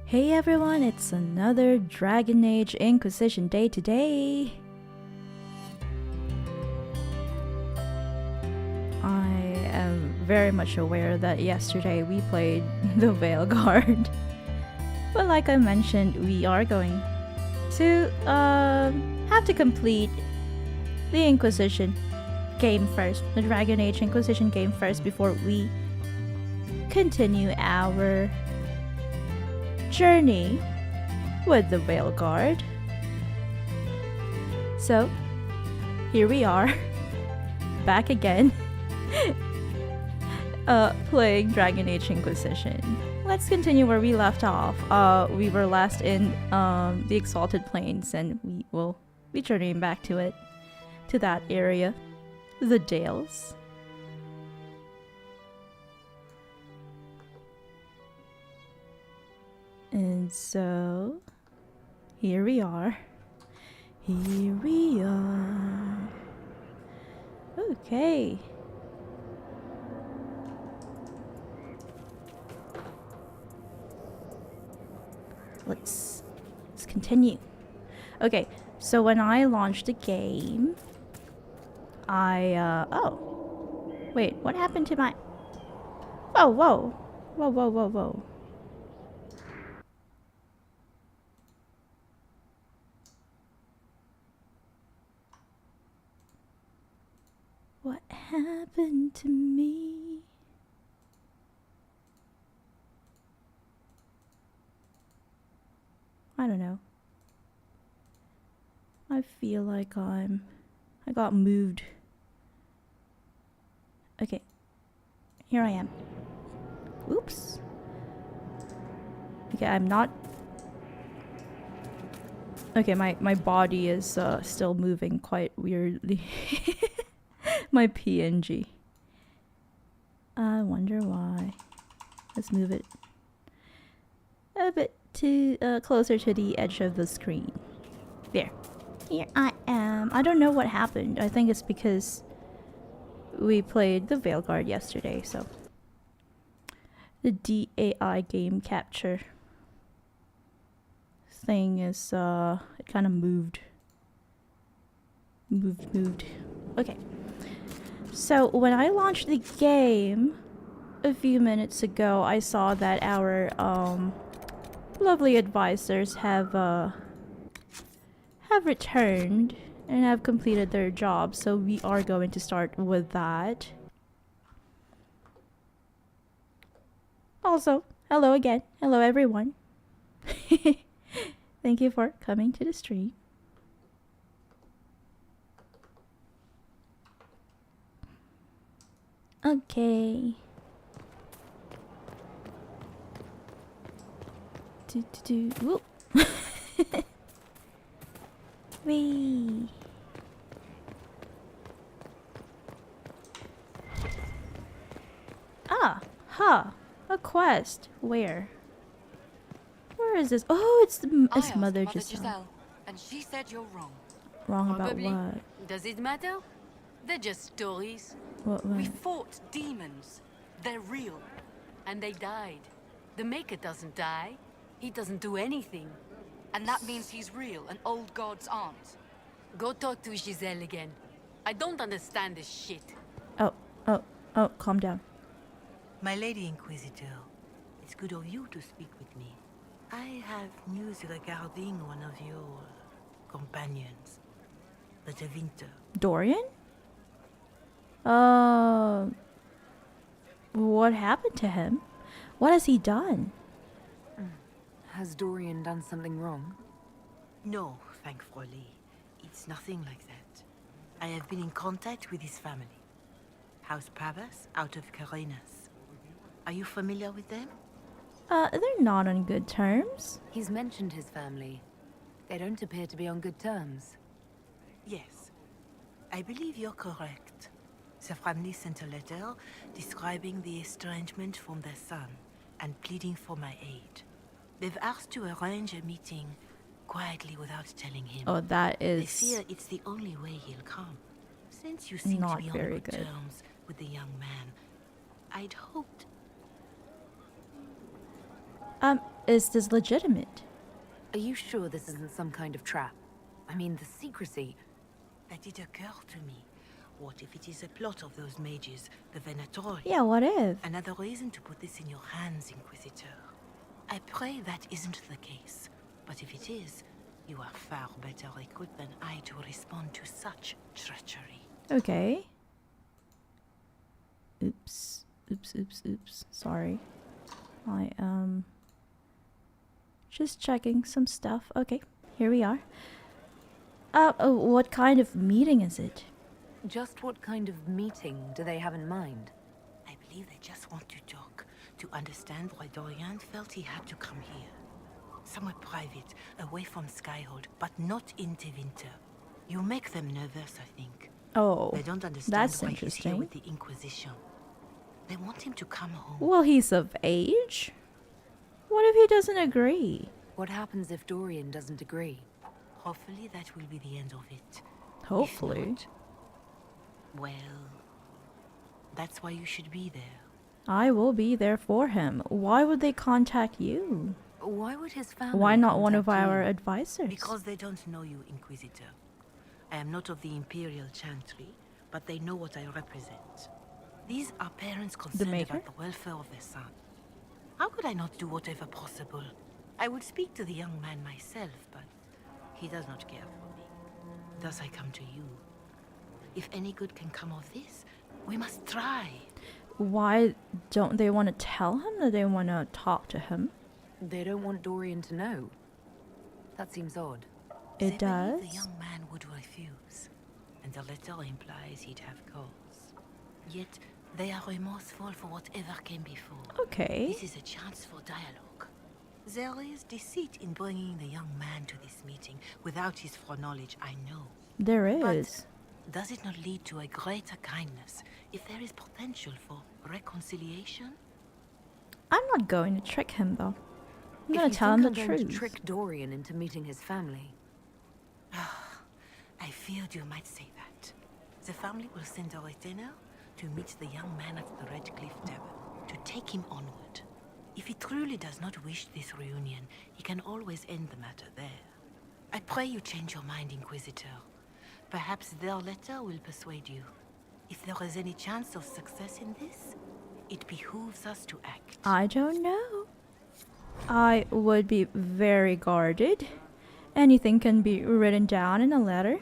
Hey everyone, it's another Dragon Age Inquisition day today. I am very much aware that yesterday we played the Veil Guard. But like I mentioned, we are going to have to complete the Inquisition game first, the Dragon Age Inquisition game first before we continue our journey with the Veil Guard. So, here we are, back again, playing Dragon Age Inquisition. Let's continue where we left off. We were last in the Exalted Plains, and we will be journeying back to that area, the Dales. And so, here we are. Here we are. Okay. Let's continue. Okay, so when I launched the game, oh. Wait, what happened to my... Oh, whoa. Whoa. What happened to me? I don't know. I feel like I got moved. Okay. Here I am. Oops. Okay, I'm not... Okay, my body is still moving quite weirdly. My PNG. I wonder why. Let's move it a bit closer to the edge of the screen. There. Here I am. I don't know what happened. I think it's because we played the Veil Guard yesterday, so the DAI game capture thing is it kind of moved. Okay. So when I launched the game a few minutes ago, I saw that our lovely advisors have returned and have completed their job. So we are going to start with that. Also, hello again. Hello everyone. Thank you for coming to the stream. Okay. Whoop. Wee. Ah, ha. A quest. Where? Where is this? Oh, it's Mother Giselle. And she said you're wrong. Wrong Probably. about what? Does it matter? They're just stories. What? We fought demons. They're real. And they died. The Maker doesn't die. He doesn't do anything. And that means he's real and old gods aren't. Go talk to Giselle again. I don't understand this shit. Oh, calm down. My Lady Inquisitor, it's good of you to speak with me. I have news regarding one of your companions, the Winter. Dorian? What happened to him? What has he done? Has Dorian done something wrong? No, thankfully. It's nothing like that. I have been in contact with his family. House Pavas out of Carenas. Are you familiar with them? They're not on good terms. He's mentioned his family. They don't appear to be on good terms. Yes. I believe you're correct. The family sent a letter describing the estrangement from their son and pleading for my aid. They've asked to arrange a meeting quietly without telling him. Oh, that is... They fear it's the only way he'll come. Since you seem not to be on very good good terms with the young man, I'd hoped... is this legitimate? Are you sure this isn't some kind of trap? I mean, the secrecy. That did occur to me. What if it is a plot of those mages, the Venatori? Yeah, what if? Another reason to put this in your hands, Inquisitor. I pray that isn't the case. But if it is, you are far better equipped than I to respond to such treachery. Okay. Oops. Oops. Sorry. I just checking some stuff. Okay, here we are. What kind of meeting is it? Just what kind of meeting do they have in mind? I believe they just want to talk, to understand why Dorian felt he had to come here. Somewhere private, away from Skyhold, but not into Winter. You make them nervous, I think. Oh, They don't understand that's why he's here interesting. with the Inquisition. They want him to come home. Well, he's of age. What if he doesn't agree? What happens if Dorian doesn't agree? Hopefully that will be the end of it. If Hopefully. not, well, that's why you should be there. I will be there for him. Why would they contact you? Why would his family Why not one of contact our you? advisors? Because they don't know you, Inquisitor. I am not of the Imperial Chantry, but they know what I represent. These are parents concerned Maker? about the welfare of their son. How could I not do whatever possible? I would speak to the young man myself, but he does not care for me. Thus I come to you. If any good can come of this, we must try. Why don't they want to tell him that they want to talk to him? They don't want Dorian to know. That seems odd. It They does? believe the young man would refuse, and the letter implies he'd have cause. Yet, they are remorseful for whatever came before. Okay. This is a chance for dialogue. There is deceit in bringing the young man to this meeting without his foreknowledge, I know. There But is. does it not lead to a greater kindness if there is potential for reconciliation? I'm not going to trick him, though. I'm If going you to tell him the think I'm going to truth. trick Dorian into meeting his family. I feared you might say that. The family will send a retainer to meet the young man at the Red Cliff Tavern, to take him onward. If he truly does not wish this reunion, he can always end the matter there. I pray you change your mind, Inquisitor. Perhaps their letter will persuade you. If there is any chance of success in this, it behooves us to act. I don't know. I would be very guarded. Anything can be written down in a letter.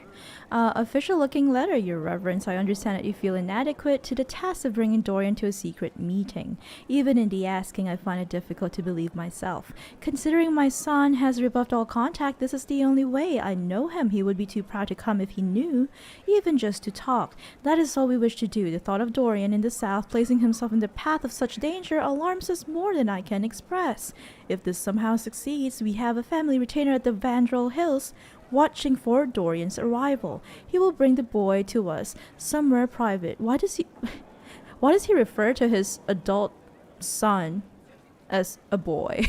Official looking letter, Your Reverence. I understand that you feel inadequate to the task of bringing Dorian to a secret meeting. Even in the asking, I find it difficult to believe myself. Considering my son has rebuffed all contact, this is the only way. I know him. He would be too proud to come if he knew, even just to talk. That is all we wish to do. The thought of Dorian in the south placing himself in the path of such danger alarms us more than I can express. If this somehow succeeds, we have a family retainer at the Vandrel Hills watching for Dorian's arrival. He will bring the boy to us somewhere private. Why does he refer to his adult son as a boy?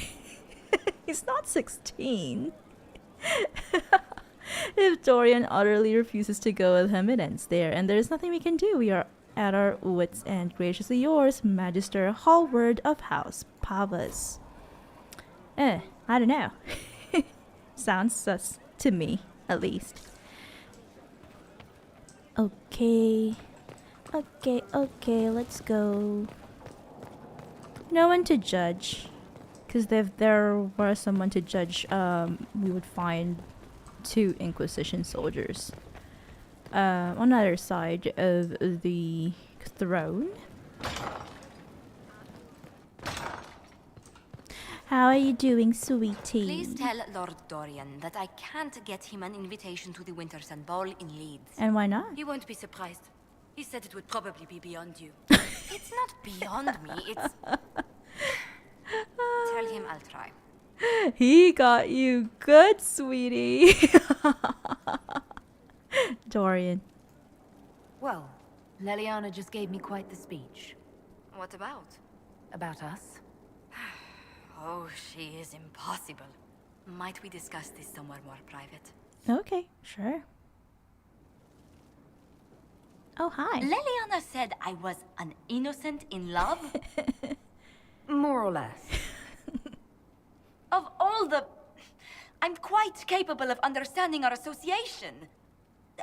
He's not 16. If Dorian utterly refuses to go with him, it ends there, and there is nothing we can do. We are at our wits' end. Graciously yours, Magister Hallward of House Pavas. I don't know. Sounds sus to me, at least. Okay, let's go. No one to judge, because if there were someone to judge, we would find 2 Inquisition soldiers on either side of the throne. How are you doing, sweetie? Please tell Lord Dorian that I can't get him an invitation to the Winter Sun Ball in Leeds. And why not? He won't be surprised. He said it would probably be beyond you. It's not beyond me, it's... Tell him I'll try. He got you good, sweetie. Dorian. Well, Leliana just gave me quite the speech. What about? About us. Oh, she is impossible. Might we discuss this somewhere more private? Okay, sure. Oh, hi. Leliana said I was an innocent in love? More or less. I'm quite capable of understanding our association.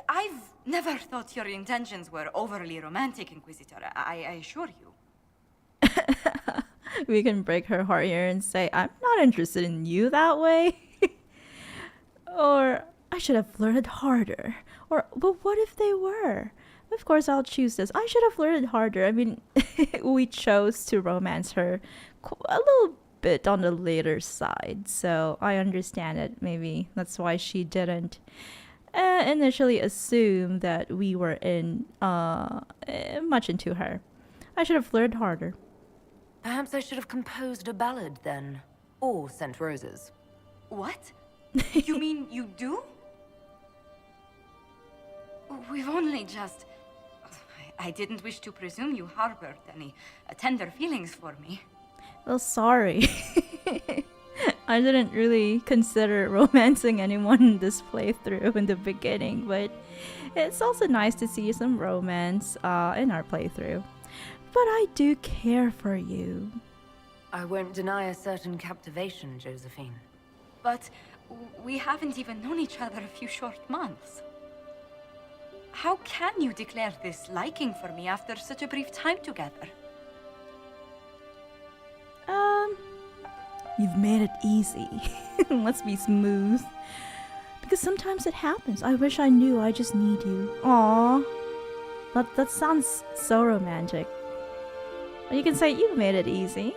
I've never thought your intentions were overly romantic, Inquisitor. I assure you. We can break her heart here and say, I'm not interested in you that way. Or, I should have flirted harder. Or, but what if they were? Of course, I'll choose this. I should have flirted harder. I mean, we chose to romance her a little bit on the later side. So I understand it. Maybe that's why she didn't initially assume that we were much into her. I should have flirted harder. Perhaps I should have composed a ballad then. Or sent roses. What? You mean you do? We've only just... I didn't wish to presume you harbored any tender feelings for me. Well, sorry. I didn't really consider romancing anyone in this playthrough in the beginning, but it's also nice to see some romance in our playthrough. But I do care for you. I won't deny a certain captivation, Josephine. But we haven't even known each other a few short months. How can you declare this liking for me after such a brief time together? You've made it easy. Let's be smooth. Because sometimes it happens. I wish I knew I just need you. Aww. That sounds so romantic. You can say you've made it easy.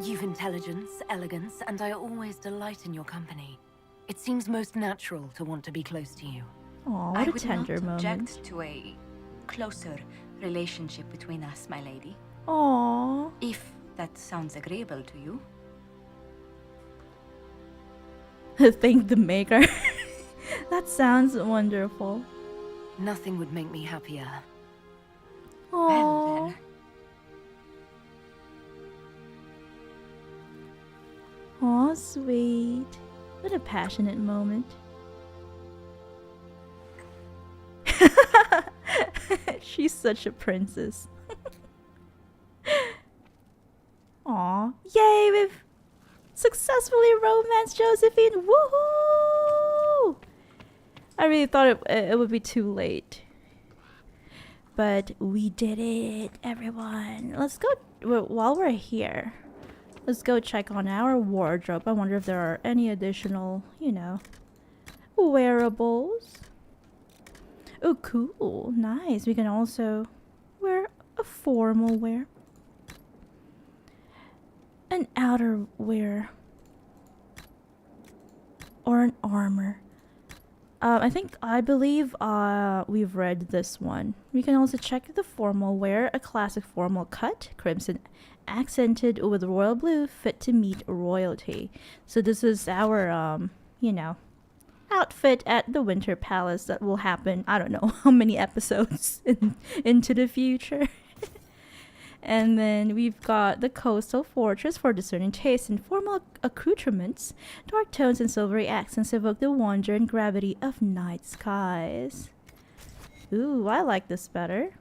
You've intelligence, elegance, and I always delight in your company. It seems most natural to want to be close to you. Aw, I what a would tender not moment. object to a closer relationship between us, my lady. Aw. If that sounds agreeable to you. Thank the maker. That sounds wonderful. Nothing would make me happier. Aww. Well then. Aw, sweet. What a passionate moment. She's such a princess. Aw. Yay, we've successfully romanced Josephine. Woohoo! I really thought it would be too late. But we did it, everyone. Let's go, while we're here, let's go check on our wardrobe. I wonder if there are any additional, wearables. Oh, cool. Nice. We can also wear a formal wear. An outer wear. Or an armor. I believe we've read this one. We can also check the formal wear. A classic formal cut. Crimson accented with royal blue, fit to meet royalty. So this is our, outfit at the Winter Palace that will happen, I don't know how many episodes into the future. And then we've got the Coastal Fortress for discerning taste and formal accoutrements. Dark tones and silvery accents evoke the wonder and gravity of night skies. Ooh, I like this better.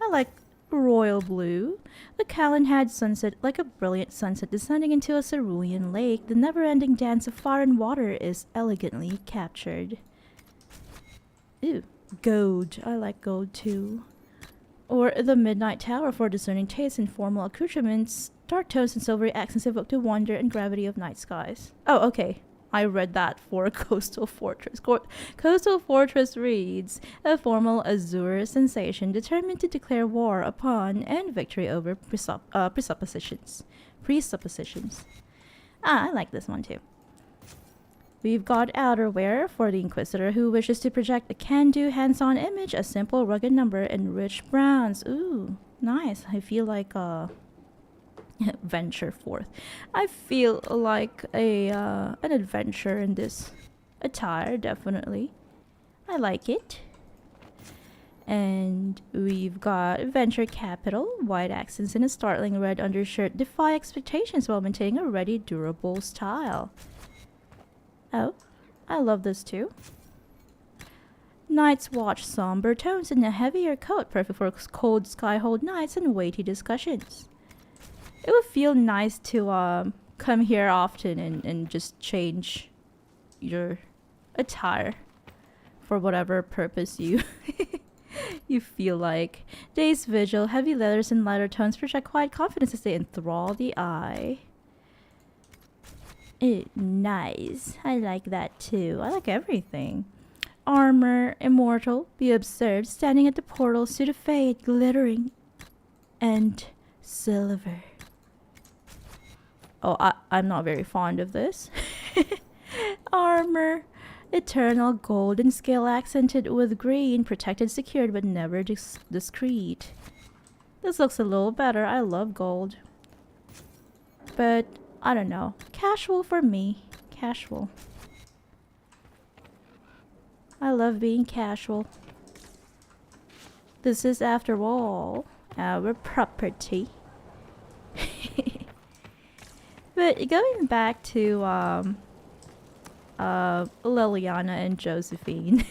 I like royal blue. The Callan had sunset like a brilliant sunset descending into a cerulean lake. The never-ending dance of fire and water is elegantly captured. Ooh, gold. I like gold too. Or the Midnight Tower for discerning taste and formal accoutrements. Dark tones and silvery accents evoke the wonder and gravity of night skies. Oh, okay. I read that for Coastal Fortress. Coastal Fortress reads, a formal azure sensation determined to declare war upon and victory over presuppositions. I like this one too. We've got outerwear for the Inquisitor who wishes to project a can-do hands-on image, a simple rugged number in rich browns. Ooh, nice. I feel like venture forth. I feel like an adventure in this attire, definitely. I like it. And we've got venture capital, white accents and a startling red undershirt defy expectations while maintaining a ready, durable style. Oh, I love this too. Night's Watch, somber tones in a heavier coat, perfect for cold skyhold nights and weighty discussions. It would feel nice to come here often and just change your attire for whatever purpose you you feel like. Day's vigil, heavy letters and lighter tones project quiet confidence as they enthrall the eye. Nice. I like that too. I like everything. Armor, immortal, be observed, standing at the portal, suit of fate, glittering, and silver. Oh, I'm not very fond of this. Armor, eternal, golden scale accented with green, protected, secured, but never discreet. This looks a little better. I love gold. But, I don't know. Casual for me. Casual. I love being casual. This is, after all, our property. But going back to Liliana and Josephine,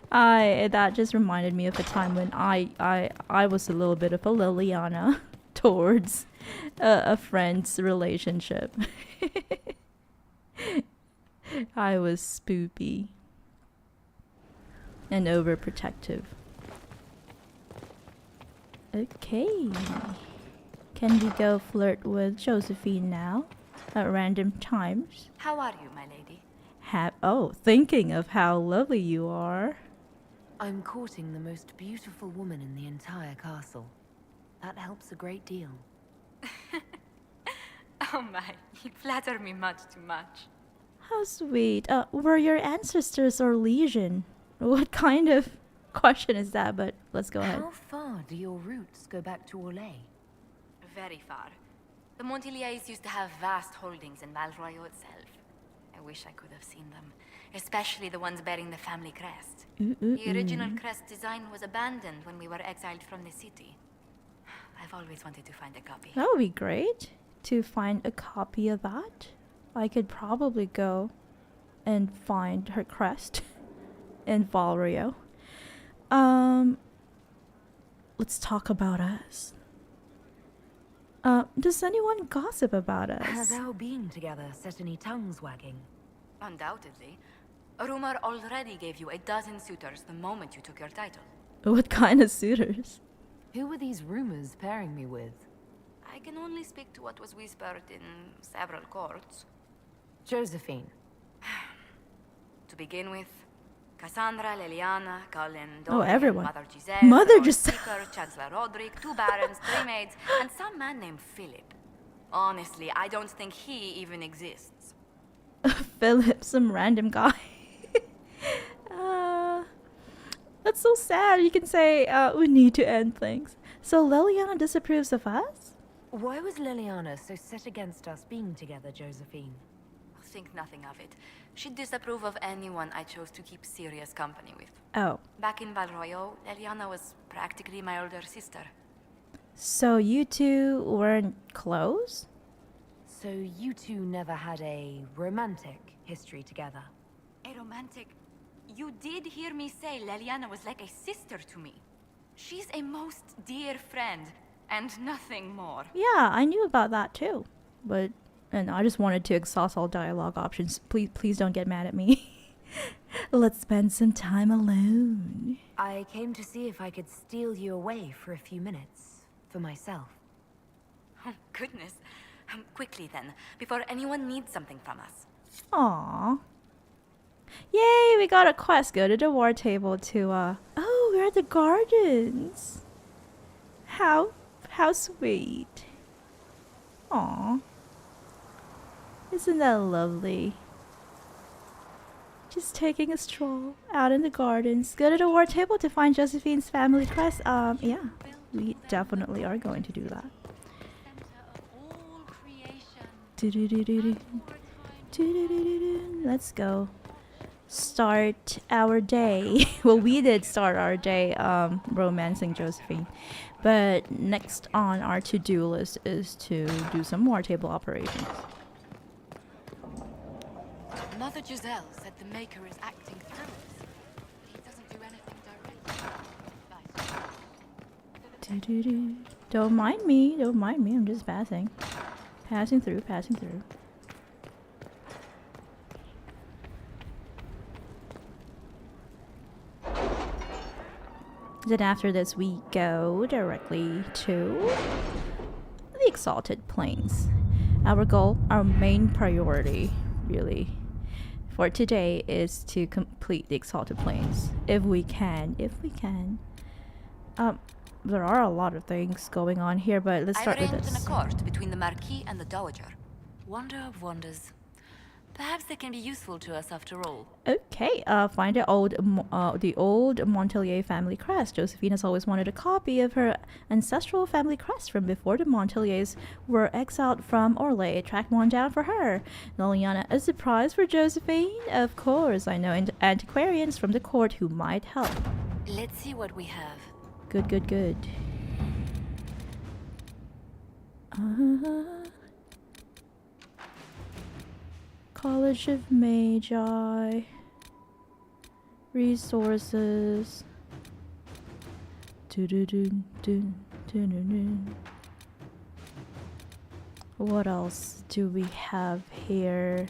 that just reminded me of a time when I was a little bit of a Liliana towards a friend's relationship. I was spoopy and overprotective. Okay. Can we go flirt with Josephine now? At random times? How are you, my lady? Thinking of how lovely you are. I'm courting the most beautiful woman in the entire castle. That helps a great deal. Oh my, you flatter me much too much. How sweet. Were your ancestors or legion? What kind of question is that? But let's go ahead. How far do your roots go back to Orlais? Very far. The Montiliers used to have vast holdings in Val Royaux itself. I wish I could have seen them, especially the ones bearing the family crest. The original crest design was abandoned when we were exiled from the city. I've always wanted to find a copy. That would be great to find a copy of that. I could probably go and find her crest in Val Royaux. Let's talk about us. Does anyone gossip about us? Has our being together set any tongues wagging? Undoubtedly. A rumor already gave you a dozen suitors the moment you took your title. What kind of suitors? Who were these rumors pairing me with? I can only speak to what was whispered in several courts. Josephine. To begin with, Cassandra, Liliana, Colin, Oh, Dorian, everyone. Mother Giselle, Mother Lord Giselle. Seeker, Chancellor Roderick, 2 barons, 3 maids, and some man named Philip. Honestly, I don't think he even exists. Philip, some random guy. That's so sad. You can say, we need to end things. So Liliana disapproves of us? Why was Liliana so set against us being together, Josephine? Think nothing of it. She'd disapprove of anyone I chose to keep serious company with. Oh. Back in Val Royaux, Liliana was practically my older sister. So you two weren't close? So you two never had a romantic history together? A romantic... You did hear me say Liliana was like a sister to me. She's a most dear friend, and nothing more. Yeah, I knew about that too. And I just wanted to exhaust all dialogue options. Please don't get mad at me. Let's spend some time alone. I came to see if I could steal you away for a few minutes. For myself. Oh, goodness. Quickly then, before anyone needs something from us. Aww. Yay, we got a quest. Go to the war table to, Oh, we're at the gardens. How sweet. Aww. Isn't that lovely? Just taking a stroll out in the gardens. Go to the war table to find Josephine's family crest. Yeah, we definitely are going to do that. Let's go. Start our day. Well, we did start our day romancing Josephine. But next on our to-do list is to do some war table operations. Mother Giselle said the Maker is acting through us. He doesn't do anything directly. Don't mind me. I'm just passing Passing through, passing through. Then after this, we go directly to the Exalted Plains. Our goal, our main priority, really, for today is to complete the Exalted Plains. If we can. There are a lot of things going on here, but let's start I've with arranged an this. accord between the Marquis and the Dowager. Wonder of wonders. Perhaps they can be useful to us after all. Okay, find the old Montelier family crest. Josephine has always wanted a copy of her ancestral family crest from before the Monteliers were exiled from Orlais. Track one down for her. Liliana, a surprise for Josephine? Of course, I know antiquarians from the court who might help. Let's see what we have. Good, good, good. College of Magi. Resources. What else do we have here?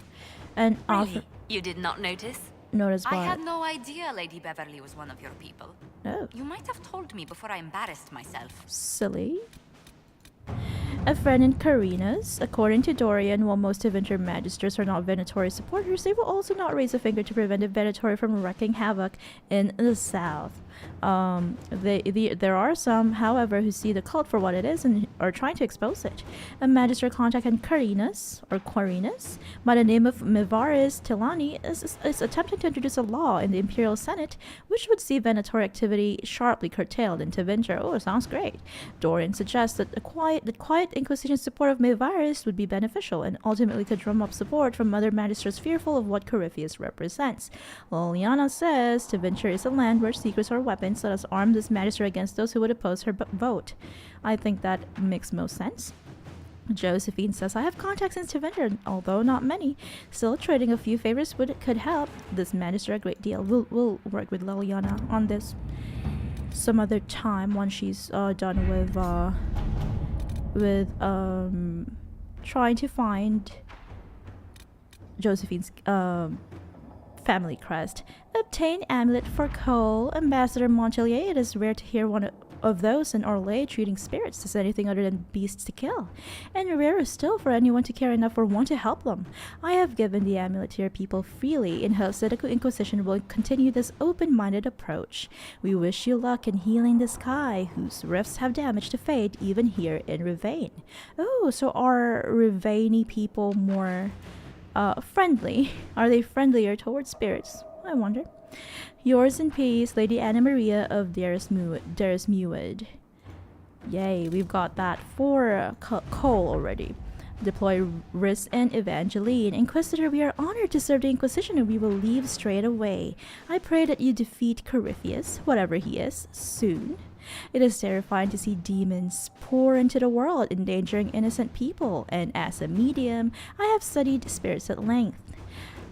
An offer. Really? You did not notice? Notice I what? had no idea Lady Beverly was one of your people. Oh, You might have told me before I embarrassed myself. silly. A friend in Carina's. According to Dorian, while most of Inter Magisters are not Venatori supporters, they will also not raise a finger to prevent a Venatori from wreaking havoc in the south. There are some, however, who see the cult for what it is and are trying to expose it. A magister contact in Quarinas by the name of Mivaris Tilani is attempting to introduce a law in the Imperial Senate which would see Venatori activity sharply curtailed in Tevinter. Oh, sounds great. Dorian suggests that the quiet Inquisition support of Mivaris would be beneficial and ultimately could drum up support from other magisters fearful of what Corypheus represents. Liliana says Tevinter is a land where secrets are weapons. Let us arm this magister against those who would oppose her vote. I think that makes most sense. Josephine says, I have contacts in Tevinter, although not many. Still, trading a few favors could help this magister a great deal. We'll work with Liliana on this some other time once she's done with trying to find Josephine's family crest. Obtain amulet for Cole. Ambassador Montelier, it is rare to hear one of those in Orlais treating spirits as anything other than beasts to kill, and rarer still for anyone to care enough for one to help them. I have given the amulet to your people freely in hopes that the Inquisition will continue this open-minded approach. We wish you luck in healing the sky, whose rifts have damaged the fate even here in Rivain. Oh, so are Rivaini people more friendly? Are they friendlier towards spirits? I wonder. Yours in peace, Lady Anna Maria of Derismuid. Yay, we've got that for Cole already. Deploy Riss and Evangeline. Inquisitor, we are honored to serve the Inquisition and we will leave straight away. I pray that you defeat Corypheus, whatever he is, soon. It is terrifying to see demons pour into the world, endangering innocent people, and as a medium, I have studied spirits at length.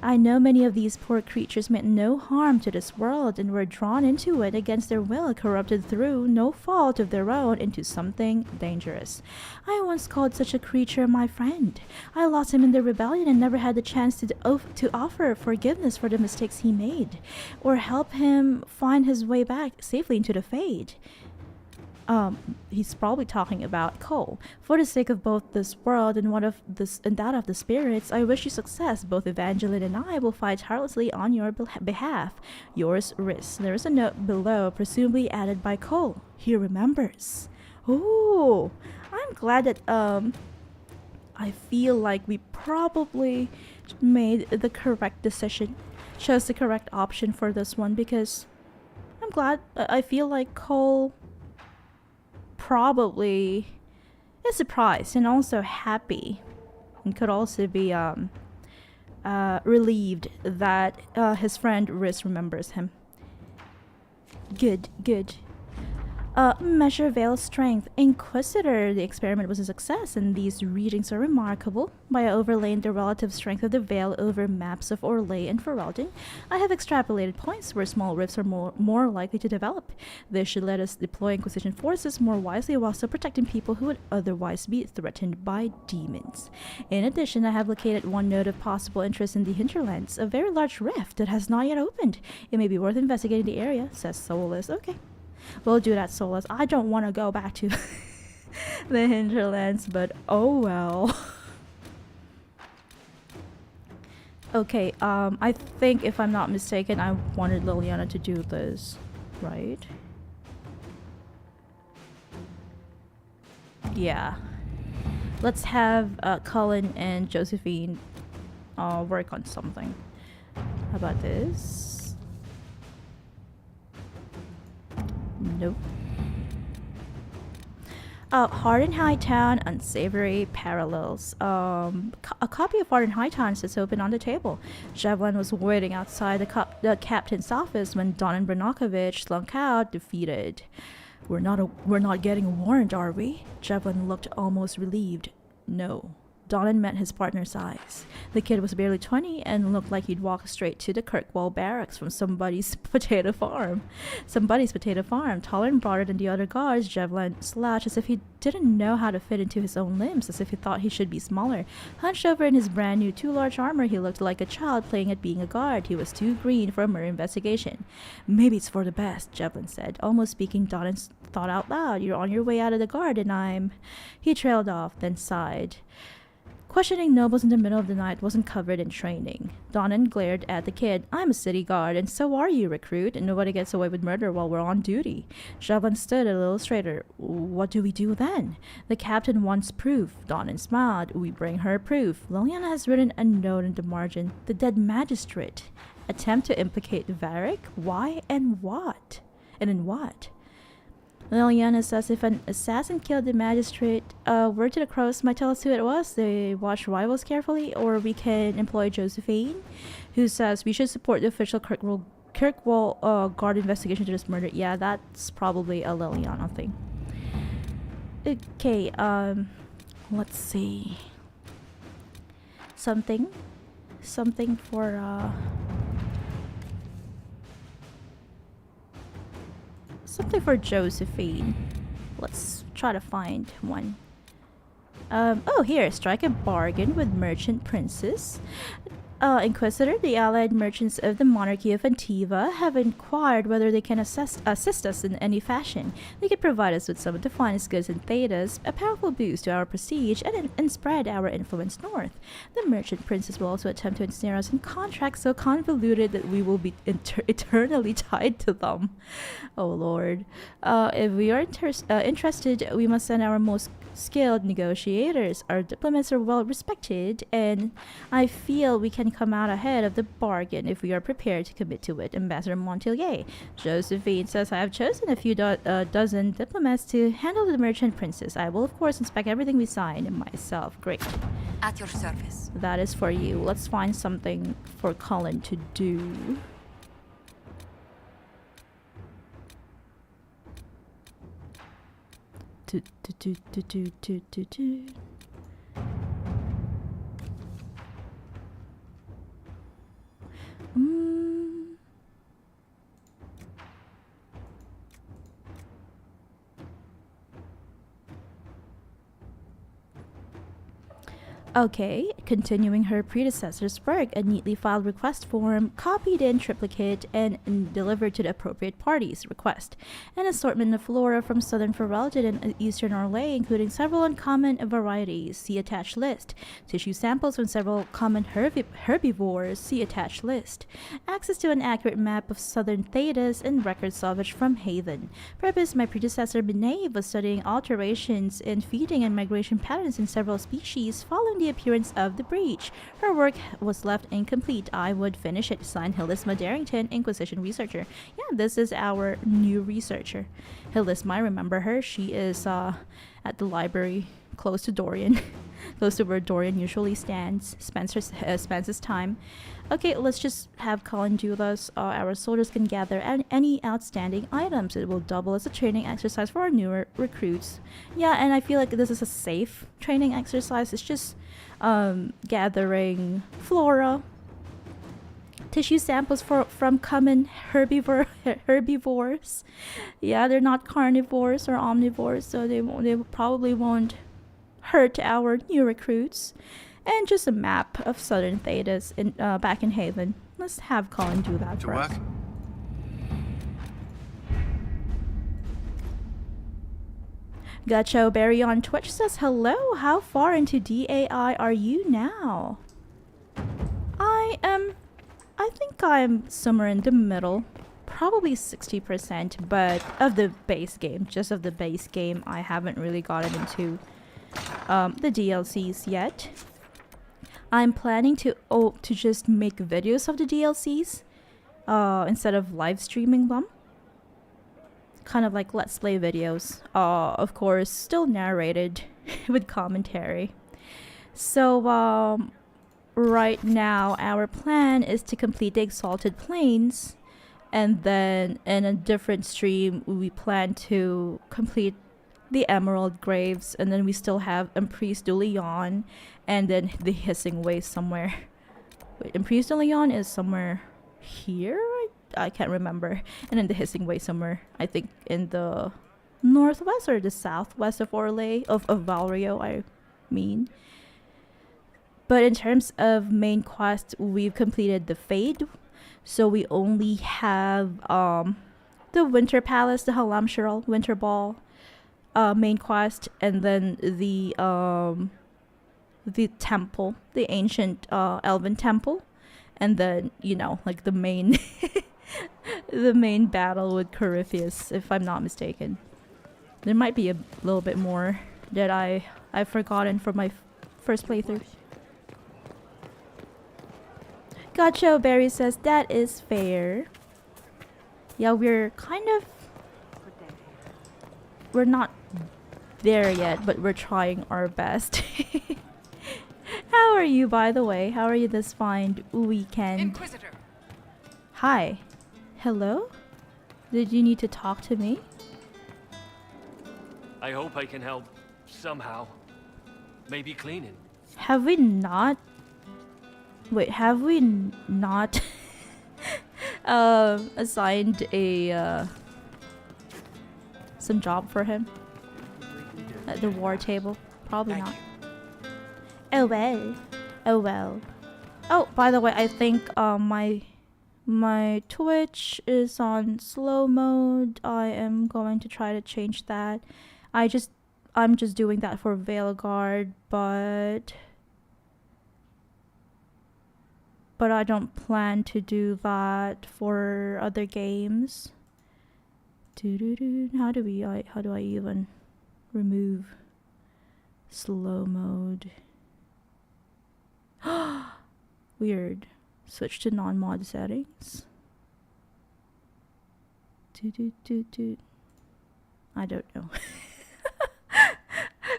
I know many of these poor creatures meant no harm to this world and were drawn into it against their will, corrupted through no fault of their own into something dangerous. I once called such a creature my friend. I lost him in the rebellion and never had the chance to offer forgiveness for the mistakes he made, or help him find his way back safely into the Fade. He's probably talking about Cole. For the sake of both this world and that of the spirits, I wish you success. Both Evangeline and I will fight tirelessly on your behalf. Yours, Riss. There is a note below, presumably added by Cole. He remembers. Oh, I'm glad that I feel like we probably made the correct decision, chose the correct option for this one, because I'm glad. I feel like Cole probably is surprised and also happy, and could also be relieved that his friend Riss remembers him. Good, good. Measure veil strength. Inquisitor. The experiment was a success, and these readings are remarkable. By overlaying the relative strength of the veil over maps of Orlais and Ferelden, I have extrapolated points where small rifts are more likely to develop. This should let us deploy Inquisition forces more wisely while still protecting people who would otherwise be threatened by demons. In addition, I have located one node of possible interest in the hinterlands, a very large rift that has not yet opened. It may be worth investigating the area, says Solus. Okay. We'll do that, Solus. I don't want to go back to the hinterlands, but oh well. Okay, I think if I'm not mistaken, I wanted Liliana to do this, right? Yeah. Let's have Cullen and Josephine work on something. How about this? Nope. Hard and Hightown, unsavory parallels. A copy of Hard and Hightown sits open on the table. Javelin was waiting outside the captain's office when Don and Branakovich slunk out, defeated. We're not getting a warrant, are we? Javelin looked almost relieved. No. Donan met his partner's eyes. The kid was barely 20 and looked like he'd walked straight to the Kirkwall barracks from somebody's potato farm. Taller and broader than the other guards, Javelin slouched as if he didn't know how to fit into his own limbs, as if he thought he should be smaller. Hunched over in his brand new too large armor, he looked like a child playing at being a guard. He was too green for a murder investigation. Maybe it's for the best, Javelin said, almost speaking Donan's thought out loud. You're on your way out of the guard and I'm... He trailed off, then sighed. Questioning nobles in the middle of the night wasn't covered in training. Donan glared at the kid. I'm a city guard, and so are you, recruit, and nobody gets away with murder while we're on duty. Javelin stood a little straighter. What do we do then? The captain wants proof. Donan smiled. We bring her proof. Liliana has written a note in the margin. The dead magistrate. Attempt to implicate Varric? Why and what? And in what? Liliana says if an assassin killed the magistrate, word to the crows might tell us who it was. They watch rivals carefully, or we can employ Josephine, who says we should support the official Kirkwall guard investigation to this murder. Yeah, that's probably a Liliana thing. Okay, let's see. Something for something for Josephine. Let's try to find one. Oh, here. Strike a bargain with Merchant Princess. Inquisitor, the allied merchants of the monarchy of Antiva have inquired whether they can assist us in any fashion. They could provide us with some of the finest goods in Thedas, a powerful boost to our prestige, and spread our influence north. The merchant princess will also attempt to ensnare us in contracts so convoluted that we will be eternally tied to them. Oh lord. If we are interested, we must send our most skilled negotiators. Our diplomats are well respected, and I feel we can come out ahead of the bargain if we are prepared to commit to it. Ambassador Montelier. Josephine says I have chosen a few dozen diplomats to handle the merchant princess. I will of course inspect everything we sign myself. Great. At your service. That is for you. Let's find something for Cullen to do. Okay, continuing her predecessor's work, a neatly filed request form, copied in triplicate and delivered to the appropriate parties. Request. An assortment of flora from southern Ferelden and eastern Orlais, including several uncommon varieties. See attached list. Tissue samples from several common herbivores. See attached list. Access to an accurate map of southern Thedas and record salvage from Haven. Purpose: my predecessor Benave was studying alterations in feeding and migration patterns in several species following the appearance of the breach. Her work was left incomplete. I would finish it. Signed, Hillisma Darrington, Inquisition researcher. Yeah, this is our new researcher. Hillisma, I remember her. She is at the library close to Dorian. Close to where Dorian usually spends his time. Okay, let's just have Colin do this. Our soldiers can gather any outstanding items. It will double as a training exercise for our newer recruits. Yeah, and I feel like this is a safe training exercise. It's just gathering flora, tissue samples from common herbivores. Yeah, they're not carnivores or omnivores, so they probably won't hurt our new recruits. And just a map of southern Thedas in back in Haven. Let's have Colin do that for us. Gacho Berry on Twitch says, hello, how far into DAI are you now? I think I'm somewhere in the middle. Probably 60%, but of the base game. Just of the base game, I haven't really gotten into the DLCs yet. I'm planning to just make videos of the DLCs instead of live streaming them. Kind of like let's play videos. Of course, still narrated with commentary. So right now our plan is to complete the Exalted Plains, and then in a different stream we plan to complete the Emerald Graves, and then we still have Emprise de Leon, and then the Hissing Way somewhere. Wait, Emprise de Leon is somewhere here? I can't remember. And then the Hissing Way somewhere, I think in the northwest or the southwest of Orlais, of Valrio, I mean. But in terms of main quest, we've completed the Fade, so we only have the Winter Palace, the Halamshiral Winter Ball main quest, and then the temple, the ancient elven temple, and then, you know, like the main the main battle with Corypheus, if I'm not mistaken. There might be a little bit more that I've forgotten from my first playthrough. Gotcha Berry says that is fair. Yeah, we're not there yet, but we're trying our best. How are you, by the way? How are you this fine weekend? Inquisitor. Hi. Hello? Did you need to talk to me? I hope I can help somehow. Maybe cleaning. Have we not... Wait, have we not assigned a some job for him at the war table? Probably not. Oh well. Oh well. Oh, by the way, I think my Twitch is on slow mode. I am going to try to change that. I'm just doing that for Veilguard, but I don't plan to do that for other games. How do I even remove slow mode? Weird. Switch to non-mod settings. I don't know.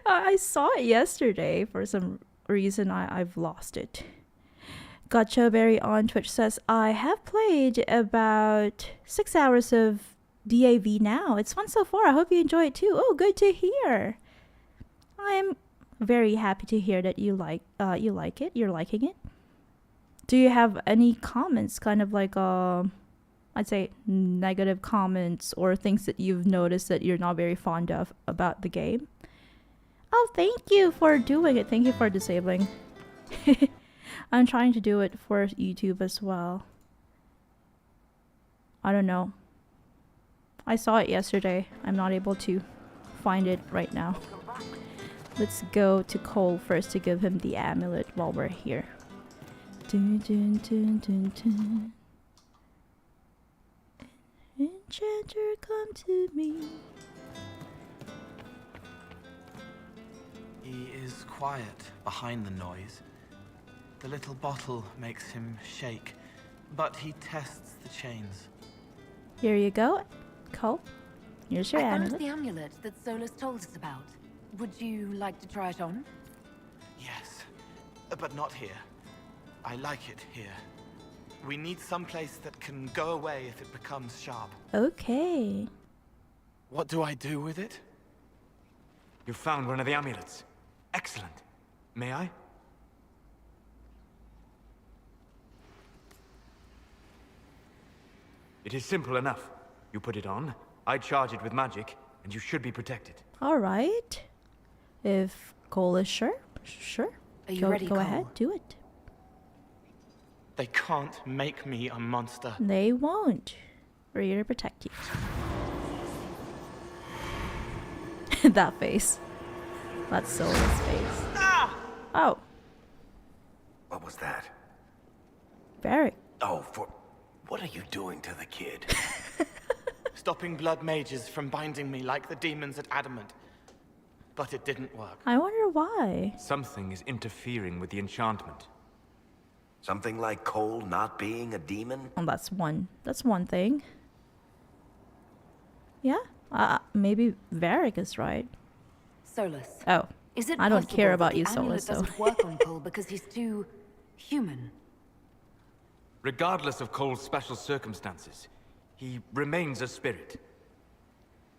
I saw it yesterday. For some reason I've lost it. Gotcha Berry on Twitch says, I have played about 6 hours of DAV now. It's fun so far. I hope you enjoy it too. Oh, good to hear. I am very happy to hear that you like it. You're liking it. Do you have any comments, kind of like I'd say negative comments or things that you've noticed that you're not very fond of about the game? Oh, thank you for doing it. Thank you for disabling. I'm trying to do it for YouTube as well. I don't know. I saw it yesterday. I'm not able to find it right now. Let's go to Cole first to give him the amulet while we're here. Dun, dun, dun, dun, dun. Enchanter, come to me. He is quiet behind the noise. The little bottle makes him shake, but he tests the chains. Here you go, Cole. Here's your I amulet. found the amulet that Solus told us about. Would you like to try it on? But not here. I like it here. We need some place that can go away if it becomes sharp. Okay. What do I do with it? You found one of the amulets. Excellent. May I? It is simple enough. You put it on, I charge it with magic, and you should be protected. All right. If Cole is sure, sure. Are you go, ready, Go Cole? ahead, do it. They can't make me a monster. They won't. We're here to protect you. That face. That's Sola's face. Ah! Oh, What was that? Barrick. Oh, what are you doing to the kid? Stopping blood mages from binding me like the demons at Adamant. But it didn't work. I wonder why. Something is interfering with the enchantment. Something like Cole not being a demon? Oh, that's one thing. Yeah, maybe Varric is right. Solus. Oh, Is it I don't possible care that about the you, amulet Solus, so. doesn't work on Cole because he's too human? Regardless of Cole's special circumstances, he remains a spirit.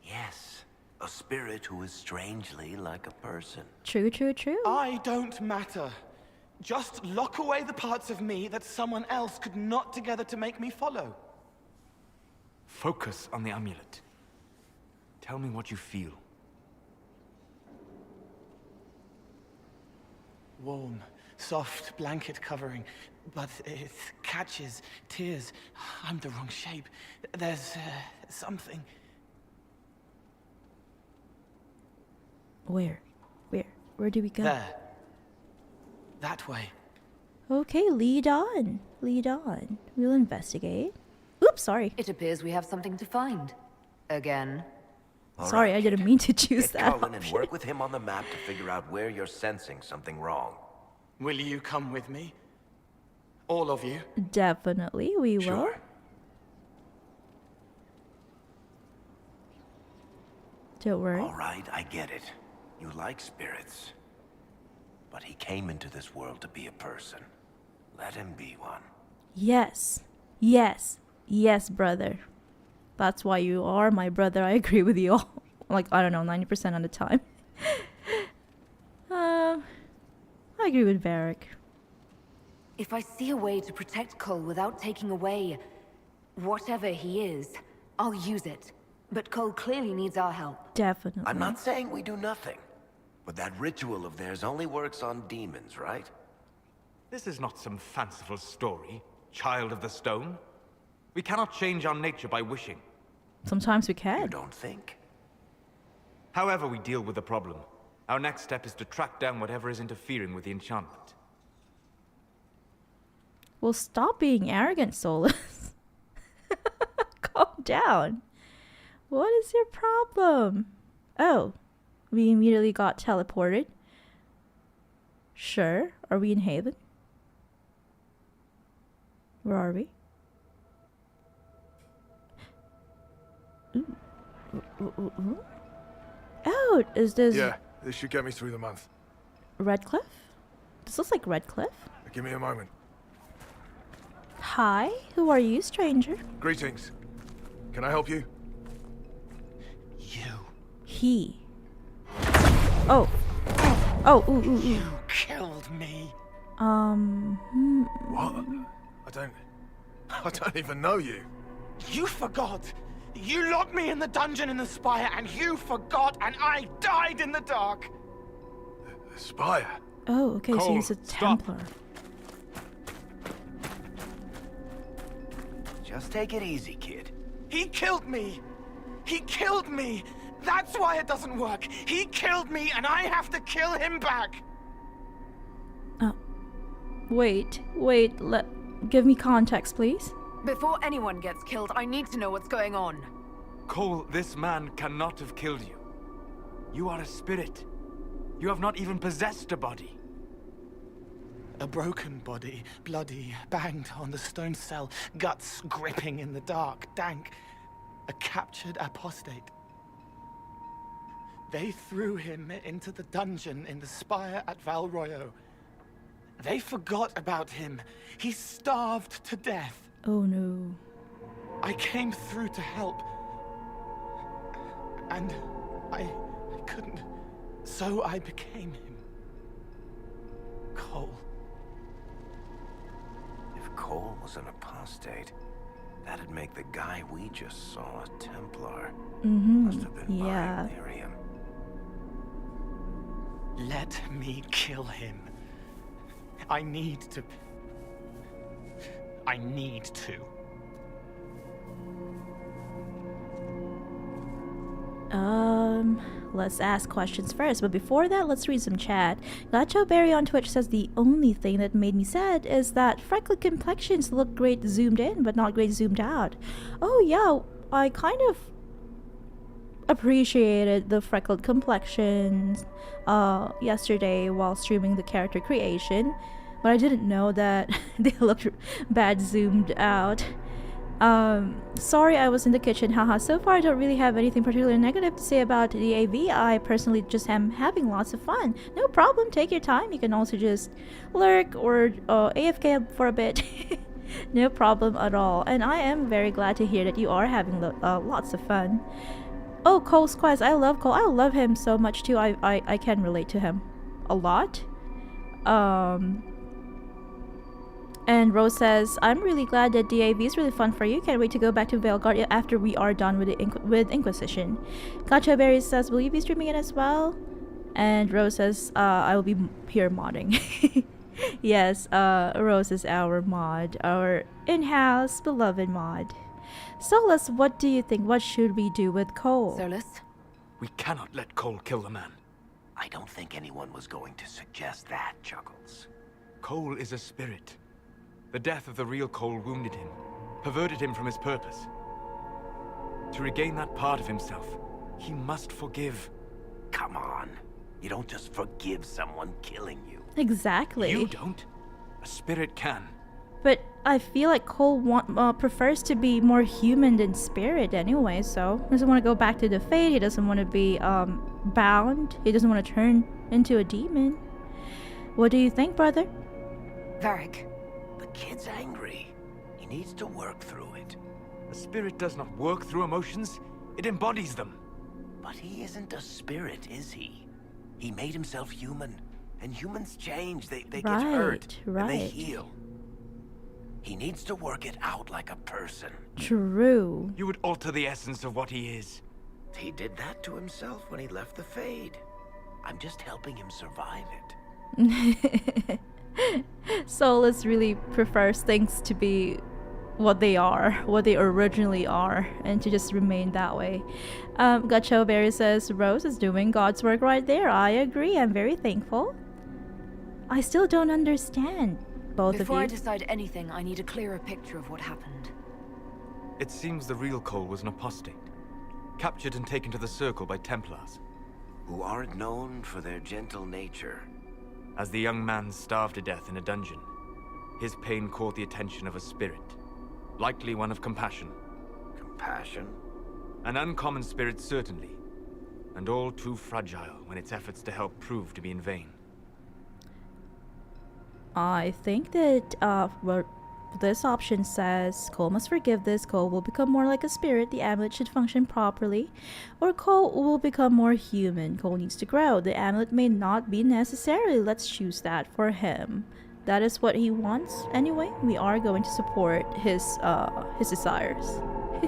Yes, a spirit who is strangely like a person. True, true, true. I don't matter. Just lock away the parts of me that someone else could knot together to make me follow. Focus on the amulet. Tell me what you feel. Warm, soft blanket covering, but it catches tears. I'm the wrong shape. There's something. Where do we go? There. That way. Okay, lead on. Lead on. We'll investigate. Oops, sorry. It appears we have something to find. Again. All Sorry, right, I didn't kid. mean to choose Get that Cullen and option. work with him on the map to figure out where you're sensing something wrong. Will you come with me? All of you? Definitely, we will. Sure. Don't worry. All right, I get it. You like spirits. But he came into this world to be a person. Let him be one. Yes. Yes. Yes, brother. That's why you are my brother. I agree with you all. Like, I don't know, 90% of the time. I agree with Varric. If I see a way to protect Cole without taking away whatever he is, I'll use it. But Cole clearly needs our help. Definitely. I'm not saying we do nothing. But that ritual of theirs only works on demons, right? This is not some fanciful story, child of the stone. We cannot change our nature by wishing. Sometimes we You can. don't think? However we deal with the problem, our next step is to track down whatever is interfering with the enchantment. Well, stop being arrogant, Solus. Calm down. What is your problem? Oh, we immediately got teleported. Sure. Are we in Haven? Where are we? Ooh. Ooh. Oh, is this Yeah, this should get me through the month. Redcliffe? This looks like Redcliffe. Give me a moment. Hi, who are you, stranger? Greetings. Can I help you? You. He. Oh. Oh, ooh, ooh, ooh. You killed me. What? I don't even know you. You forgot. You locked me in the dungeon in the spire, and you forgot, and I died in the dark. The Spire? Oh, okay, so Cole, he's a stop. Templar. Just take it easy, kid. He killed me. He killed me. That's why it doesn't work. He killed me, and I have to kill him back. Wait, give me context, please. Before anyone gets killed, I need to know what's going on. Cole, this man cannot have killed you. You are a spirit. You have not even possessed a body. A broken body, bloody, banged on the stone cell, guts gripping in the dark, dank. A captured apostate. They threw him into the dungeon in the spire at Val Royo. They forgot about him. He starved to death. Oh no. I came through to help. And I couldn't. So I became him. Cole. If Cole was an apostate, that'd make the guy we just saw a Templar. Must have been Yeah. behind Miriam. Let me kill him. I need to. Let's ask questions first, but before that, let's read some chat. Gacho Berry on Twitch says the only thing that made me sad is that freckled complexions look great zoomed in, but not great zoomed out. Oh yeah, I kind of appreciated the freckled complexions yesterday while streaming the character creation, but I didn't know that they looked bad zoomed out. Sorry I was in the kitchen, haha. So far I don't really have anything particularly negative to say about the AV. I personally just am having lots of fun. No problem, take your time. You can also just lurk or AFK for a bit. No problem at all. And I am very glad to hear that you are having lots of fun. Oh, Cole Squires, I love Cole. I love him so much too. I can relate to him a lot. And Rose says, I'm really glad that DAV is really fun for you. Can't wait to go back to Veilguard after we are done with Inquisition. Gacha Berry says, will you be streaming it as well? And Rose says, I will be here modding. Yes, Rose is our mod, our in-house beloved mod. Solus, what do you think? What should we do with Cole? Solus? We cannot let Cole kill the man. I don't think anyone was going to suggest that, Chuckles. Cole is a spirit. The death of the real Cole wounded him, perverted him from his purpose. To regain that part of himself, he must forgive. Come on. You don't just forgive someone killing you. Exactly. You don't. A spirit can. But I feel like Cole prefers to be more human than spirit anyway, so he doesn't want to go back to the Fate, he doesn't want to be bound, he doesn't want to turn into a demon. What do you think, brother? Varric. The kid's angry. He needs to work through it. A spirit does not work through emotions, it embodies them. But he isn't a spirit, is he? He made himself human, and humans change. They get hurt, and they heal. He needs to work it out like a person. True. You would alter the essence of what he is. He did that to himself when he left the Fade. I'm just helping him survive it. Solus really prefers things to be what they are, what they originally are, and to just remain that way. Gacho Berry says, Rose is doing God's work right there. I agree. I'm very thankful. I still don't understand. Both Before of you. I decide anything, I need a clearer picture of what happened. It seems the real Cole was an apostate, captured and taken to the Circle by Templars. Who aren't known for their gentle nature. As the young man starved to death in a dungeon, his pain caught the attention of a spirit, likely one of compassion. Compassion? An uncommon spirit, certainly, and all too fragile when its efforts to help prove to be in vain. I think that well, this option says Cole must forgive this. Cole will become more like a spirit. The amulet should function properly. Or Cole will become more human. Cole needs to grow. The amulet may not be necessary. Let's choose that for him. That is what he wants. Anyway, we are going to support his desires.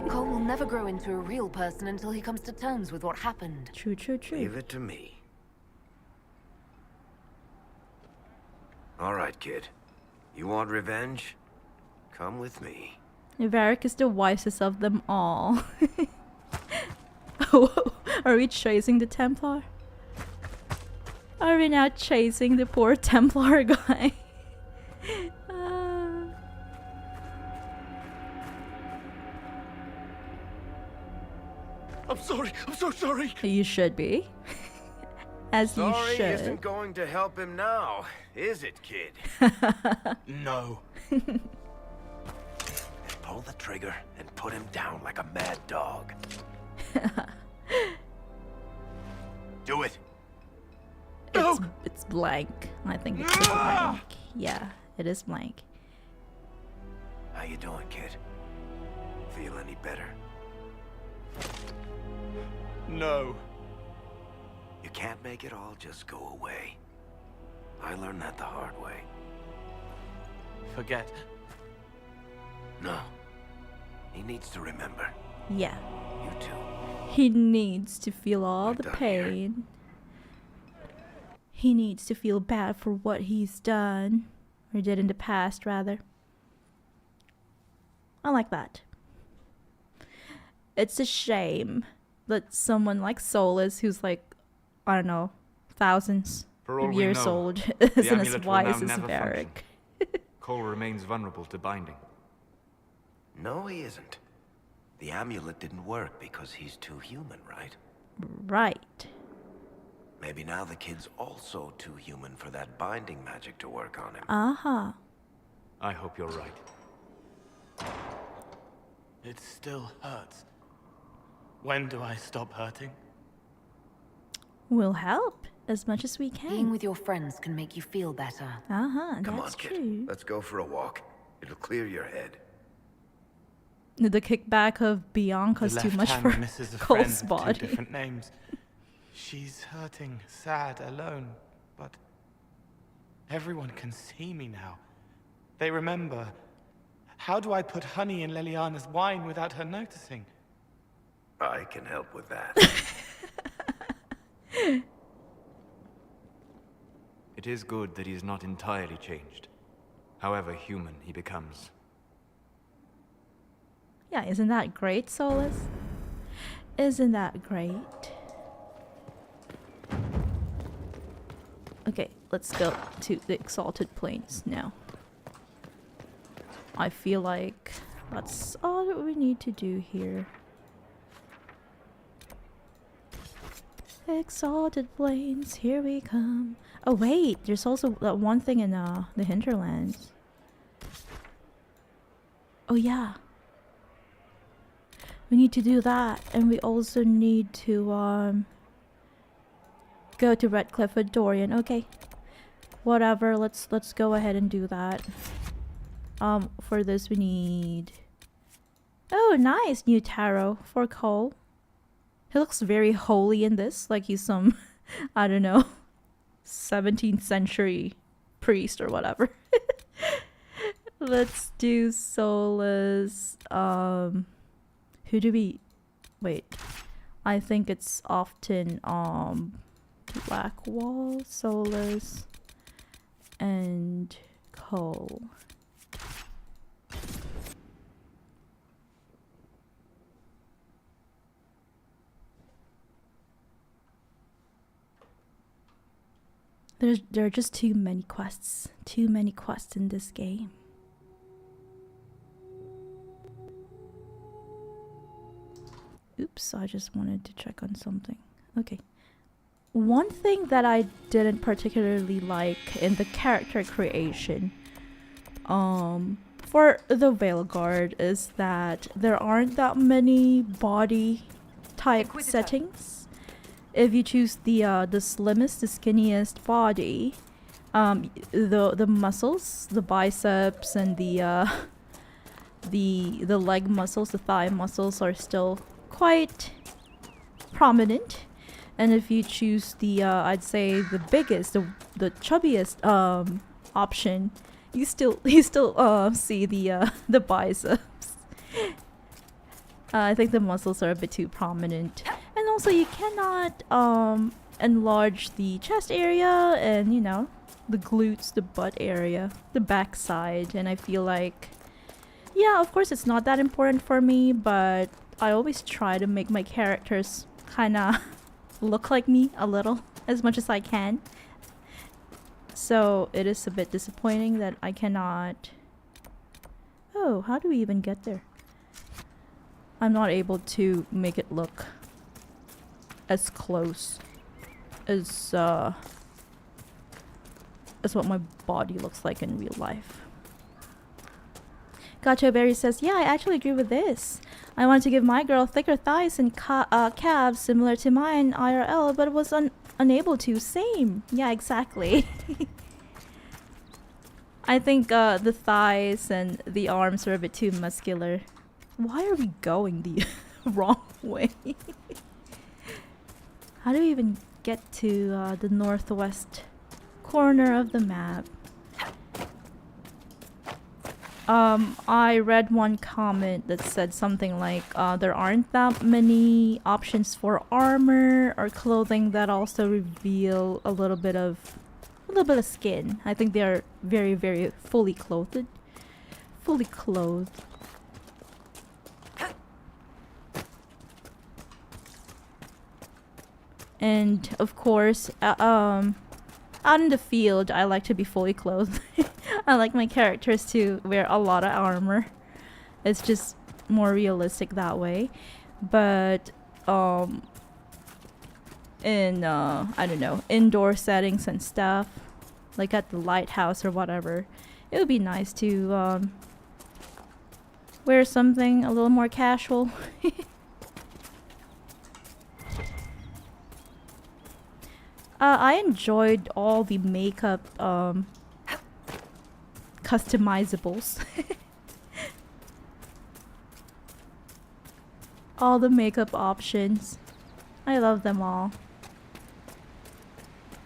Cole will never grow into a real person until he comes to terms with what happened. True, true, true. Leave it to me. All right, kid. You want revenge? Come with me. Varric is the wisest of them all. Are we chasing the Templar? Are we now chasing the poor Templar guy? I'm sorry. I'm so sorry. You should be. As Sorry you should. isn't going to help him now, is it, kid? No. Pull the trigger and put him down like a mad dog. Do it. It's blank. I think it's blank. Yeah, it is blank. How you doing, kid? Feel any better? No. You can't make it all just go away. I learned that the hard way. Forget. No. He needs to remember. Yeah. You too. He needs to feel all We're the done pain. He needs to feel bad for what he's done. Or did in the past, rather. I like that. It's a shame that someone like Solus, who's like, I don't know, thousands of years old, isn't as wise as Varric. Cole remains vulnerable to binding. No, he isn't. The amulet didn't work because he's too human, right? Right. Maybe now the kid's also too human for that binding magic to work on him. Uh-huh. I hope you're right. It still hurts. When do I stop hurting? We'll help as much as we can. Being with your friends can make you feel better. Uh-huh, Come that's on, kid. true. Let's go for a walk. It'll clear your head. The kickback of Bianca's The too left much hand for misses a Cole's friend with body. 2 different names. She's hurting, sad, alone, but everyone can see me now. They remember. How do I put honey in Liliana's wine without her noticing? I can help with that. It is good that he is not entirely changed, however human he becomes. Yeah, isn't that great, Solus? Isn't that great? Okay, let's go to the Exalted Plains now. I feel like that's all that we need to do here. Exalted Plains, here we come. Oh wait, there's also that one thing in the hinterlands. Oh yeah. We need to do that, and we also need to go to Redcliffe with Dorian. Okay. Whatever, let's go ahead and do that. For this we need... Oh, nice! New tarot for Cole. He looks very holy in this, like he's some, I don't know, 17th century priest or whatever. Let's do Solus. Who do we... Wait. I think it's often, Blackwall, Solus, and Cole. There are just too many quests. Too many quests in this game. Oops, I just wanted to check on something. Okay. One thing that I didn't particularly like in the character creation for the Veilguard is that there aren't that many body type settings. If you choose the slimmest, the skinniest body, the muscles, the biceps and the leg muscles, the thigh muscles are still quite prominent. And if you choose the I'd say the biggest, the chubbiest option, you still see the biceps. I think the muscles are a bit too prominent. And also you cannot enlarge the chest area and, you know, the glutes, the butt area, the backside. And I feel like, yeah, of course it's not that important for me, but I always try to make my characters kinda look like me a little, as much as I can. So it is a bit disappointing that I cannot... Oh, how do we even get there? I'm not able to make it look as close as what my body looks like in real life. Gotcha Berry says, yeah, I actually agree with this. I wanted to give my girl thicker thighs and calves similar to mine IRL, but was unable to. Same. Yeah, exactly. I think the thighs and the arms are a bit too muscular. Why are we going the wrong way? How do we even get to the northwest corner of the map? I read one comment that said something like there aren't that many options for armor or clothing that also reveal a little bit of skin. I think they are very, very fully clothed. Fully clothed. And of course, out in the field, I like to be fully clothed. I like my characters to wear a lot of armor. It's just more realistic that way. But in I don't know, indoor settings and stuff, like at the lighthouse or whatever, it would be nice to wear something a little more casual. I enjoyed all the makeup customizables. All the makeup options. I love them all.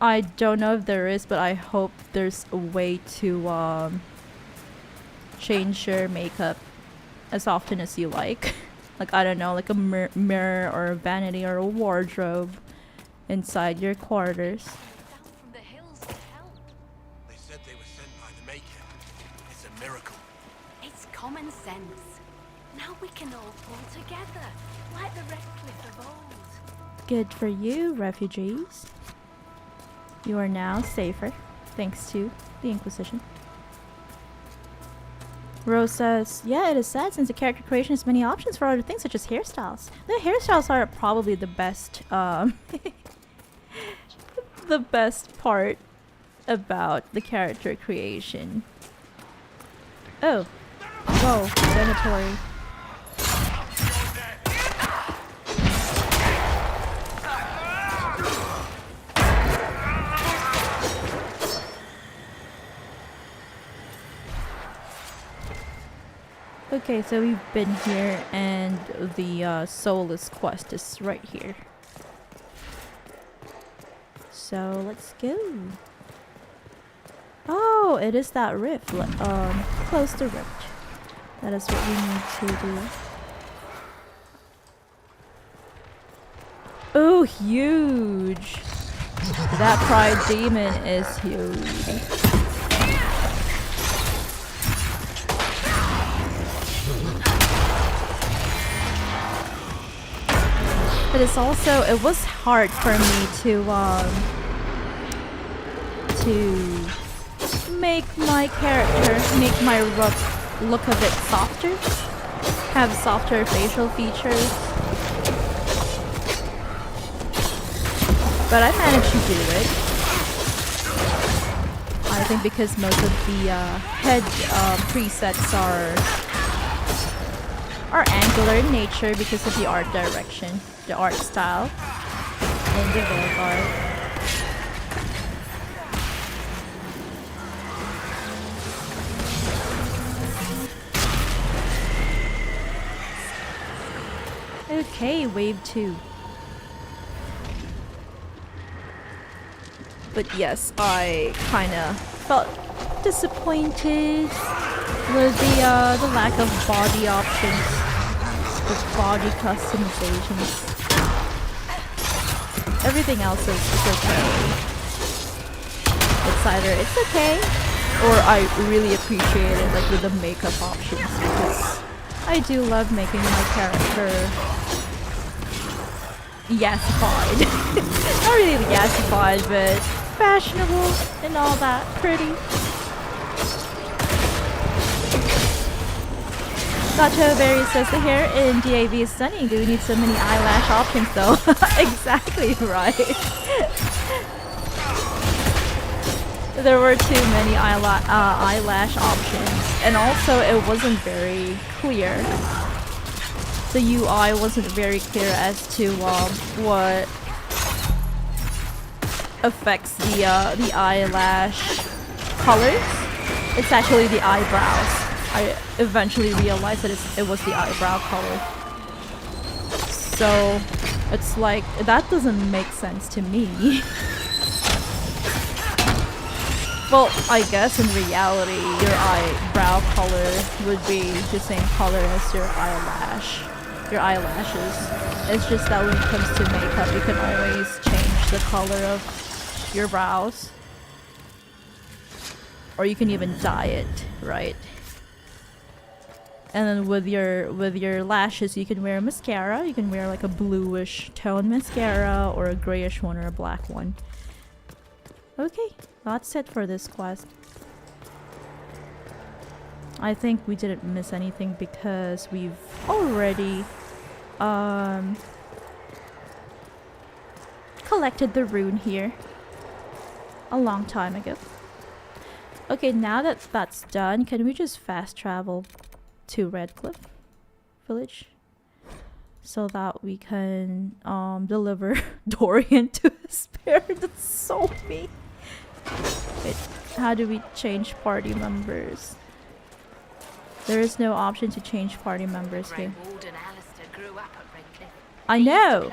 I don't know if there is, but I hope there's a way to change your makeup as often as you like. Like, I don't know, like a mirror or a vanity or a wardrobe inside your quarters. From the hills to help. They said they were sent by the Maker. It's a miracle. It's common sense. Now we can all pull together, like the Red Cliff of old. Good for you, refugees. You are now safer, thanks to the Inquisition. Rose says, yeah, it is sad since the character creation has many options for other things such as hairstyles. The hairstyles are probably the best, the best part about the character creation. Oh. Whoa, predatory. Okay, so we've been here and the soulless quest is right here. So let's go. Oh, it is that rift. Close the rift. That is what we need to do. Oh, huge! That pride demon is huge. But it's also, it was hard for me to make my character, make my look a bit softer, have softer facial features. But I managed to do it. I think because most of the head presets are angular in nature because of the art direction, the art style, and the Vanguard. Okay, wave 2. But yes, I kinda felt disappointed with the lack of body options, the body customizations. Everything else is okay. It's either it's okay, or I really appreciate it, like with the makeup options, because I do love making my character yassified. Not really yassified, but fashionable and all that, pretty. Gotcha Berry says the hair in DAV is stunning. Do we need so many eyelash options though? Exactly right. There were too many eyelash options, and also it wasn't very clear. The UI wasn't very clear as to what affects the eyelash colors. It's actually the eyebrows. I eventually realized that it was the eyebrow color. So it's like, that doesn't make sense to me. Well, I guess in reality, your eyebrow color would be the same color as your eyelashes. It's just that when it comes to makeup, you can always change the color of your brows. Or you can even dye it, right? And then with your lashes, you can wear mascara. You can wear like a bluish tone mascara or a grayish one or a black one. Okay, that's it for this quest. I think we didn't miss anything because we've already collected the rune here a long time ago. Okay, now that that's done, can we just fast travel to Redcliffe Village so that we can deliver Dorian to his parents? So mean. Wait, how do we change party members? There is no option to change party members here. I know.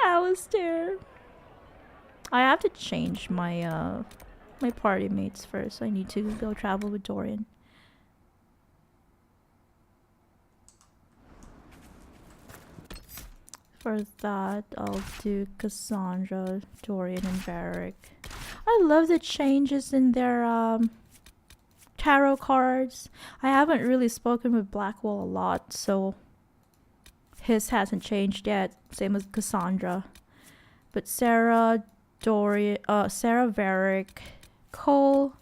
Alistair. I have to change my my party mates first. I need to go travel with Dorian. For that, I'll do Cassandra, Dorian, and Varric. I love the changes in their tarot cards. I haven't really spoken with Blackwell a lot, so his hasn't changed yet. Same as Cassandra. But Sarah, Dorian, Sarah, Varric, Cole,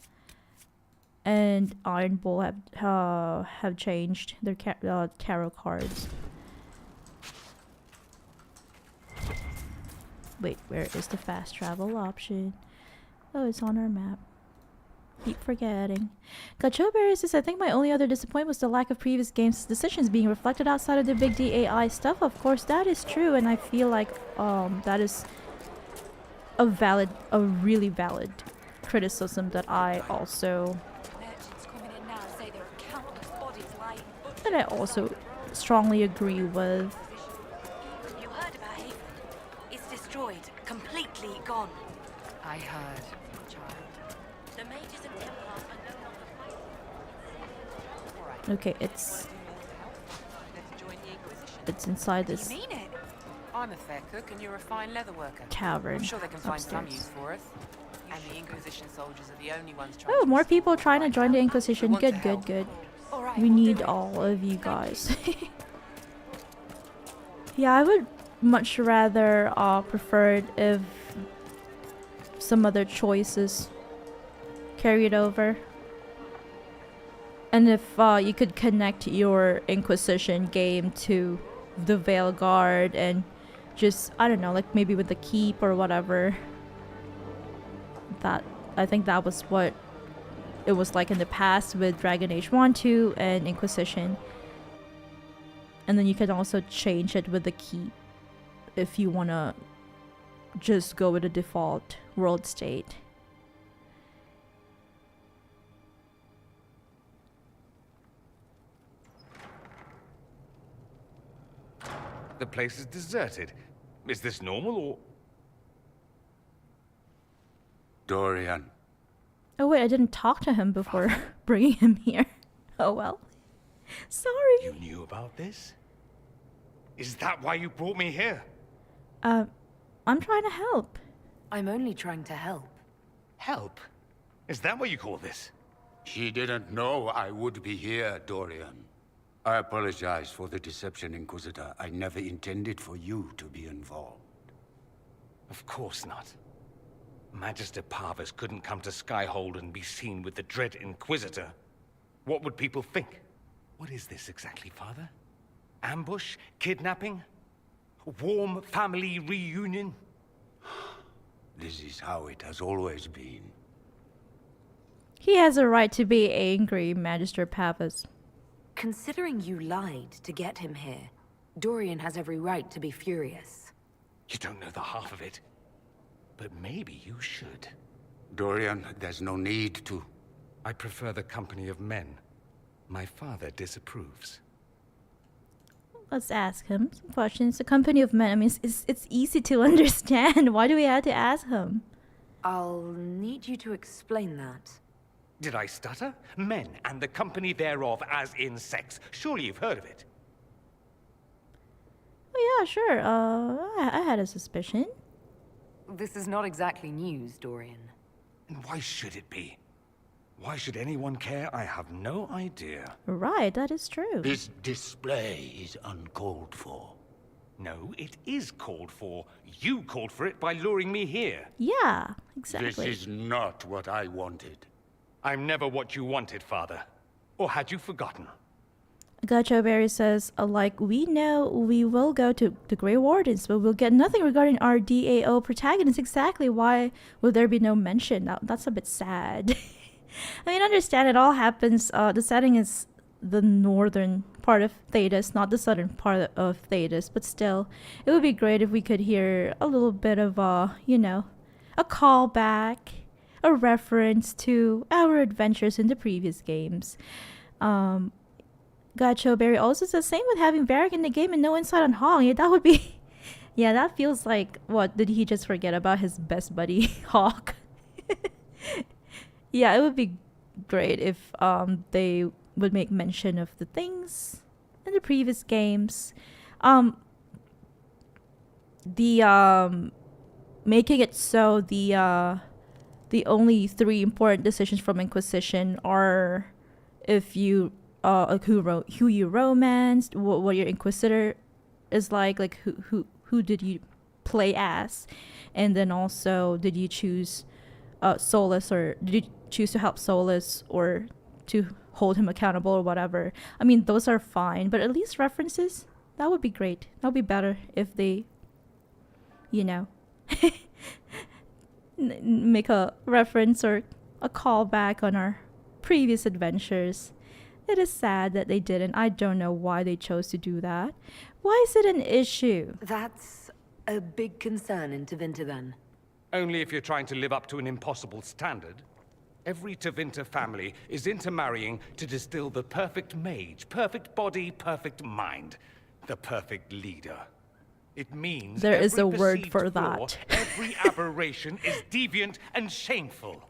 and Iron Bull have changed their tarot cards. Wait, where is the fast travel option? Oh, it's on our map. Keep forgetting. Gachoberry says, I think my only other disappointment was the lack of previous games' decisions being reflected outside of the big DAI stuff. Of course, that is true, and I feel like that is a really valid criticism that I also strongly agree with. Completely gone. I heard, child. The mages and Templars are no longer Okay, it's inside this. You mean it? I'm a fair cook and you're a fine leather worker. Cavern. I'm sure they can find some upstairs. use for us. And the Inquisition soldiers are the only ones trying. Oh, more people trying to join the Inquisition. Good, good, good. We need all of you guys. Yeah, I would much rather preferred if some other choices carried over, and if you could connect your Inquisition game to the Veil Guard and just, I don't know, like maybe with the keep or whatever. That, I think that was what it was like in the past with Dragon Age 1, 2 and Inquisition. And then you can also change it with the keep if you want to just go with the default world state. The place is deserted. Is this normal or... Dorian. Oh wait, I didn't talk to him before bringing him here. Oh well. Sorry. You knew about this? Is that why you brought me here? I'm trying to help. I'm only trying to help. Help? Is that what you call this? She didn't know I would be here, Dorian. I apologize for the deception, Inquisitor. I never intended for you to be involved. Of course not. Magister Parvis couldn't come to Skyhold and be seen with the dread Inquisitor. What would people think? What is this exactly, Father? Ambush? Kidnapping? Warm family reunion? This is how it has always been. He has a right to be angry, Magister Pappas. Considering you lied to get him here, Dorian has every right to be furious. You don't know the half of it. but maybe you should. Dorian, there's no need to. I prefer the company of men. My father disapproves. Let's ask him some questions. The company of men, I mean, it's easy to understand. Why do we have to ask him? I'll need you to explain that. Did I stutter? Men and the company thereof as in sex. Surely you've heard of it. Oh yeah, sure. I had a suspicion. This is not exactly news, Dorian. And why should it be? Why should anyone care? I have no idea. Right, that is true. This display is uncalled for. No, it is called for. You called for it by luring me here. Yeah, exactly. This is not what I wanted. I'm never what you wanted, Father. Or had you forgotten? Gachoberry says, like, we know we will go to the Grey Wardens, but we'll get nothing regarding our DAO protagonist. Exactly. Why will there be no mention? That's a bit sad. I mean, understand it all happens. The setting is the northern part of Thedas, not the southern part of Thedas, but still, it would be great if we could hear a little bit of a callback, a reference to our adventures in the previous games. Gachoberry also says, same with having Varric in the game and no insight on Hong. Yeah, that would be... yeah, that feels like, what, did he just forget about his best buddy, Hawk? Yeah, it would be great if they would make mention of the things in the previous games. Making it so the only 3 important decisions from Inquisition are if you who you romanced, what your Inquisitor is like who did you play as, and then also did you choose Solus, or did you choose to help Solus or to hold him accountable or whatever. I mean, those are fine, but at least references, that would be great. That would be better if they, make a reference or a callback on our previous adventures. It is sad that they didn't. I don't know why they chose to do that. Why is it an issue? That's a big concern in Tevinter then. Only if you're trying to live up to an impossible standard. Every Tevinter family is intermarrying to distill the perfect mage, perfect body, perfect mind, the perfect leader. It means there is a word for flaw, that. Every aberration is deviant and shameful.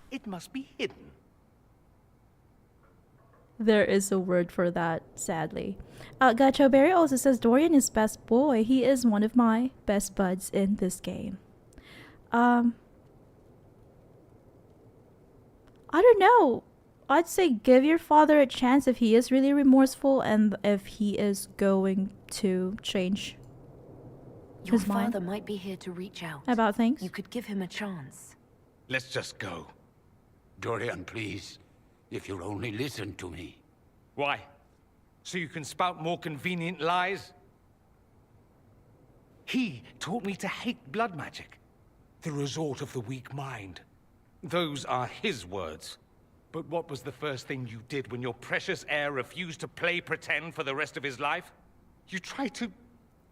It must be hidden. There is a word for that, sadly. Gachoberry also says Dorian is best boy. He is one of my best buds in this game. I don't know. I'd say give your father a chance if he is really remorseful and if he is going to change Your his mind father might be here to reach out. about things. You could give him a chance. Let's just go. Dorian, please. If you'll only listen to me. Why? So you can spout more convenient lies? He taught me to hate blood magic. The resort of the weak mind. Those are his words. But what was the first thing you did when your precious heir refused to play pretend for the rest of his life? You tried to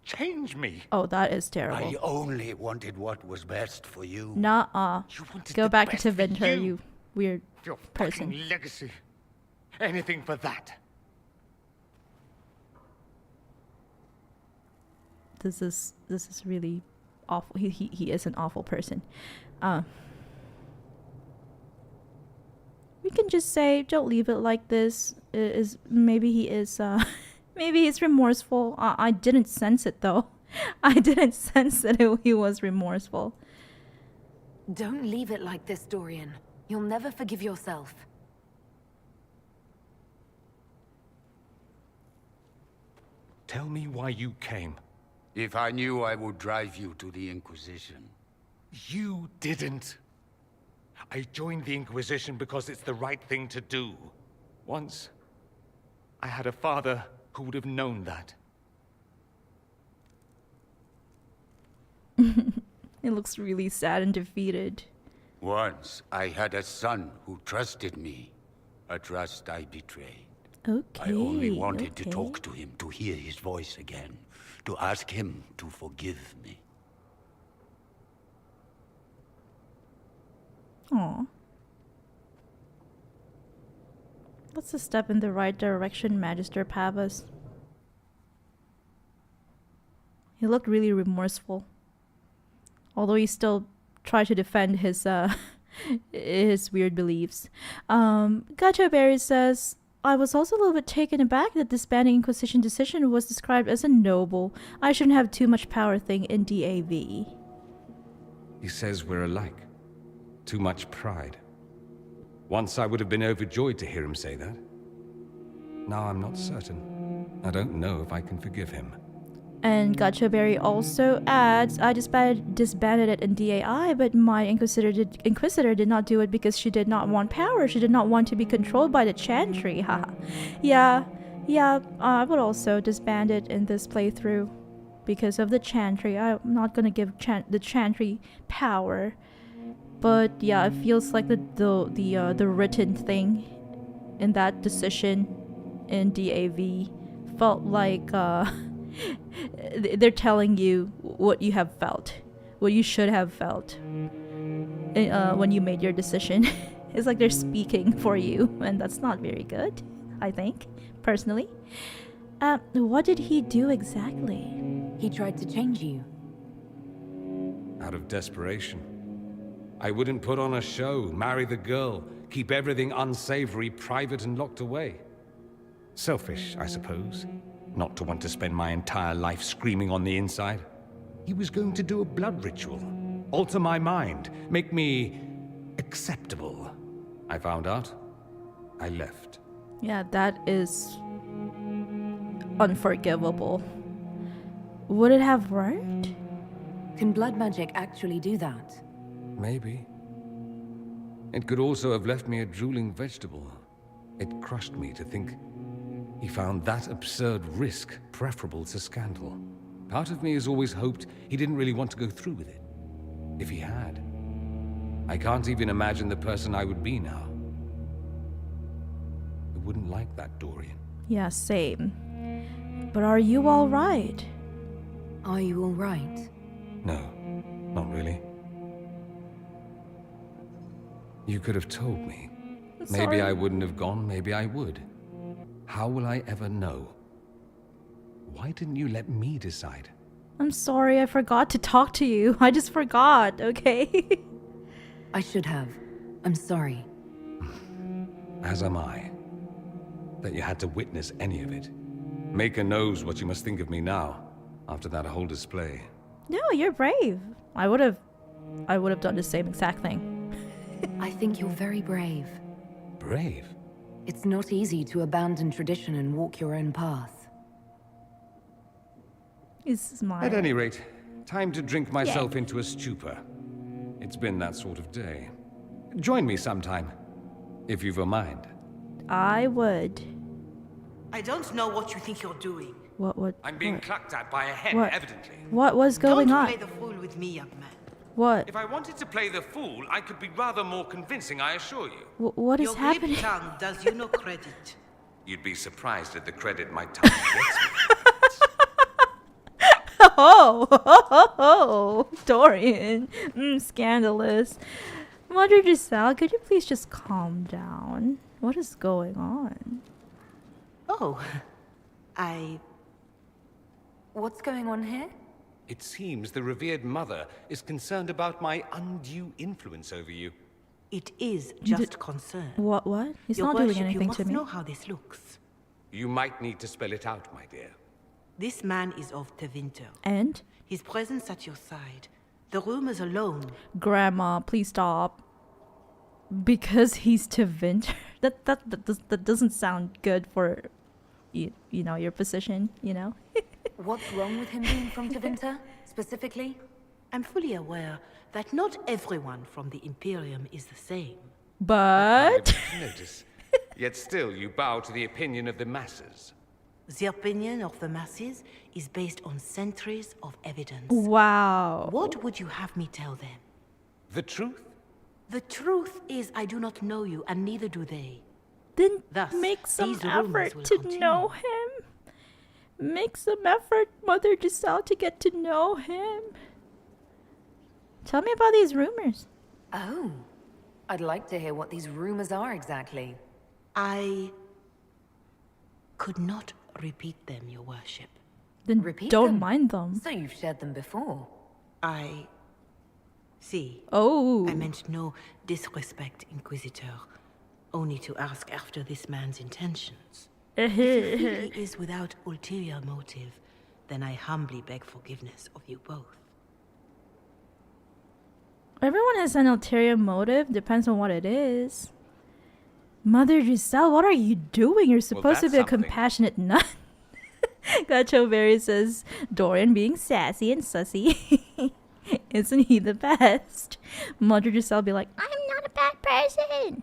change me. Oh, that is terrible. I only wanted what was best for you. Nuh-uh. You wanted Go the back best to for Tevinter, you. you weird Your person. fucking legacy. Anything for that. This is really awful. He is an awful person. We can just say, don't leave it like this. Maybe he is maybe he's remorseful. I didn't sense it though. I didn't sense that he was remorseful. Don't leave it like this, Dorian. You'll never forgive yourself. Tell me why you came. If I knew, I would drive you to the Inquisition. You didn't. I joined the Inquisition because it's the right thing to do. Once, I had a father who would have known that. He looks really sad and defeated. Once, I had a son who trusted me. A trust I betrayed. Okay. I only wanted to talk to him, to hear his voice again. To ask him to forgive me. Aw. That's a step in the right direction, Magister Pavas. He looked really remorseful. Although he still tried to defend his his weird beliefs. Gacha Berry says, I was also a little bit taken aback that this banning Inquisition decision was described as a noble, I shouldn't have too much power thing in DAV. He says we're alike. Too much pride. Once I would have been overjoyed to hear him say that. Now I'm not certain. I don't know if I can forgive him. And Gachaberry also adds, I disbanded it in DAI, but my Inquisitor did not do it because she did not want power. She did not want to be controlled by the Chantry. Haha. yeah, I would also disband it in this playthrough because of the Chantry. I'm not gonna give the Chantry power. But yeah, it feels like the written thing in that decision in DAV felt like they're telling you what you have felt, what you should have felt when you made your decision. It's like they're speaking for you, and that's not very good, I think, personally. What did he do exactly? He tried to change you. Out of desperation. I wouldn't put on a show, marry the girl, keep everything unsavory, private and locked away. Selfish, I suppose. Not to want to spend my entire life screaming on the inside. He was going to do a blood ritual, alter my mind, make me acceptable. I found out. I left. Yeah, that is unforgivable. Would it have worked? Can blood magic actually do that? Maybe. It could also have left me a drooling vegetable. It crushed me to think he found that absurd risk preferable to scandal. Part of me has always hoped he didn't really want to go through with it. If he had, I can't even imagine the person I would be now. I wouldn't like that, Dorian. Yeah, same. But are you all right? Are you all right? No, not really. You could have told me. Maybe I wouldn't have gone, maybe I would. How will I ever know? Why didn't you let me decide? I'm sorry, I forgot to talk to you. I just forgot, okay? I should have. I'm sorry. As am I. That you had to witness any of it. Maker knows what you must think of me now, after that whole display. No, you're brave. I would have done the same exact thing. I think you're very brave. Brave? It's not easy to abandon tradition and walk your own path. He's smiling. At any rate, time to drink myself into a stupor. It's been that sort of day. Join me sometime, if you've a mind. I would. I don't know what you think you're doing. What? I'm being clucked at by a hen, evidently. What was going on? Don't play the fool with me, young man. What? If I wanted to play the fool, I could be rather more convincing, I assure you. What is happening? Your tongue does you no credit. You'd be surprised at the credit my tongue gets me. Oh, Dorian. Scandalous. Mother Giselle, could you please just calm down? What is going on? Oh, What's going on here? It seems the revered mother is concerned about my undue influence over you. It is just concern. What? He's Your not worship, doing anything you must to me. know how this looks. You might need to spell it out, my dear. This man is of Tevinter. And? His presence at your side. The rumors alone. Grandma, please stop. Because he's Tevinter? That doesn't sound good for, you know, your position, you know? What's wrong with him being from Tevinter, specifically? I'm fully aware that not everyone from the Imperium is the same. But... Notice. Yet still you bow to the opinion of the masses. The opinion of the masses is based on centuries of evidence. Wow. What would you have me tell them? The truth? The truth is I do not know you, and neither do they. Then Thus, make some these rumors effort will to continue. know him. Make some effort, Mother Giselle, to get to know him. Tell me about these rumors. Oh. I'd like to hear what these rumors are exactly. I could not repeat them, your worship. Then Repeat don't them? mind them. So you've shared them before. See. Oh. I meant no disrespect, Inquisitor. Only to ask after this man's intentions. If you feel he is without ulterior motive, then I humbly beg forgiveness of you both. Everyone has an ulterior motive. Depends on what it is. Mother Giselle, what are you doing? You're supposed to be a compassionate nun. Gacho Berry says, Dorian being sassy and sussy. Isn't he the best? Mother Giselle be like, I'm not a bad person.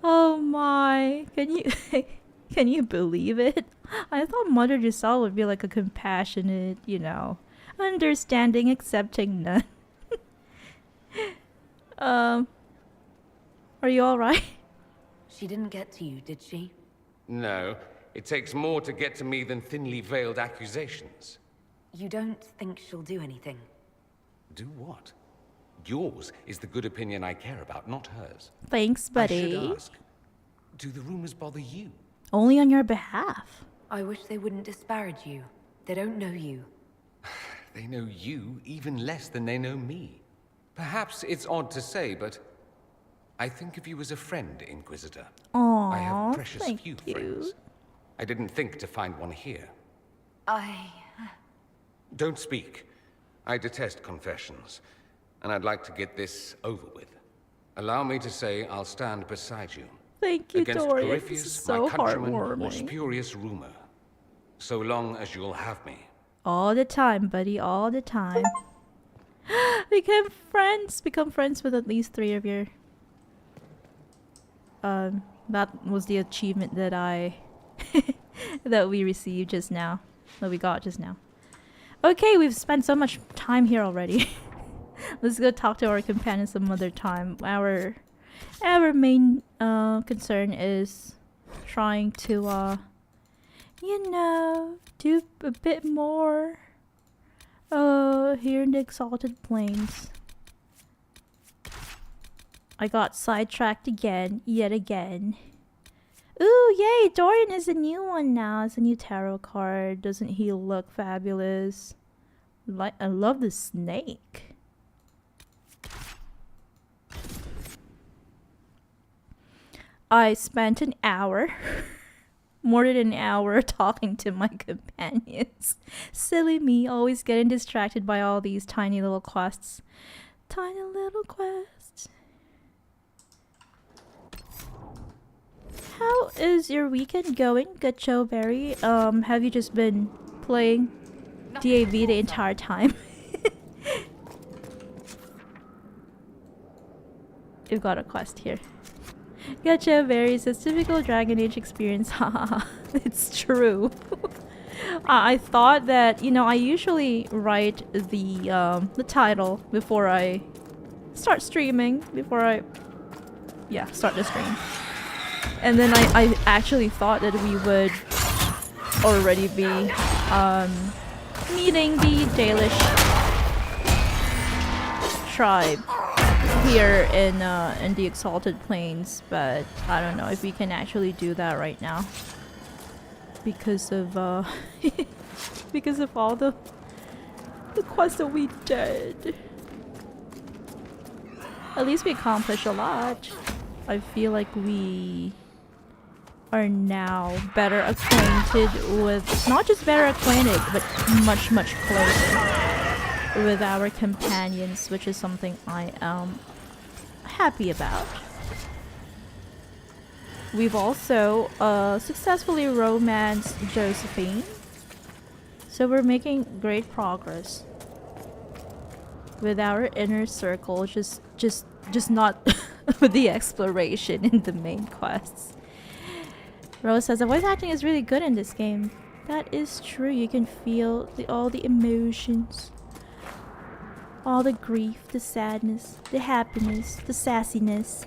Oh my. Can you believe it? I thought Mother Giselle would be like a compassionate, you know, understanding, accepting nun. Are you alright? She didn't get to you, did she? No, it takes more to get to me than thinly veiled accusations. You don't think she'll do anything? Do what? Yours is the good opinion I care about, not hers. Thanks, buddy. I should ask, do the rumors bother you? Only on your behalf. I wish they wouldn't disparage you. They don't know you. They know you even less than they know me. Perhaps it's odd to say, but I think of you as a friend, Inquisitor. Aww, I have precious thank few you. friends. I didn't think to find one here. I... Don't speak. I detest confessions, and I'd like to get this over with. Allow me to say I'll stand beside you. Thank you, against Dorian. Corypheus, This is so my countryman, or heartwarming. spurious rumor. So long as you'll have me. All the time, buddy. All the time. Become friends. Become friends with at least 3 of your... that was the achievement that that we received just now. That we got just now. Okay, we've spent so much time here already. Let's go talk to our companions some other time. Our main concern is trying to you know, do a bit more here in the Exalted Plains. I got sidetracked again, yet again. Ooh, yay! Dorian is a new one now. It's a new tarot card. Doesn't he look fabulous? I love the snake. I spent an hour, more than an hour, talking to my companions. Silly me, always getting distracted by all these tiny little quests. Tiny little quests. How is your weekend going, Gacho Berry? Have you just been playing DAV the entire time? You've got a quest here. Gacho Berry says typical Dragon Age experience. Haha, it's true. I thought that, you know, I usually write the title before I start streaming, start the stream. And then I actually thought that we would already be meeting the Dalish tribe here in the Exalted Plains, but I don't know if we can actually do that right now because of because of all the quests that we did. At least we accomplished a lot. I feel like we are now better acquainted with, not just better acquainted, but much closer with our companions, which is something I am happy about. We've also successfully romanced Josephine, so we're making great progress with our inner circle, just not with the exploration in the main quests. Rose says the voice acting is really good in this game. That is true. You can feel all the emotions, all the grief, the sadness, the happiness, the sassiness.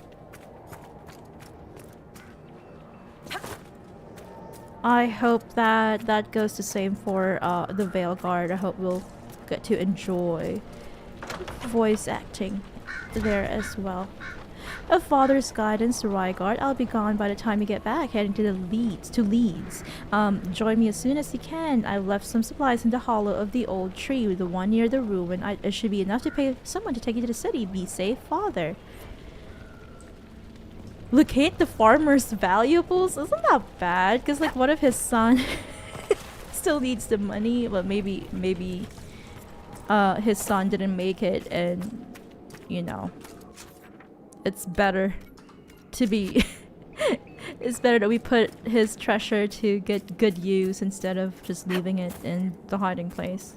I hope that goes the same for the Veil Guard. I hope we'll get to enjoy voice acting there as well. A father's guidance, Rygard. I'll be gone by the time you get back, heading to Leeds. Join me as soon as you can. I've left some supplies in the hollow of the old tree, the one near the ruin. It should be enough to pay someone to take you to the city. Be safe, father. Locate the farmer's valuables? Isn't that bad? Because, like, what if his son still needs the money? But maybe his son didn't make it, and, you know, it's better to be it's better that we put his treasure to get good use instead of just leaving it in the hiding place.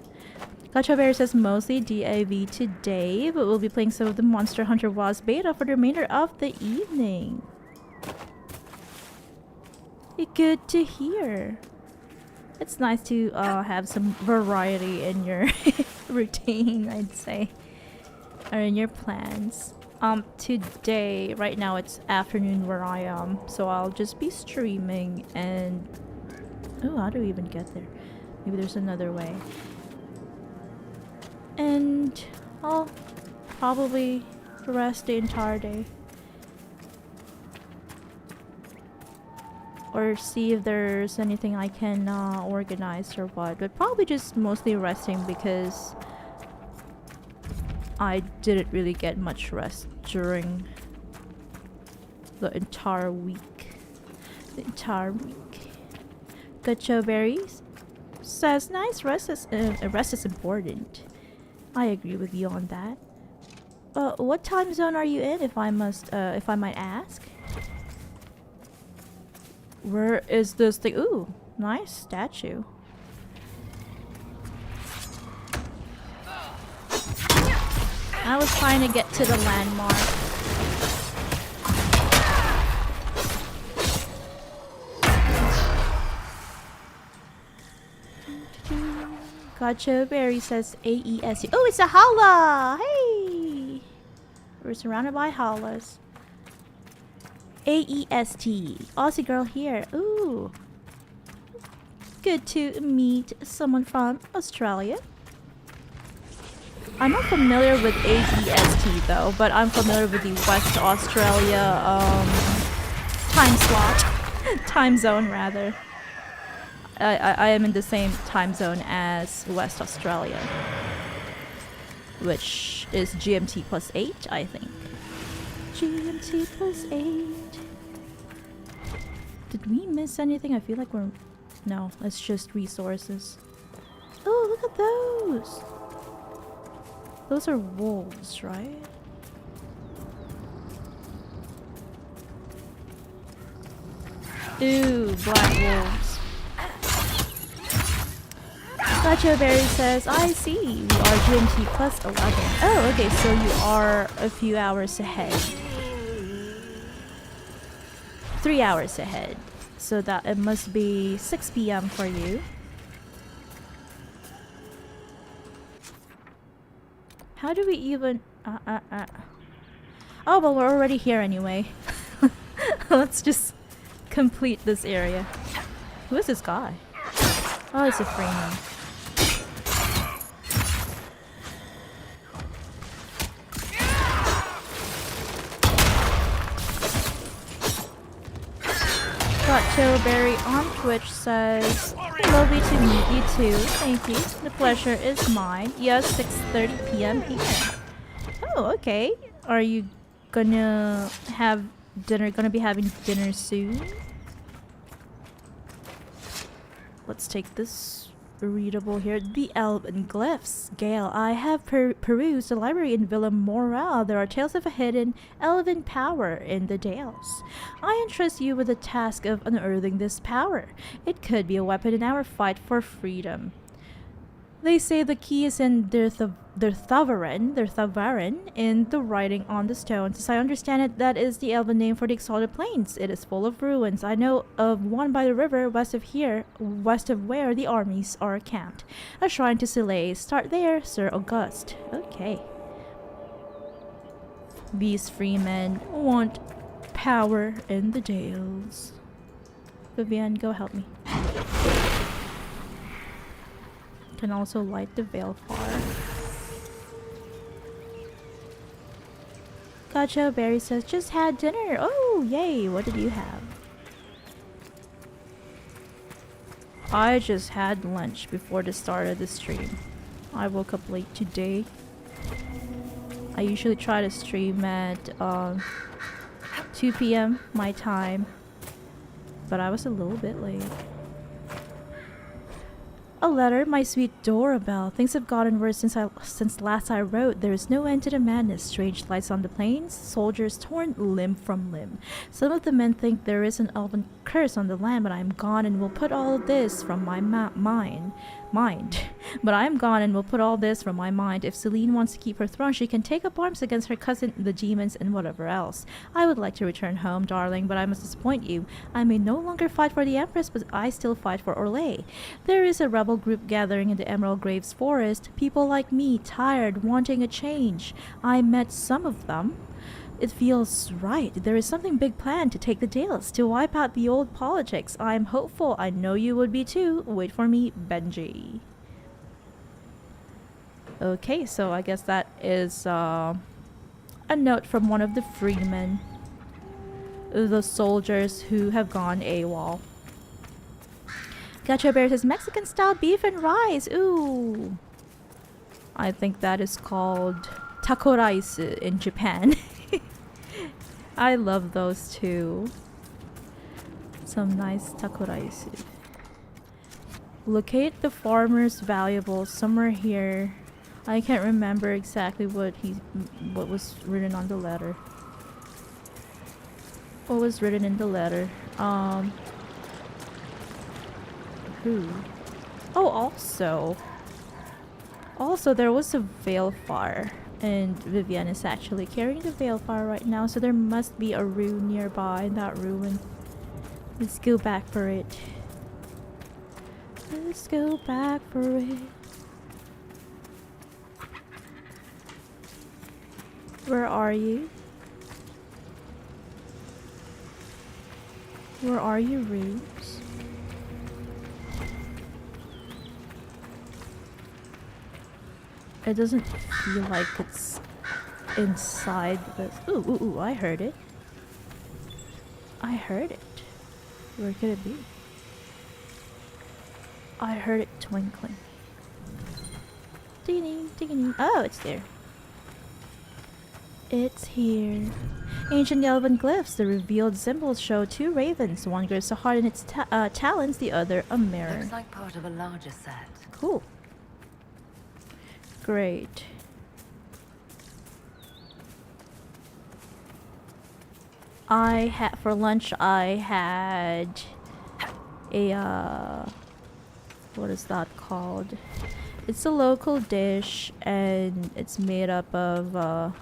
Gacha Bear says mostly DAV today, but we'll be playing some of the Monster Hunter WoS beta for the remainder of the evening. Good to hear. It's nice to have some variety in your routine, I'd say, or in your plans. Today, right now it's afternoon where I am, so I'll just be streaming and... Oh, how do we even get there? Maybe there's another way. And I'll probably rest the entire day. Or see if there's anything I can organize or what. But probably just mostly resting because I didn't really get much rest during the entire week. Gacha Berries says nice rest is important. I agree with you on that. What time zone are you in, if I might ask? Where is this thing? Ooh, nice statue. I was trying to get to the landmark. Gacha Berry says AES. Oh, it's a holla! Hey! We're surrounded by hollas. AEST. Aussie girl here. Ooh. Good to meet someone from Australia. I'm not familiar with AEST though, but I'm familiar with the West Australia time slot. Time zone rather. I am in the same time zone as West Australia, which is GMT plus 8, I think. GMT plus 8. Did we miss anything? I feel like we're... No, it's just resources. Oh, look at those! Those are wolves, right? Ooh, black wolves. Gacha Berry says, I see. We are GMT plus 11. Oh, okay, so you are a few hours ahead. 3 hours ahead. So that it must be 6 p.m. for you. How do we even... Oh, well, we're already here anyway. Let's just complete this area. Who is this guy? Oh, it's a Freeman. Chillberry on Twitch says, lovely to meet you too. Thank you. The pleasure is mine. Yes, 6:30 p.m. here. Oh, okay. Are you gonna have dinner? Gonna be having dinner soon? Let's take this readable here. The Elven Glyphs. Gale, I have perused the library in Villa Morale. There are tales of a hidden elven power in the Dales. I entrust you with the task of unearthing this power. It could be a weapon in our fight for freedom. They say the key is in their Thavarin, in the writing on the stones. As I understand it, that is the elven name for the Exalted Plains. It is full of ruins. I know of one by the river west of where the armies are camped. A shrine to Soleil. Start there, Sir Auguste. Okay. These freemen want power in the Dales. Vivian, go help me. Can also light the veil fire. Gotcha. Barry says, just had dinner. Oh, yay. What did you have? I just had lunch before the start of the stream. I woke up late today. I usually try to stream at 2 p.m. my time, but I was a little bit late. A letter, my sweet Dorabelle. Things have gotten worse since last I wrote. There is no end to the madness. Strange lights on the plains. Soldiers torn limb from limb. Some of the men think there is an elven curse on the land, but I am gone and will put all this from my mind. But I am gone and will put all this from my mind. If Celine wants to keep her throne, she can take up arms against her cousin, the demons, and whatever else. I would like to return home, darling, but I must disappoint you. I may no longer fight for the Empress, but I still fight for Orlais. There is a rebel group gathering in the Emerald Graves Forest. People like me, tired, wanting a change. I met some of them. It feels right. There is something big planned to take the Dales, to wipe out the old politics. I'm hopeful. I know you would be too. Wait for me, Benji. Okay, so I guess that is a note from one of the freemen. The soldiers who have gone AWOL. Gacha Bear says Mexican style beef and rice. Ooh. I think that is called taco rice in Japan. I love those too. Some nice taco rice. Locate the farmer's valuables somewhere here. I can't remember exactly what was written on the letter. What was written in the letter? Who? Oh, also there was a Veilfire. And Vivienne is actually carrying the Veilfire right now, so there must be a rune nearby in that ruin. Let's go back for it. Let's go back for it. Where are you? Where are you, runes? It doesn't feel like it's inside this. Ooh, I heard it. I heard it. Where could it be? I heard it twinkling. Ding ding. Oh, it's there. It's here. Ancient elven glyphs. The revealed symbols show two ravens. One grips a heart in its talons, the other a mirror. Looks like part of a larger set. Cool. Great. For lunch I had a what is that called? It's a local dish and it's made up of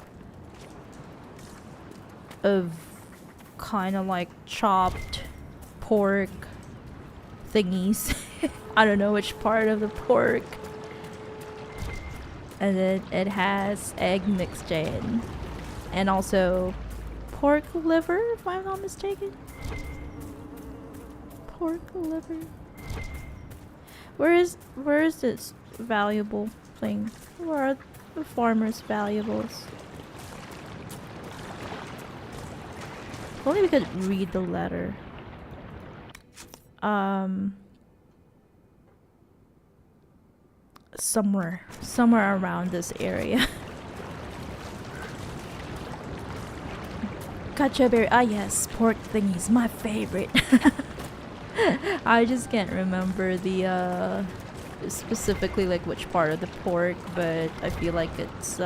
kind of like chopped pork thingies. I don't know which part of the pork. And then it has egg mixed in. And also pork liver, if I'm not mistaken. Pork liver. Where is this valuable thing? Where are the farmer's valuables? If only we could read the letter. Somewhere around this area. Gotcha berry. Ah yes, pork thingies, my favorite. I just can't remember the specifically like which part of the pork, but I feel like it's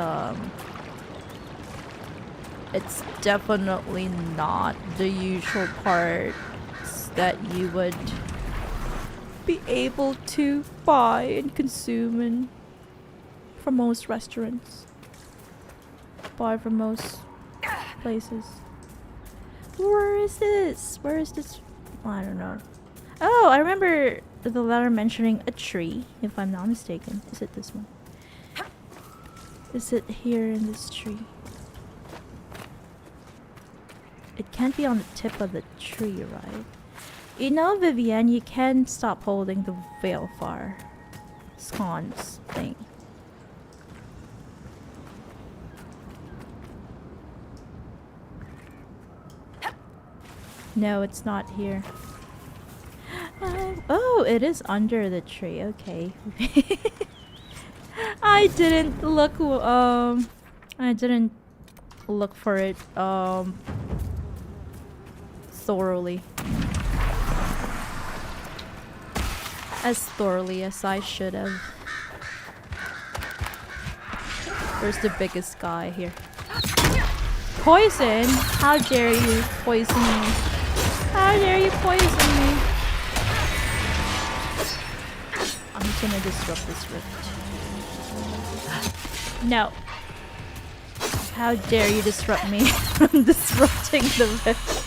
definitely not the usual parts that you would be able to buy and consume from most restaurants. Buy from most places. Where is this? Where is this? I don't know. Oh, I remember the letter mentioning a tree, if I'm not mistaken. Is it this one? Is it here in this tree? It can't be on the tip of the tree, right? You know, Vivienne, you can stop holding the Veilfire sconce thing. No, it's not here. Oh, it is under the tree. Okay. I didn't look for it thoroughly. As thoroughly as I should have. Where's the biggest guy here? Poison? How dare you poison me? How dare you poison me? I'm just gonna disrupt this rift. No. How dare you disrupt me from disrupting the rift?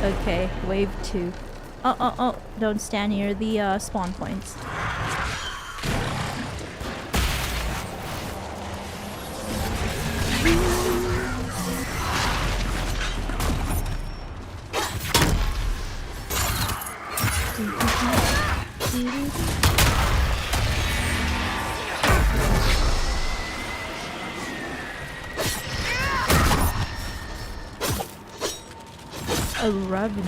Okay, wave 2. Oh, don't stand near the spawn points. A revenue.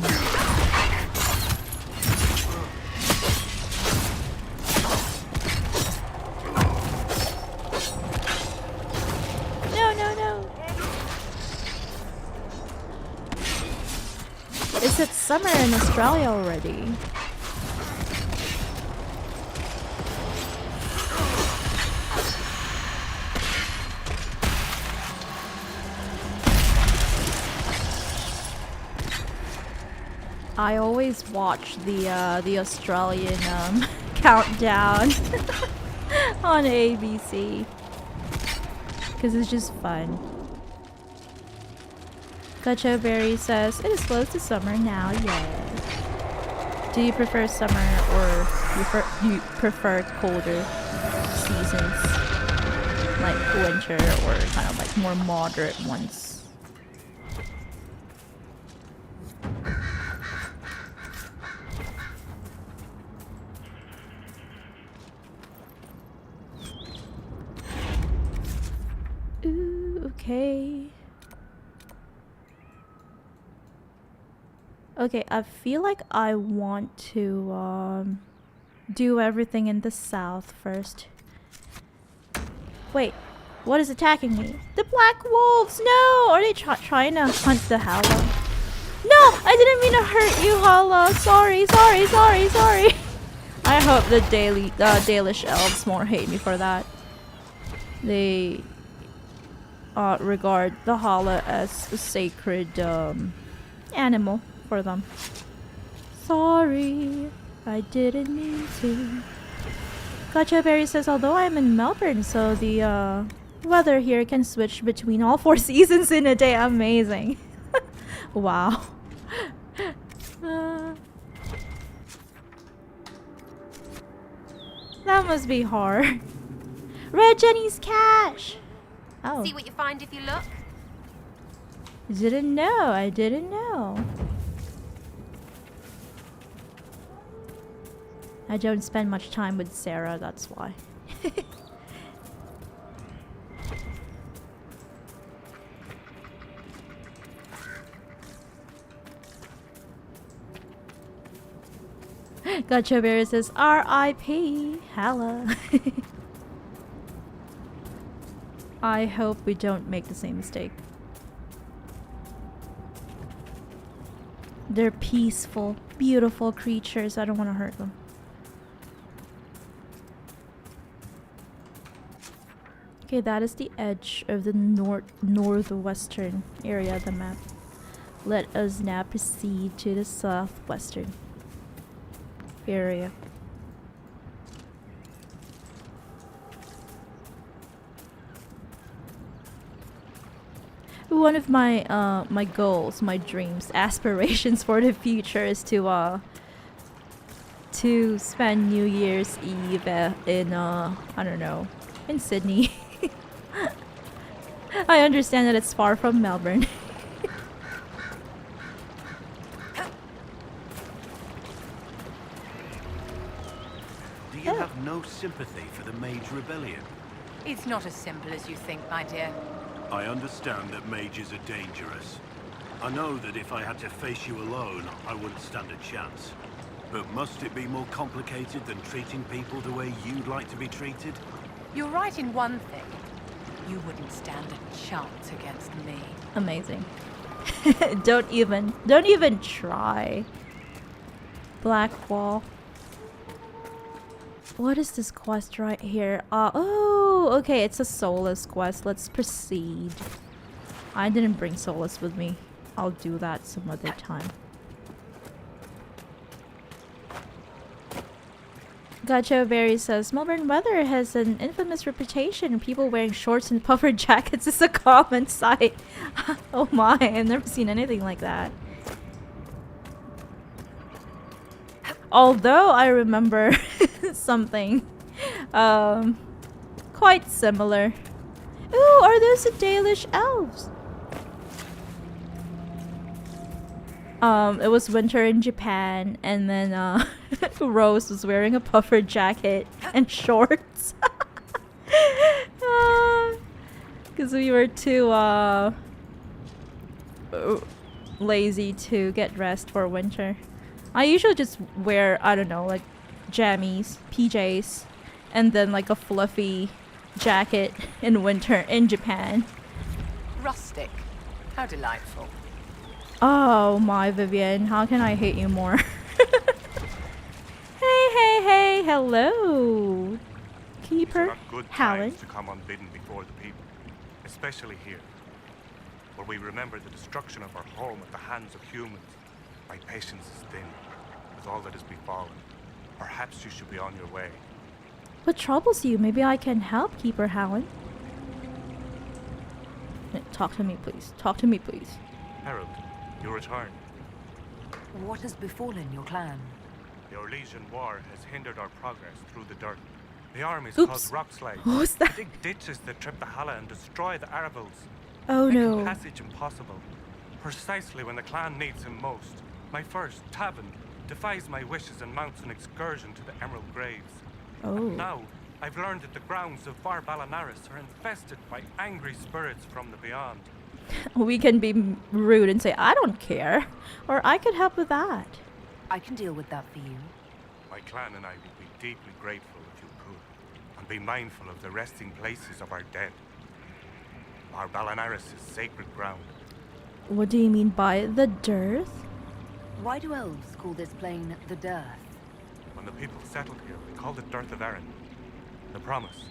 No. Is it summer in Australia already? I always watch the Australian countdown on ABC because it's just fun. Gacho Berry says it is close to summer now. Yeah. Do you prefer summer or you prefer colder seasons, like winter, or kind of like more moderate ones? Okay, I feel like I want to do everything in the south first. Wait, what is attacking me? The black wolves! No! Are they trying to hunt the Hala? No! I didn't mean to hurt you, Hala! Sorry! I hope the Dalish elves won't hate me for that. They regard the Hala as a sacred animal for them. Sorry, I didn't mean to. Gacha Berry says, although I'm in Melbourne, so the weather here can switch between all 4 seasons in a day. Amazing. Wow. That must be hard. Red Jenny's cash. Oh. See what you find if you look? Didn't know. I didn't know. I don't spend much time with Sarah, that's why. Gacha Bear says R.I.P. Hala. I hope we don't make the same mistake. They're peaceful, beautiful creatures. I don't want to hurt them. Okay, that is the edge of the northwestern area of the map. Let us now proceed to the southwestern area. One of my my goals, my dreams, aspirations for the future is to spend New Year's Eve in I don't know, in Sydney. I understand that it's far from Melbourne. Do you have no sympathy for the Mage Rebellion? It's not as simple as you think, my dear. I understand that mages are dangerous. I know that if I had to face you alone, I wouldn't stand a chance. But must it be more complicated than treating people the way you'd like to be treated? You're right in one thing. You wouldn't stand a chance against me. Amazing. Don't even try. Black Wall. What is this quest right here? Oh, okay, it's a Solus quest. Let's proceed. I didn't bring Solus with me. I'll do that some other time. Gacha Berry says, Melbourne weather has an infamous reputation. People wearing shorts and puffer jackets is a common sight. Oh my, I've never seen anything like that. Although I remember something quite similar. Ooh, are those the Dalish elves? It was winter in Japan, and then Rose was wearing a puffer jacket and shorts. Because we were too lazy to get dressed for winter. I usually just wear, I don't know, like jammies, PJs, and then like a fluffy jacket in winter in Japan. Rustic. How delightful. Oh my, Vivian, how can I hate you more? Hey, hello. Keeper Hallen. To come unbidden before the people, especially here, where we remember the destruction of our home at the hands of humans. My patience is thin with all that has befallen. Perhaps you should be on your way. What troubles you? Maybe I can help, Keeper Hallen. Talk to me, please. Talk to me, please. Herald, you return. What has befallen your clan? The Orlesian war has hindered our progress through the dirt. The armies Oops. cause rock slides. What was that? Dig ditches that trip the Hala and destroy the Arabels. Oh making no. passage impossible. Precisely when the clan needs him most. My first, Tavin, defies my wishes and mounts an excursion to the Emerald Graves. Oh. And now, I've learned that the grounds of Bar Balanaris are infested by angry spirits from the beyond. We can be rude and say, I don't care. Or I could help with that. I can deal with that for you. My clan and I would be deeply grateful if you could, and be mindful of the resting places of our dead. Bar Balanaris is sacred ground. What do you mean by the dearth? Why do elves call this plain the dearth? When the people settled here, they called it Dearth of Erin. The promise.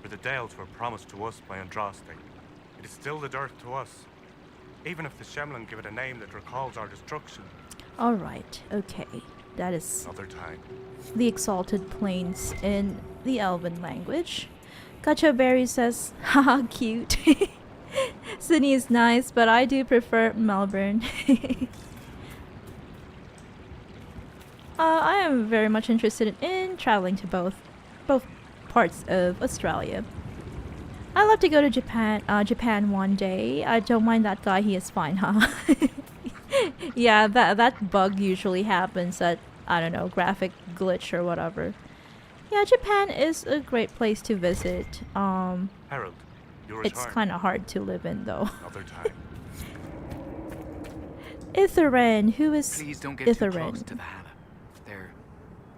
For the Dales were promised to us by Andraste. It is still the dearth to us. Even if the Shemlin give it a name that recalls our destruction. Alright, okay. That is another time. The Exalted Plains in the Elven language. Gacha Berry says, haha, cute. Sydney is nice, but I do prefer Melbourne. I am very much interested in traveling to both parts of Australia. I'd love to go to Japan one day. I don't mind that guy, he is fine, huh? Yeah, that bug usually happens at, I don't know, graphic glitch or whatever. Yeah, Japan is a great place to visit. Harold, it's kind of hard to live in though. Another time. Itheren, who is Please don't get Itheren? too close to the Hala. They're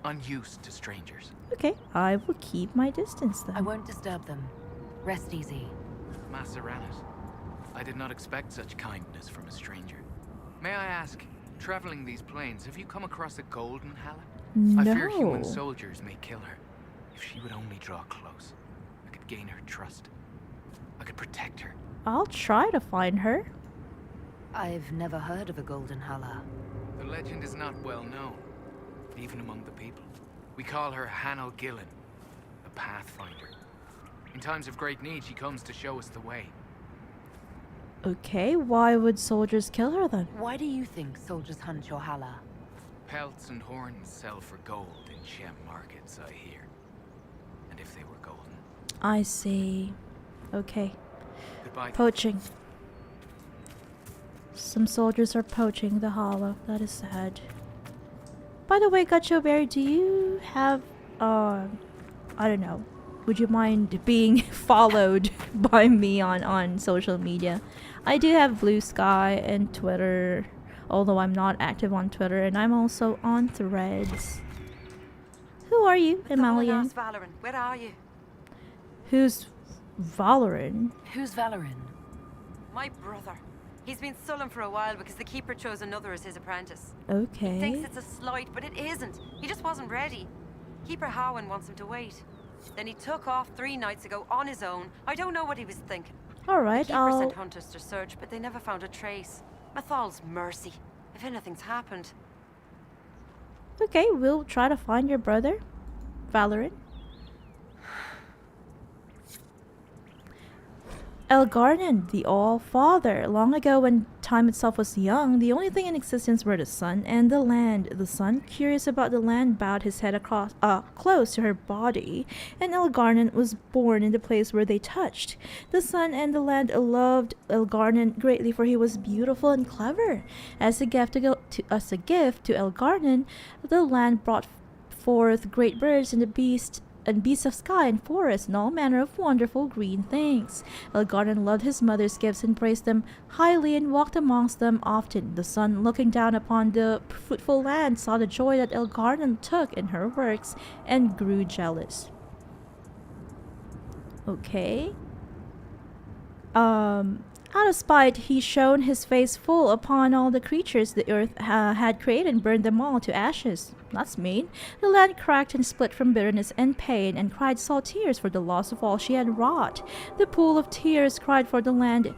unused to strangers. Okay, I will keep my distance then. I won't disturb them. Rest easy. Maseranas, I did not expect such kindness from a stranger. May I ask, traveling these plains, have you come across a golden Hala? No. I fear human soldiers may kill her. If she would only draw close, I could gain her trust. I could protect her. I'll try to find her. I've never heard of a golden Hala. The legend is not well known, even among the people. We call her Hanno Gillen, a pathfinder. In times of great need, she comes to show us the way. Okay, why would soldiers kill her then? Why do you think soldiers hunt your Hala? Pelts and horns sell for gold in gem markets, I hear. And if they were golden... I see. Okay. Goodbye. Poaching. Some soldiers are poaching the Hala. That is sad. By the way, Gacho Berry, do you have, I don't know, would you mind being followed by me on social media? I do have Blue Sky and Twitter, although I'm not active on Twitter, and I'm also on Threads. Who are you, Amalia? Valoran, where are you? Who's Valoran? Who's Valoran? My brother. He's been sullen for a while because the Keeper chose another as his apprentice. Okay. He thinks it's a slight, but it isn't. He just wasn't ready. Keeper Howen wants him to wait. Then he took off 3 nights ago on his own. I don't know what he was thinking. Alright, the Keeper sent hunters to search, but they never found a trace. Mathal's mercy. If anything's happened. Okay, we'll try to find your brother, Valoran. Elgarnan, the All-Father. Long ago, when time itself was young, the only thing in existence were the sun and the land. The sun, curious about the land, bowed his head across, close to her body, and Elgarnan was born in the place where they touched. The sun and the land loved Elgarnan greatly, for he was beautiful and clever. As a gift to Elgarnan, the land brought forth great birds and beasts of sky and forest and all manner of wonderful green things. Elgarnan loved his mother's gifts and praised them highly and walked amongst them often. The sun, looking down upon the fruitful land, saw the joy that Elgarnan took in her works and grew jealous. Okay. Out of spite, he shone his face full upon all the creatures the earth had created and burned them all to ashes. That's mean. The land cracked and split from bitterness and pain, and cried salt tears for the loss of all she had wrought. The pool of tears cried for the land.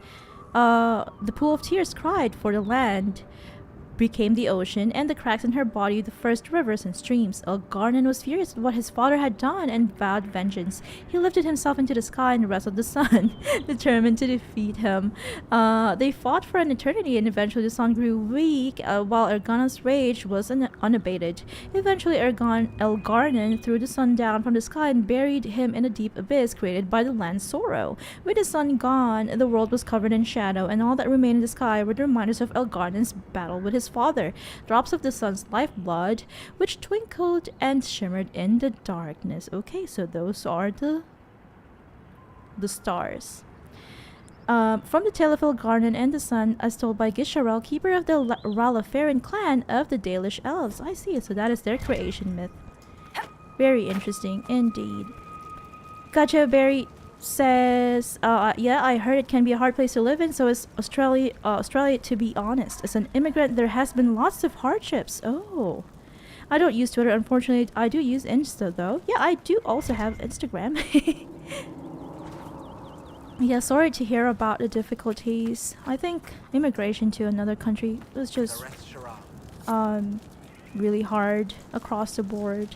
Became the ocean, and the cracks in her body the first rivers and streams. Elgarnan was furious at what his father had done and vowed vengeance. He lifted himself into the sky and wrestled the sun, determined to defeat him. They fought for an eternity, and eventually the sun grew weak, while Elgarnan's rage was unabated. Eventually Elgarnan threw the sun down from the sky and buried him in a deep abyss created by the land's sorrow. With the sun gone, the world was covered in shadow, and all that remained in the sky were the reminders of Elgarnan's battle with his father, drops of the sun's lifeblood, which twinkled and shimmered in the darkness. Okay, so those are the stars. From the tale of Elgarnan and the sun, as told by Gisharel, keeper of the Ralafarin clan of the Dalish Elves. I see, so that is their creation myth. Very interesting indeed. Gotcha Berry says, yeah, I heard it can be a hard place to live in, so is Australia, to be honest. As an immigrant, there has been lots of hardships. Oh. I don't use Twitter, unfortunately. I do use Insta, though. Yeah, I do also have Instagram. Yeah, sorry to hear about the difficulties. I think immigration to another country was just really hard across the board.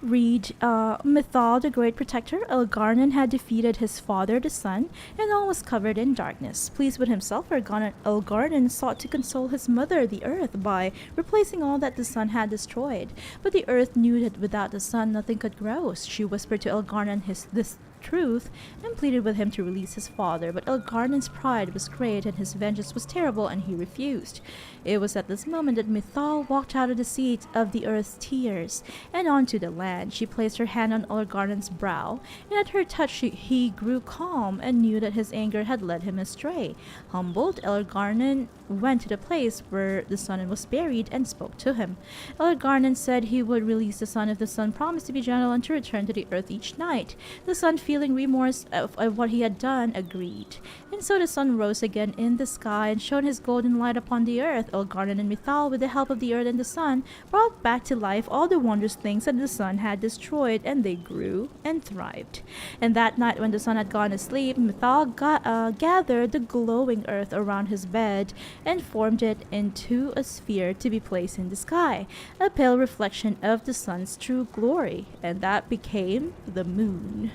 Read, Mythal, the Great Protector, Elgarnan had defeated his father, the sun, and all was covered in darkness. Pleased with himself, Elgarnan sought to console his mother, the earth, by replacing all that the sun had destroyed. But the earth knew that without the sun nothing could grow. She whispered to Elgarnan this truth and pleaded with him to release his father, but Elgarnan's pride was great and his vengeance was terrible, and he refused. It was at this moment that Mythal walked out of the seat of the earth's tears and onto the land. She placed her hand on Elgarnan's brow, and at her touch he grew calm and knew that his anger had led him astray. Humbled, Elgarnan went to the place where the sun was buried and spoke to him. Elgarnan said he would release the sun if the sun promised to be gentle and to return to the earth each night. The sun, feeling remorse of what he had done, agreed. And so the sun rose again in the sky and shone his golden light upon the earth. Elgarnan and Mythal, with the help of the earth and the sun, brought back to life all the wondrous things that the sun had destroyed, and they grew and thrived. And that night, when the sun had gone to sleep, Mythal gathered the glowing earth around his bed and formed it into a sphere to be placed in the sky, a pale reflection of the sun's true glory, and that became the moon,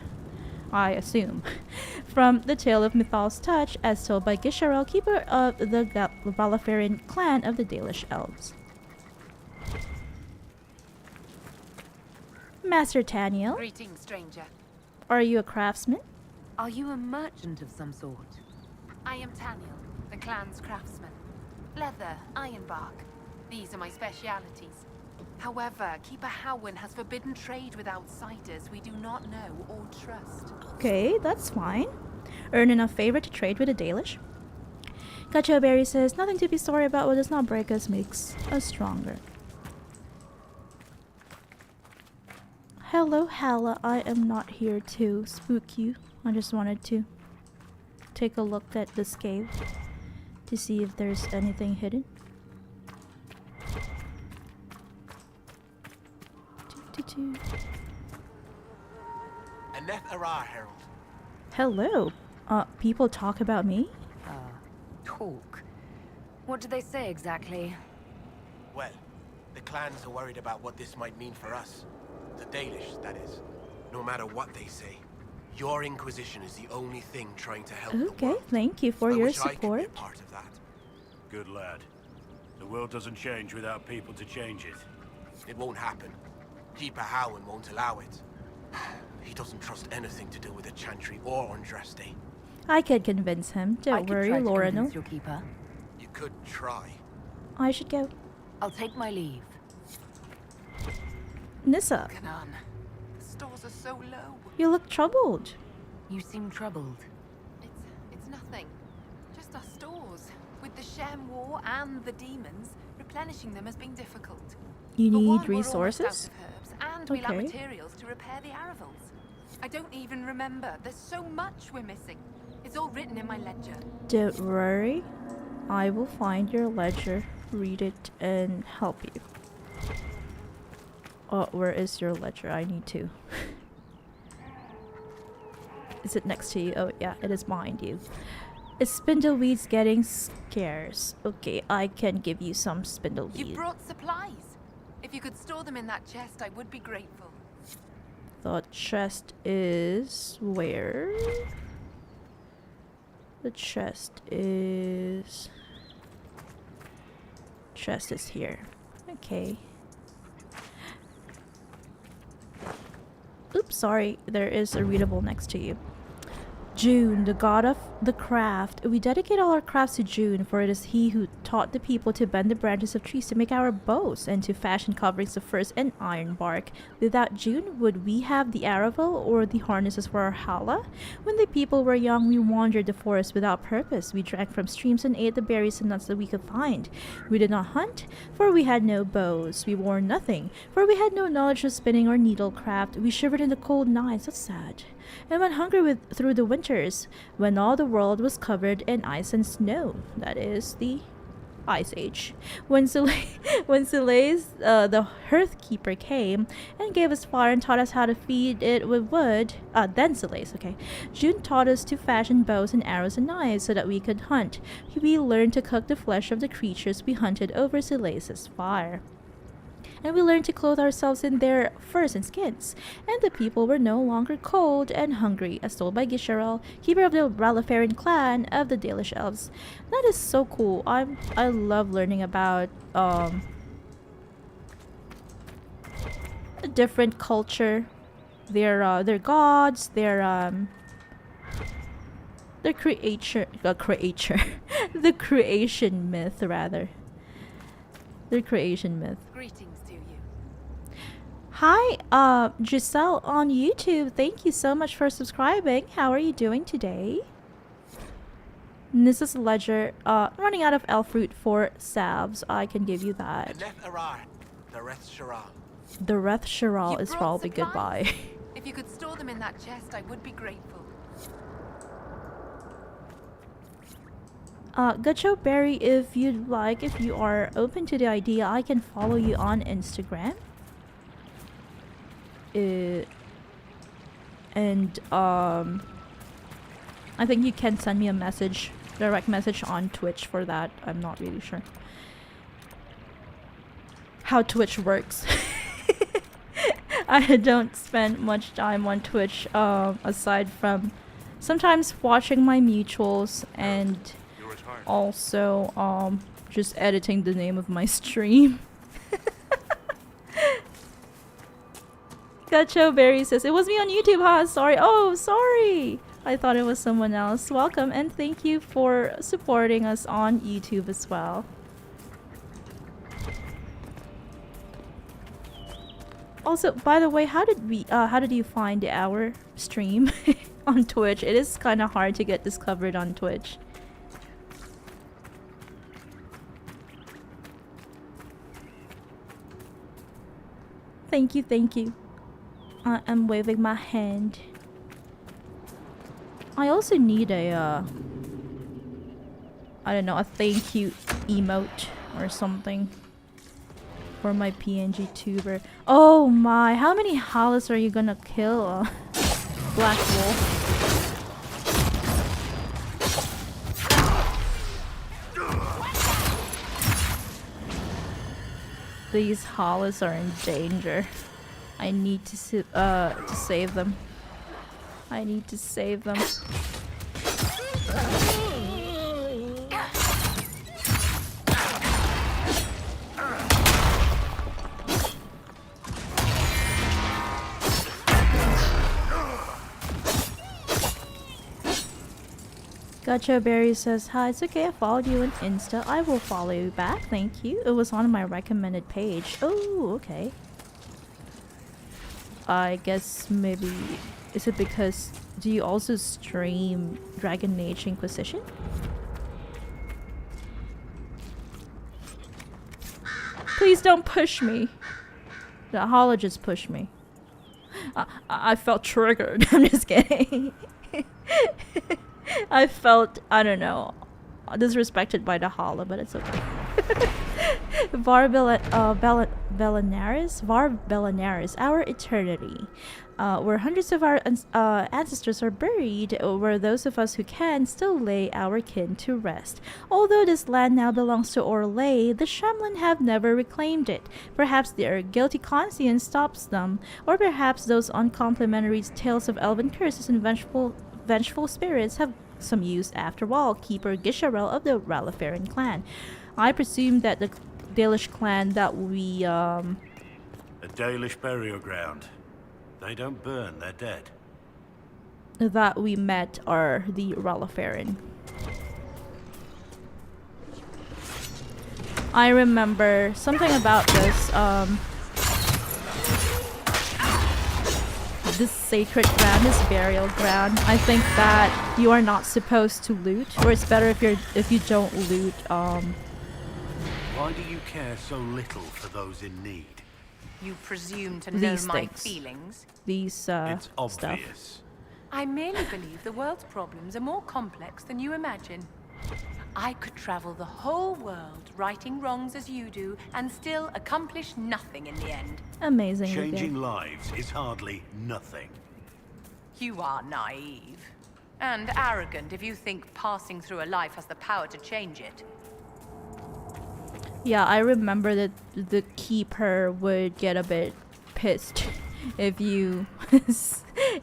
I assume. From the tale of Mythal's touch, as told by Gisharel, keeper of the Ralafarin clan of the Dalish Elves. Master Taniel. Greetings, stranger. Are you a craftsman? Are you a merchant of some sort? I am Taniel, the clan's craftsman. Leather, ironbark. These are my specialities. However, Keeper Howin has forbidden trade with outsiders we do not know or trust. Okay, that's fine. Earn enough favor to trade with the Dalish. Gacho Berry says, nothing to be sorry about. What does not break us makes us stronger. Hello, Hala. I am not here to spook you. I just wanted to take a look at this cave to see if there's anything hidden. Aneth Arar, Herald. Hello. People talk about me? Talk? What do they say exactly? Well, the clans are worried about what this might mean for us. The Dalish, that is. No matter what they say, your Inquisition is the only thing trying to help the Okay, world. thank you for your I wish I could be a support. part of that. Good lad. The world doesn't change without people to change it. It won't happen. Keeper Howin won't allow it. He doesn't trust anything to do with the Chantry or Andraste. I can convince him. Don't worry, Laura. No. Your keeper. You could try. I should go. I'll take my leave. Nissa, Kanan, the stores are so low. you look troubled. You seem troubled. It's nothing. Just our stores. With the Shem War and the demons, replenishing them has been difficult. You For need one, we're resources? almost out of herbs, and we lack Okay. materials to repair the Aravals. I don't even remember. There's so much we're missing. It's all written in my ledger. Don't worry. I will find your ledger, read it, and help you. Oh, where is your ledger? I need to. Is it next to you? Oh, yeah, it is behind you. Is spindleweeds getting scarce? Okay, I can give you some You spindleweed. brought supplies. If you could store them in that chest, I would be grateful. The chest is where? The chest is here. Okay. Oops, sorry. There is a readable next to you. June, the god of the craft. We dedicate all our crafts to June, for it is he who taught the people to bend the branches of trees to make our bows and to fashion coverings of furs and iron bark. Without June, would we have the Aravel or the harnesses for our Hala? When the people were young, we wandered the forest without purpose. We drank from streams and ate the berries and nuts that we could find. We did not hunt, for we had no bows. We wore nothing, for we had no knowledge of spinning or needlecraft. We shivered in the cold nights. That's sad. And went hungry through the winters, when all the world was covered in ice and snow. That is the Ice Age. When Soleil's, the Hearth Keeper, came and gave us fire and taught us how to feed it with wood, then Soleil's, okay. June taught us to fashion bows and arrows and knives so that we could hunt. We learned to cook the flesh of the creatures we hunted over Soleil's fire. And we learned to clothe ourselves in their furs and skins. And the people were no longer cold and hungry, as told by Gisharel, keeper of the Ralafarin clan of the Dalish Elves. That is so cool. I love learning about a different culture, their gods, their creature, the creation myth rather. Their creation myth. Greetings to you. Hi, Giselle on YouTube. Thank you so much for subscribing. How are you doing today? Mrs. Ledger, running out of elf fruit for salves. I can give you that. Aneth Arar, the Reth Sharal. The Reth Sharal You is brought probably supplies. goodbye. If you could store them in that chest, I would be grateful. Gacho Berry, if you'd like, if you are open to the idea, I can follow you on Instagram. I think you can send me a message, direct message on Twitch for that. I'm not really sure how Twitch works. I don't spend much time on Twitch, aside from sometimes watching my mutuals and also just editing the name of my stream. Gacho Berry says, it was me on YouTube, huh? Sorry. Oh, sorry. I thought it was someone else. Welcome and thank you for supporting us on YouTube as well. Also, by the way, how did you find our stream on Twitch? It is kind of hard to get discovered on Twitch. Thank you, thank you. I am waving my hand. I also need a I don't know, a thank you emote or something for my PNG tuber. Oh my, how many Hollis are you gonna kill? Black Wolf. These Hollis are in danger. I need to save them. I need to save them. Gotcha Berry says, hi, it's okay, I followed you on Insta. I will follow you back, thank you. It was on my recommended page. Oh, okay. I guess maybe... Is it because... Do you also stream Dragon Age Inquisition? Please don't push me. The hologist pushed me. I felt triggered. I'm just kidding. I felt, I don't know, disrespected by the holo, but it's okay. Var Bellinaris, our eternity. Where hundreds of our ancestors are buried, where those of us who can still lay our kin to rest. Although this land now belongs to Orlais, the Shamlan have never reclaimed it. Perhaps their guilty conscience stops them, or perhaps those uncomplimentary tales of elven curses and vengeful spirits have some use after all. Keeper Gisharel of the Ralafarin clan. I presume that the Dalish clan that we A Dalish burial ground. They don't burn, they're dead. That we met are the Ralafarin. I remember something about this, this sacred ground, this burial ground. I think that you are not supposed to loot, or it's better if you don't loot. Why do you care so little for those in need? You presume to know These my things. feelings. These It's stuff. obvious. I merely believe the world's problems are more complex than you imagine. I could travel the whole world, righting wrongs as you do, and still accomplish nothing in the end. Amazing. Changing lives is hardly nothing. You are naive. And arrogant if you think passing through a life has the power to change it. Yeah, I remember that the keeper would get a bit pissed if you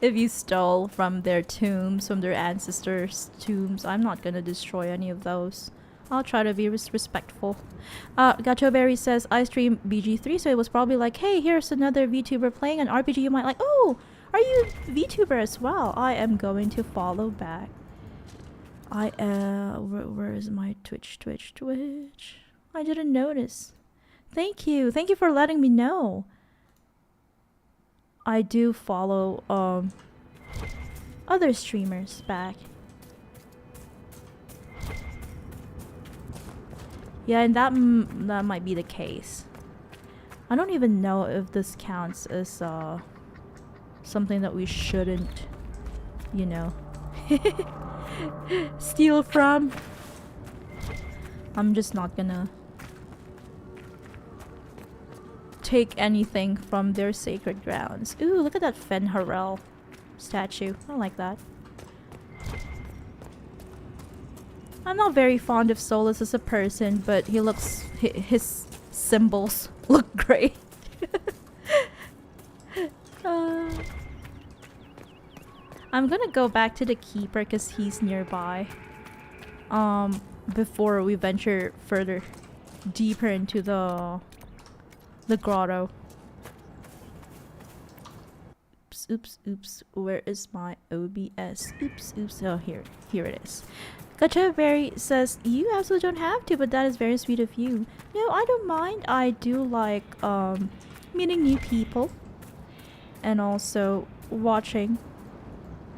if you stole from their tombs, from their ancestors' tombs. I'm not gonna destroy any of those. I'll try to be respectful. Gacho Berry says, I stream BG3, so it was probably like, hey, here's another VTuber playing an RPG you might like. Oh, are you VTuber as well? I am going to follow back. Where is my Twitch? I didn't notice. Thank you for letting me know. I do follow other streamers back. Yeah, and that might be the case. I don't even know if this counts as something that we shouldn't, you know, steal from. I'm just not gonna take anything from their sacred grounds. Ooh, look at that Fenharel statue. I like that. I'm not very fond of Solus as a person, but he looks... his symbols look great. I'm gonna go back to the keeper because he's nearby. Before we venture further deeper into the grotto. Oops. Where is my OBS? Oops. Oh, here it is. Gacha Berry says, you absolutely don't have to, but that is very sweet of you. No, I don't mind. I do like meeting new people. and also watching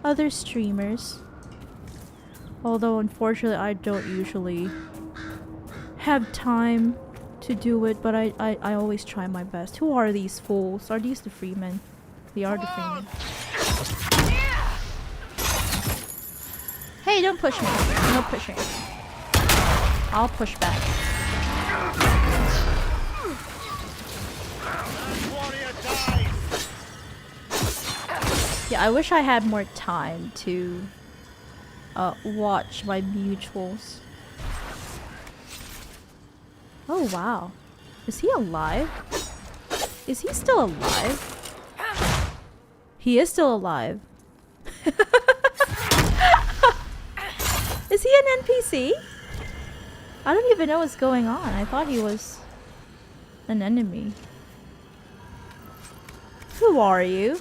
other streamers. Although unfortunately I don't usually have time to do it, but I always try my best. Who are these fools? Are these the freemen? They are the freemen. Hey, don't push me. No pushing. I'll push back. Yeah, I wish I had more time to watch my mutuals. Oh wow. Is he alive? Is he still alive? He is still alive. Is he an NPC? I don't even know what's going on. I thought he was an enemy. Who are you?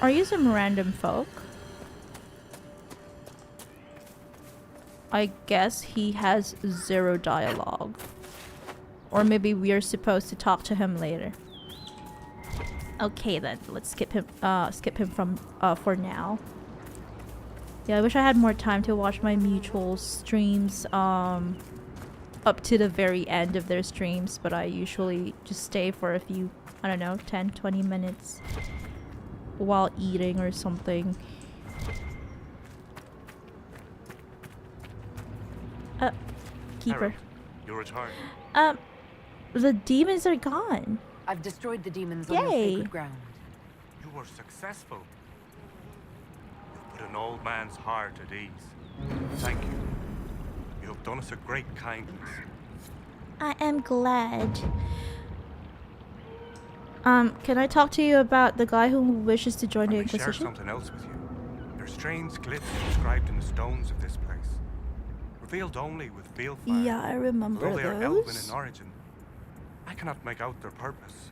Are you some random folk? I guess he has 0 dialogue. Or maybe we are supposed to talk to him later. Okay then, let's skip him from for now. Yeah, I wish I had more time to watch my mutual streams up to the very end of their streams, but I usually just stay for a few, I don't know, 10-20 minutes while eating or something. Keeper. Harold, you're retired. The demons are gone. I've destroyed the demons Yay. on your sacred ground. You were successful. You put an old man's heart at ease. Thank you. You have done us a great kindness. I am glad. Can I talk to you about the guy who wishes to join the Inquisition? Share something else with you. There's strange glyphs inscribed in the stones of this place, revealed only with veil fire. Yeah, I remember Though they are those. elven in origin, I cannot make out their purpose.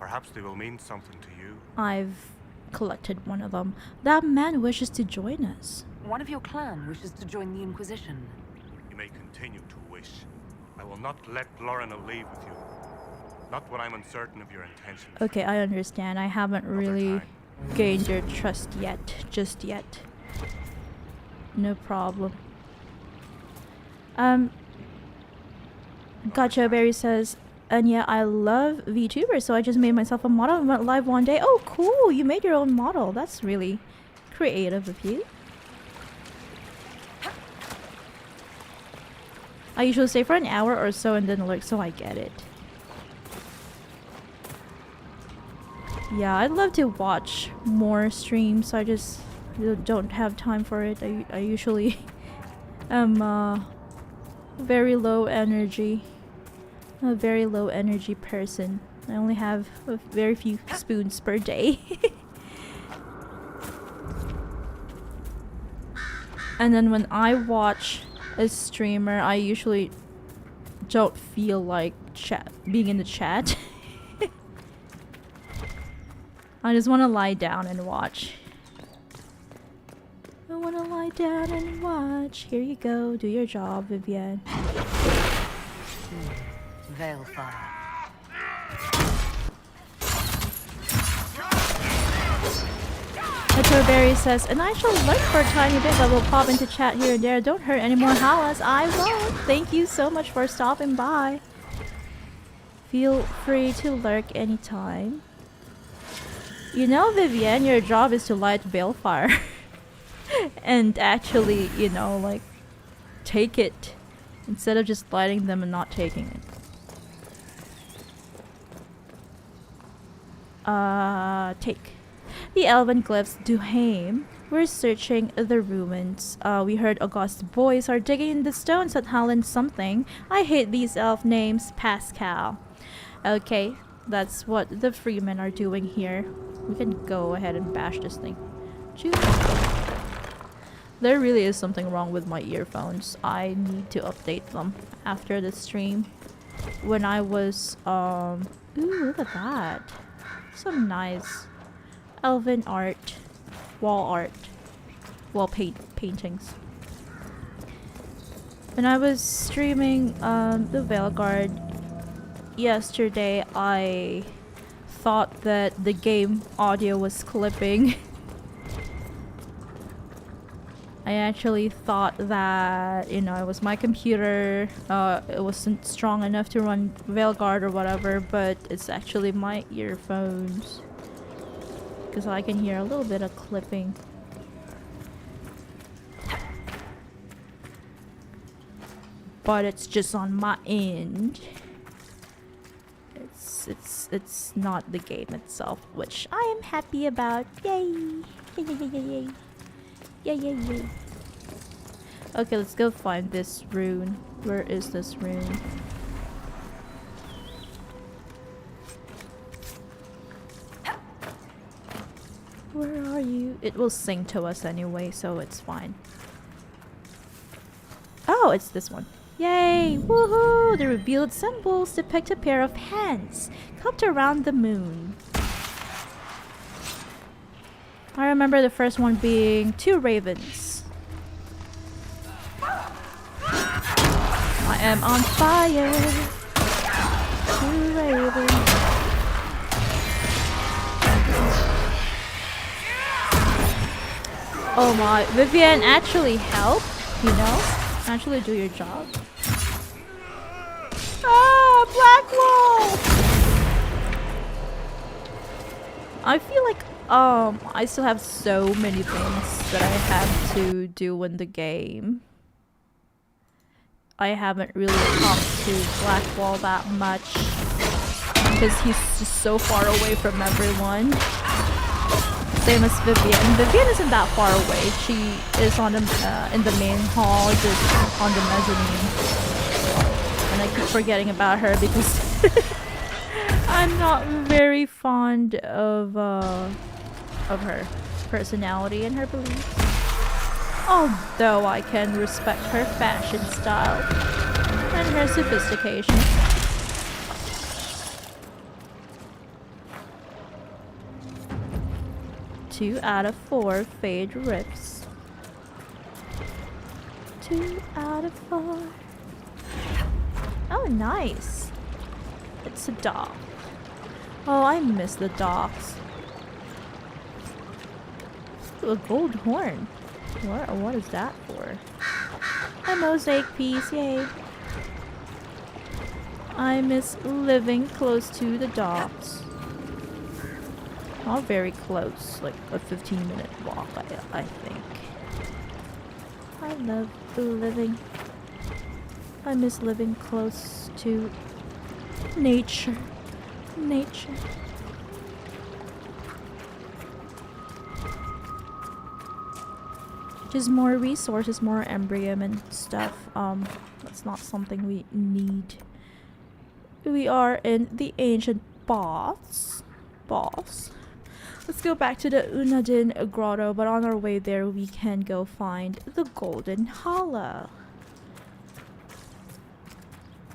Perhaps they will mean something to you. I've collected one of them. That man wishes to join us. One of your clan wishes to join the Inquisition. You may continue to wish. I will not let Lorna leave with you. Not when I'm uncertain of your intentions. Okay, I understand. I haven't really gained your trust yet. Just yet. No problem. Gotcha Berry says, and yeah, I love VTubers, so I just made myself a model and went live one day. Oh, cool! You made your own model. That's really creative of you. I usually stay for an hour or so and then lurk, so I get it. Yeah, I'd love to watch more streams. I just don't have time for it. I usually am very low energy. I'm a very low energy person. I only have a very few spoons per day. And then when I watch a streamer, I usually don't feel like being in the chat. I just want to lie down and watch. I want to lie down and watch. Here you go. Do your job, Vivienne. Veil fire. Berry says, and I shall lurk for a tiny bit, but will pop into chat here and there. Don't hurt any more Halas. I won't. Thank you so much for stopping by. Feel free to lurk anytime. You know, Vivienne, your job is to light balefire. And actually, you know, like, take it. Instead of just lighting them and not taking it. Take. The elven glyphs Duhaim. We're searching the ruins. We heard August's boys are digging in the stones at Halland something. I hate these elf names. Pascal. Okay, that's what the freemen are doing here. We can go ahead and bash this thing. Choo. There really is something wrong with my earphones. I need to update them after the stream. When I was, ooh, look at that. Some nice elven art, wall paintings. When I was streaming the Veilguard yesterday I thought that the game audio was clipping. I actually thought that, you know, it was my computer, it wasn't strong enough to run Veilguard or whatever, but it's actually my earphones. Because I can hear a little bit of clipping. But it's just on my end. It's not the game itself, which I am happy about. Yay! Yay, yay, yay, yay. Yay, yay, yay. Okay, let's go find this rune. Where is this rune? Where are you? It will sing to us anyway, so it's fine. Oh, it's this one. Yay! Woohoo! The revealed symbols depict a pair of hands cupped around the moon. I remember the first one being 2 ravens. I am on fire. 2 ravens. Oh my, Vivienne actually helped, you know? Actually do your job. Ah, Blackwall! I feel like I still have so many things that I have to do in the game. I haven't really talked to Blackwall that much because he's just so far away from everyone. Same as Vivienne. Vivienne isn't that far away. She is on the in the main hall, just on the mezzanine. And I keep forgetting about her because I'm not very fond of her personality and her beliefs. Although I can respect her fashion style and her sophistication. Two out of 4 Fade Rifts. 2 out of 4. Oh, nice. It's a dog. Oh, I miss the dogs. Ooh, a gold horn. What is that for? A mosaic piece, yay. I miss living close to the docks. Not very close, like a 15-minute walk, I think. I love living. I miss living close to nature. Nature. Just more resources, more embrium and stuff. That's not something we need. We are in the ancient boss. Let's go back to the Unadin grotto, but on our way there we can go find the Golden Hollow.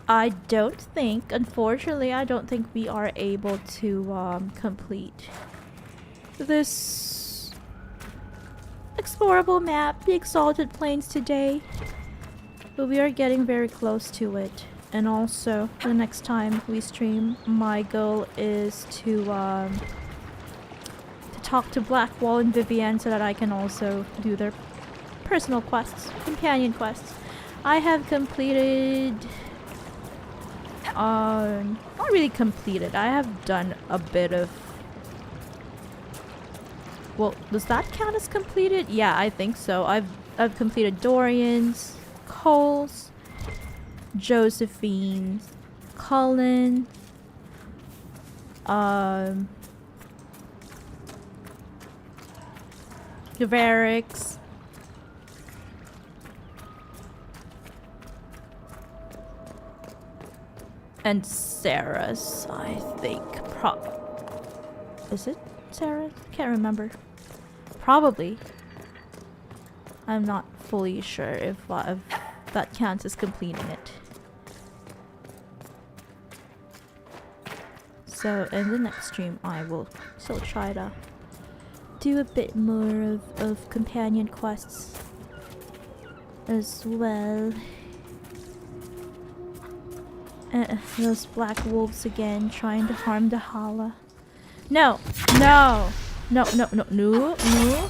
Unfortunately, I don't think we are able to complete this explorable map, the Exalted Plains, today. But we are getting very close to it. And also, the next time we stream, my goal is to talk to Blackwall and Vivienne so that I can also do their personal quests, companion quests. I have completed... not really completed. I have done a bit of... Well, does that count as completed? Yeah, I think so. I've completed Dorian's, Cole's, Josephine's, Cullen, Varric's, and Sarah's, I think. Is it Sarah? Can't remember. Probably. I'm not fully sure if that counts as completing it. So in the next stream I will still try to do a bit more of companion quests as well. Those black wolves again, trying to harm the Hala. No! No! No, no, no, no, no.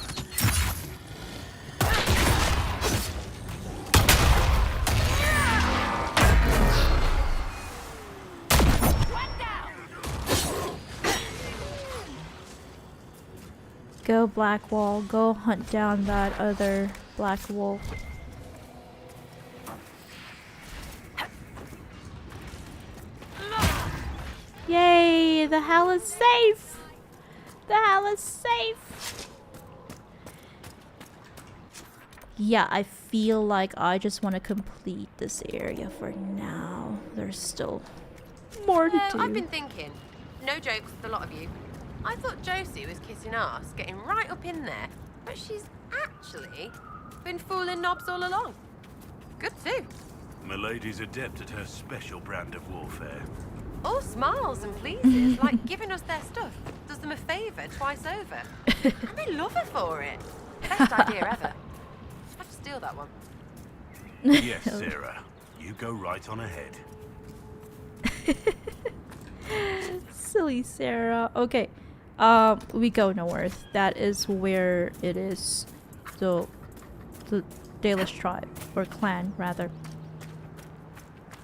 Go Black Wall, go hunt down that other black wolf. Yay! The hell is safe! The hell is safe! Yeah, I feel like I just want to complete this area for now. There's still more to do. I've been thinking, no jokes with a lot of you. I thought Josie was kissing ass, getting right up in there, but she's actually been fooling knobs all along. Good too. Milady's adept at her special brand of warfare. All smiles and pleases, like giving us their stuff. Does them a favour twice over. And they love her for it. Best idea ever. I'd steal that one. Yes, Sarah. You go right on ahead. Silly Sarah. Okay. We go north. That is where it is. The Dalish tribe. Or clan, rather.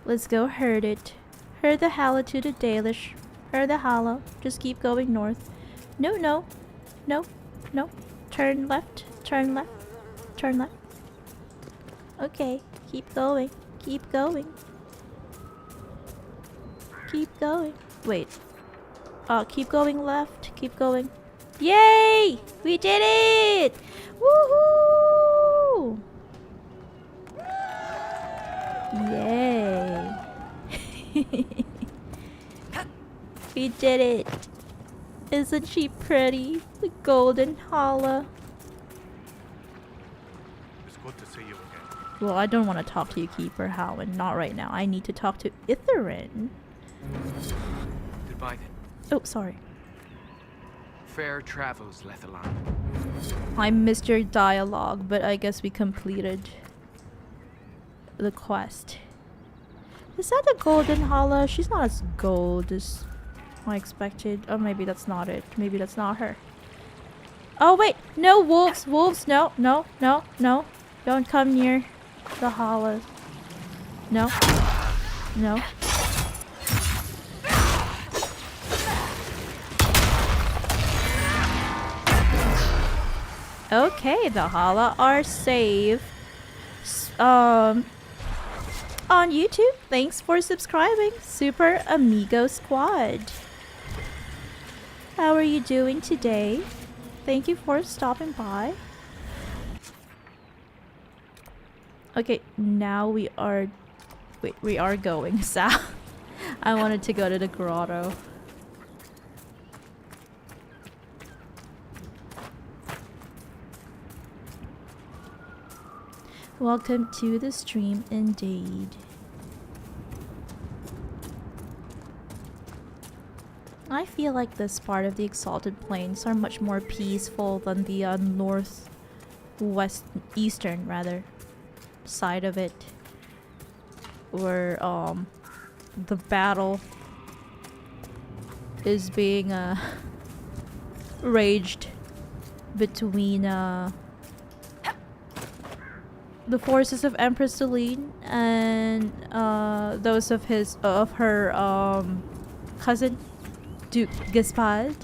Let's go herd it. Herd the Hala to the Dalish. Herd the Hala. Just keep going north. No, no. No. No. Turn left. Turn left. Turn left. Okay. Keep going. Keep going. Keep going. Wait. Keep going left. Keep going. Yay! We did it! Woohoo! Yay! We did it! Isn't she pretty? The golden Hala. It's good to see you again. Well, I don't want to talk to you, Keeper Howen. Not right now. I need to talk to Itherin. Goodbye then. Oh, sorry. Fair travels, Lethalan. I missed your dialogue, but I guess we completed the quest. Is that the golden Hala? She's not as gold as I expected. Oh, maybe that's not it. Maybe that's not her. Oh, wait. No, wolves. Wolves. No, no, no, no. Don't come near the Hala. No. No. Okay, the Hala are safe. On YouTube, thanks for subscribing, Super Amigo Squad. How are you doing today? Thank you for stopping by. Okay, now we are... Wait, we are going south. I wanted to go to the grotto. Welcome to the stream indeed. I feel like this part of the Exalted Plains are much more peaceful than the eastern rather side of it, where the battle is being raged between the forces of Empress Celine and those of her cousin Duke Gaspard.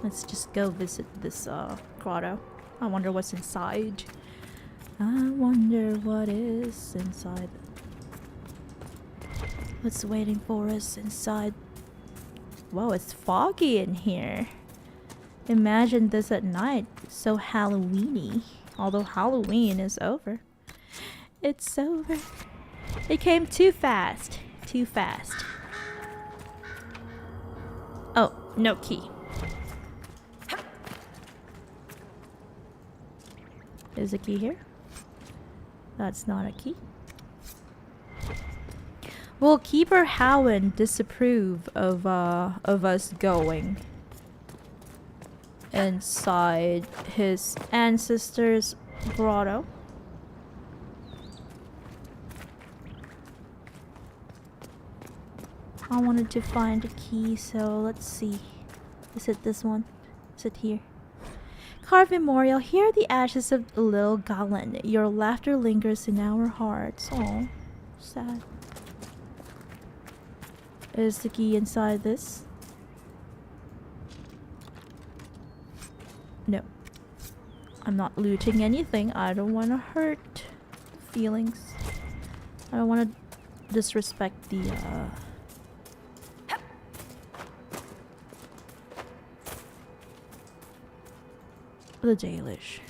Let's just go visit this grotto. I wonder what's inside. I wonder what is inside. What's waiting for us inside? Whoa, it's foggy in here. Imagine this at night. So Halloweeny. Although Halloween is over. It's over. It came too fast. Too fast. Oh, no key. Is a key here? That's not a key. Will Keeper Howen disapprove of us going inside his ancestors' grotto? I wanted to find a key, so let's see. Is it this one? Is it here? Carved memorial. Here are the ashes of little Galen. Your laughter lingers in our hearts. Oh, sad. Is the key inside this? No. I'm not looting anything. I don't want to hurt feelings. I don't want to disrespect the Dalish.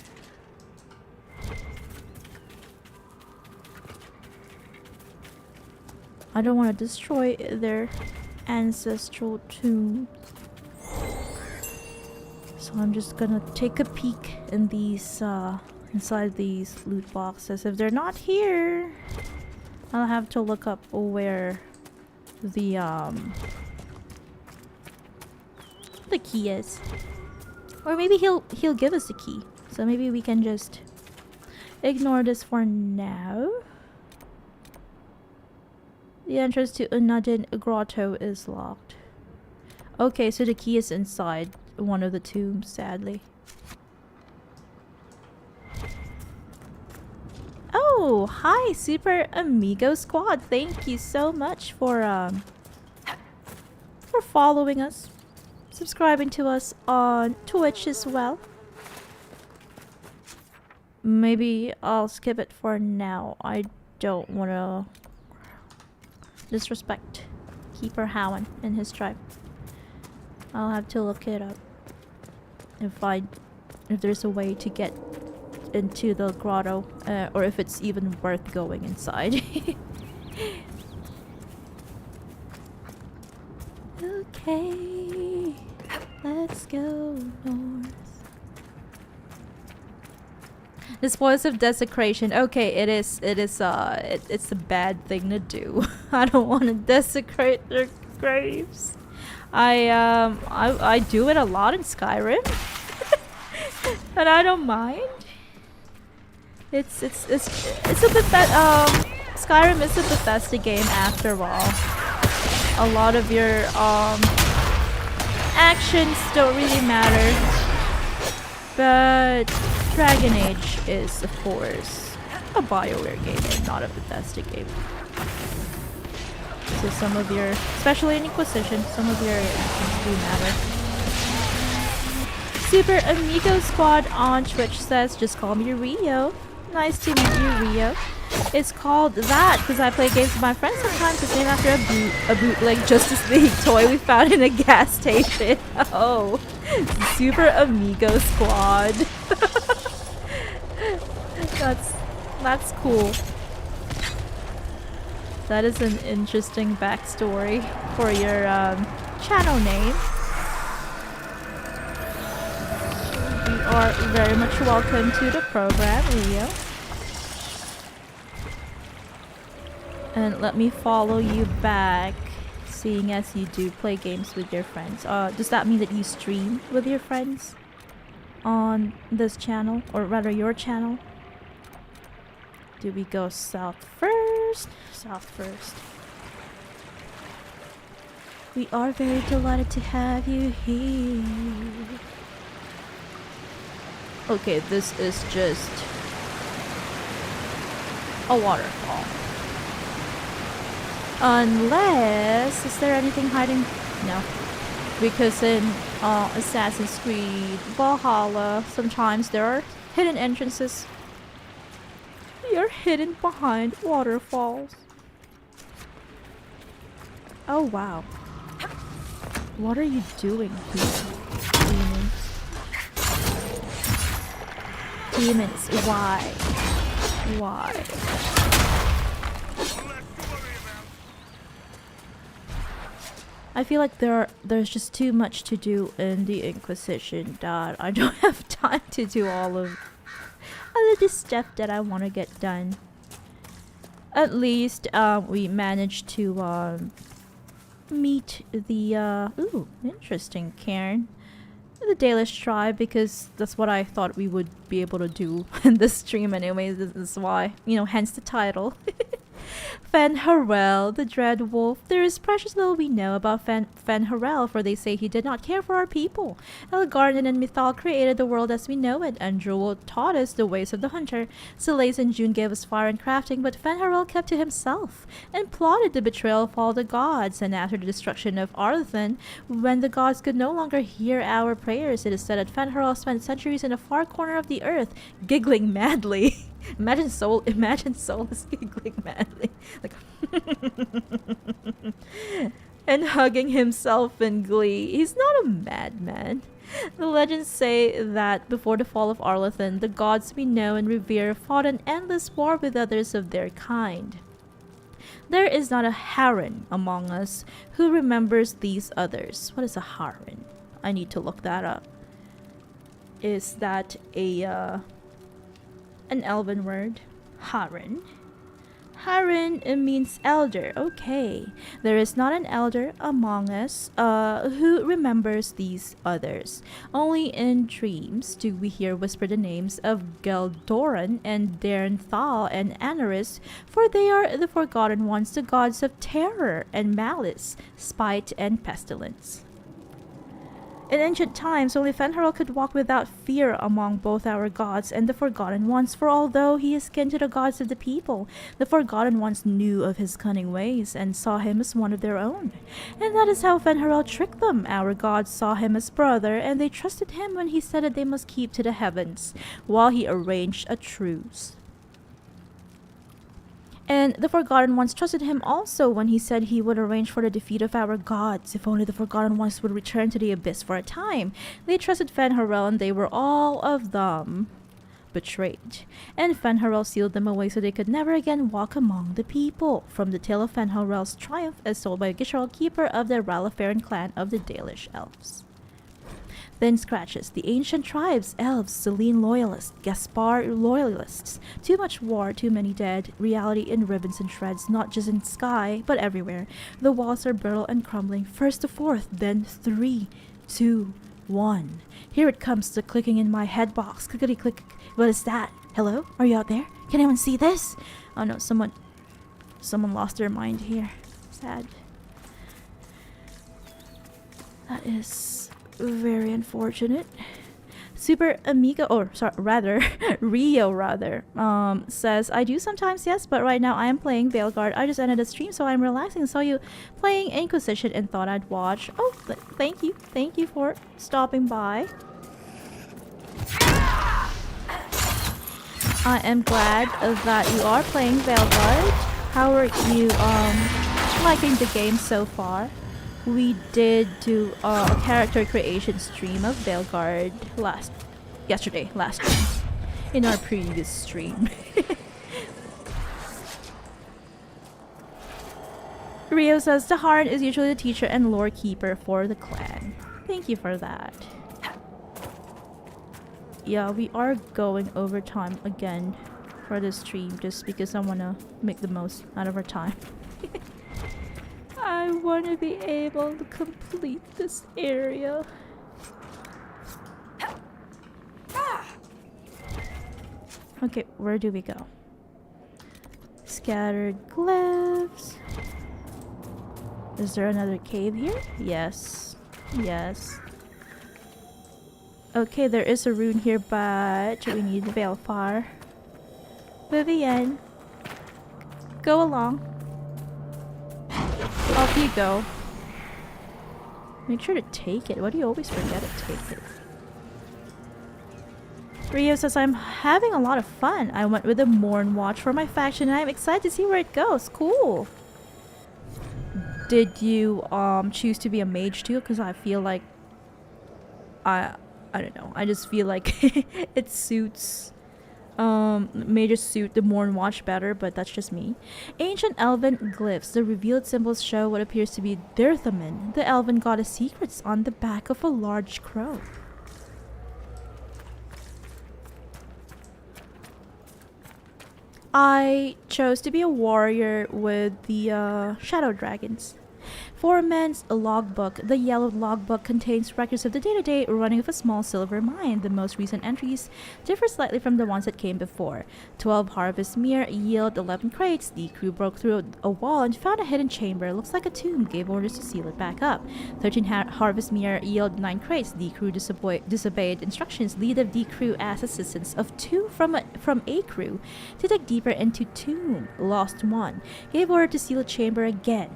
I don't want to destroy their ancestral tomb. So I'm just gonna take a peek in these inside these loot boxes. If they're not here, I'll have to look up where the key is. Or maybe he'll give us a key. So maybe we can just ignore this for now. The entrance to Unadin Grotto is locked. Okay, so the key is inside one of the tombs, sadly. Oh, hi, Super Amigo Squad. Thank you so much for following us, subscribing to us on Twitch as well. Maybe I'll skip it for now. I don't want to disrespect Keeper Howen and his tribe. I'll have to look it up if there's a way to get into the grotto, or if it's even worth going inside. Okay, let's go north. The spoils of desecration. Okay, it's a bad thing to do. I don't want to desecrate their graves. I do it a lot in Skyrim, and I don't mind. It's a Skyrim is a Bethesda game after all. A lot of your actions don't really matter, but Dragon Age is, of course, a BioWare game and not a Bethesda game. So some of your, especially in Inquisition, some of your actions do matter. Super Amigo Squad on Twitch says, just call me Rio. Nice to meet you, Rio. It's called that because I play games with my friends sometimes. It's named after a bootleg Justice League toy we found in a gas station. Oh, Super Amigo Squad. That's cool. That is an interesting backstory for your channel name. You are very much welcome to the program, Rio. And let me follow you back, seeing as you do play games with your friends. Does that mean that you stream with your friends on this channel, or rather your channel? Do we go south first? South first. We are very delighted to have you here. Okay, this is just a waterfall. Unless, is there anything hiding? No. Because in Assassin's Creed Valhalla, sometimes there are hidden entrances. You're hidden behind waterfalls. Oh wow. What are you doing here, demons? Demons, why? Why? I feel like there's just too much to do in the Inquisition that I don't have time to do all of the stuff that I want to get done. At least we managed to meet the ooh, interesting, Cairn, the Dalish tribe, because that's what I thought we would be able to do in this stream anyway. This is why, you know, hence the title. Fen'Harel, the Dread Wolf. There is precious little we know about Fen'Harel, for they say he did not care for our people. Elgarden and Mythal created the world as we know it, and Jewel taught us the ways of the hunter. Selace and June gave us fire and crafting, but Fen'Harel kept to himself, and plotted the betrayal of all the gods. And after the destruction of Arlathan, when the gods could no longer hear our prayers, it is said that Fen'Harel spent centuries in a far corner of the earth, giggling madly. Imagine Solus giggling madly. Like and hugging himself in glee. He's not a madman. The legends say that before the fall of Arlathan, the gods we know and revere fought an endless war with others of their kind. There is not a Harren among us who remembers these others. What is a Harren? I need to look that up. Is that an elven word? Harren. Harren means elder. Okay. There is not an elder among us who remembers these others. Only in dreams do we hear whisper the names of Geldoran and Darenthal and Anaris, for they are the Forgotten Ones, the gods of terror and malice, spite and pestilence. In ancient times, only Fen'Harel could walk without fear among both our gods and the Forgotten Ones, for although he is kin to the gods of the people, the Forgotten Ones knew of his cunning ways and saw him as one of their own. And that is how Fen'Harel tricked them. Our gods saw him as brother, and they trusted him when he said that they must keep to the heavens, while he arranged a truce. And the Forgotten Ones trusted him also when he said he would arrange for the defeat of our gods, if only the Forgotten Ones would return to the Abyss for a time. They trusted Fen'Harel, and they were all of them betrayed. And Fen'Harel sealed them away so they could never again walk among the people. From the tale of Fen'Harel's triumph as told by Gisharal, keeper of the Ralafaran clan of the Dalish Elves. Then scratches. The ancient tribes, Elves, Selene loyalists, Gaspar loyalists. Too much war, too many dead. Reality in ribbons and shreds, not just in sky, but everywhere. The walls are brittle and crumbling. First to fourth, then 3, 2, 1. Here it comes, the clicking in my head box. Clickety click. What is that? Hello? Are you out there? Can anyone see this? Oh no, someone lost their mind here. Sad. That is very unfortunate. Super Amigo, or sorry, rather, Rio says, I do sometimes, yes, but right now I am playing Veilguard. I just ended a stream, so I'm relaxing. Saw you playing Inquisition and thought I'd watch. Oh, thank you. Thank you for stopping by. I am glad that you are playing Veilguard. How are you liking the game so far? We did do a character creation stream of Veilguard last stream, in our previous stream. Rio says the Harren is usually the teacher and lore keeper for the clan. Thank you for that. Yeah, we are going overtime again for this stream just because I want to make the most out of our time. I want to be able to complete this area. Okay, where do we go? Scattered glyphs. Is there another cave here? Yes. Yes. Okay, there is a rune here, but we need the Veilfire. Vivienne, go along. Off you go. Make sure to take it. Why do you always forget to take it? Rio says, I'm having a lot of fun. I went with the Morn Watch for my faction and I'm excited to see where it goes. Cool. Did you choose to be a mage too? Because I feel like I don't know. I just feel like it suits mages suit the Morn Watch better, but that's just me. Ancient elven glyphs. The revealed symbols show what appears to be Dirthamin, the elven goddess secrets on the back of a large crow. I chose to be a warrior with the shadow dragons. Foreman's logbook. The yellow logbook contains records of the day-to-day running of a small silver mine. The most recent entries differ slightly from the ones that came before. 12 harvest mere yield 11 crates. The crew broke through a wall and found a hidden chamber. Looks like a tomb. Gave orders to seal it back up. 13 harvest mere yield 9 crates. The crew disobeyed instructions. Lead of the crew asked assistance of 2 from a crew to dig deeper into tomb. Lost 1. Gave order to seal the chamber again.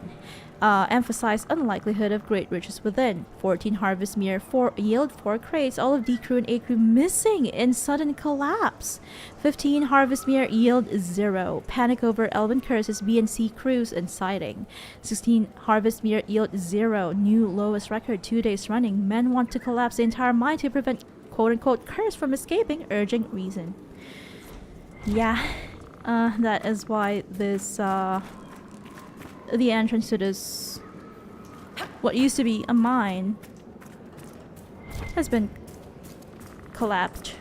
Emphasized unlikelihood of great riches within. 14 harvest mere yield 4 crates. All of D crew and A crew missing in sudden collapse. 15 harvest mere yield 0. Panic over Elven curses. B and C crews and sighting. 16 harvest mere yield 0. New lowest record 2 days running. Men want to collapse the entire mine to prevent quote-unquote curse from escaping. Urging reason. Yeah, that is why this the entrance to this, what used to be a mine, has been collapsed.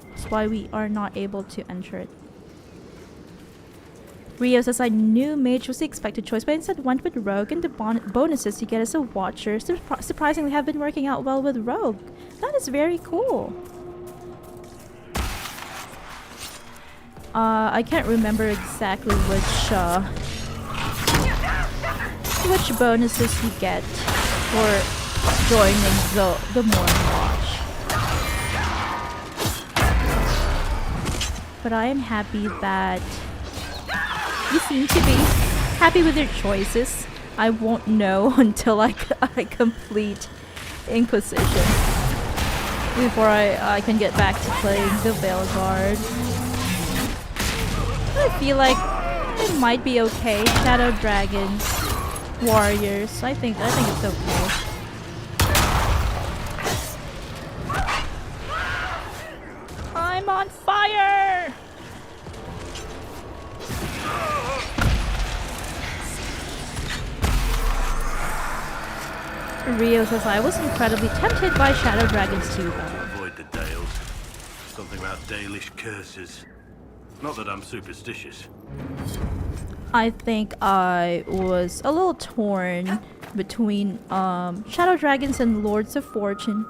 That's why we are not able to enter it. Rio says, I knew mage was the expected choice, but instead went with rogue, and the bonuses you get as a watcher surprisingly have been working out well with rogue. That is very cool. I can't remember exactly which bonuses you get for joining the Morning Watch. But I am happy that you seem to be happy with your choices. I won't know until I complete Inquisition before I can get back to playing the Veilguard. I feel like it might be okay. Shadow Dragons, Warriors. I think it's okay. I'm on fire! Rio says, I was incredibly tempted by Shadow Dragons too, though. Avoid the Dales. Something about Dalish curses. Not that I'm superstitious. I think I was a little torn between Shadow Dragons and Lords of Fortune.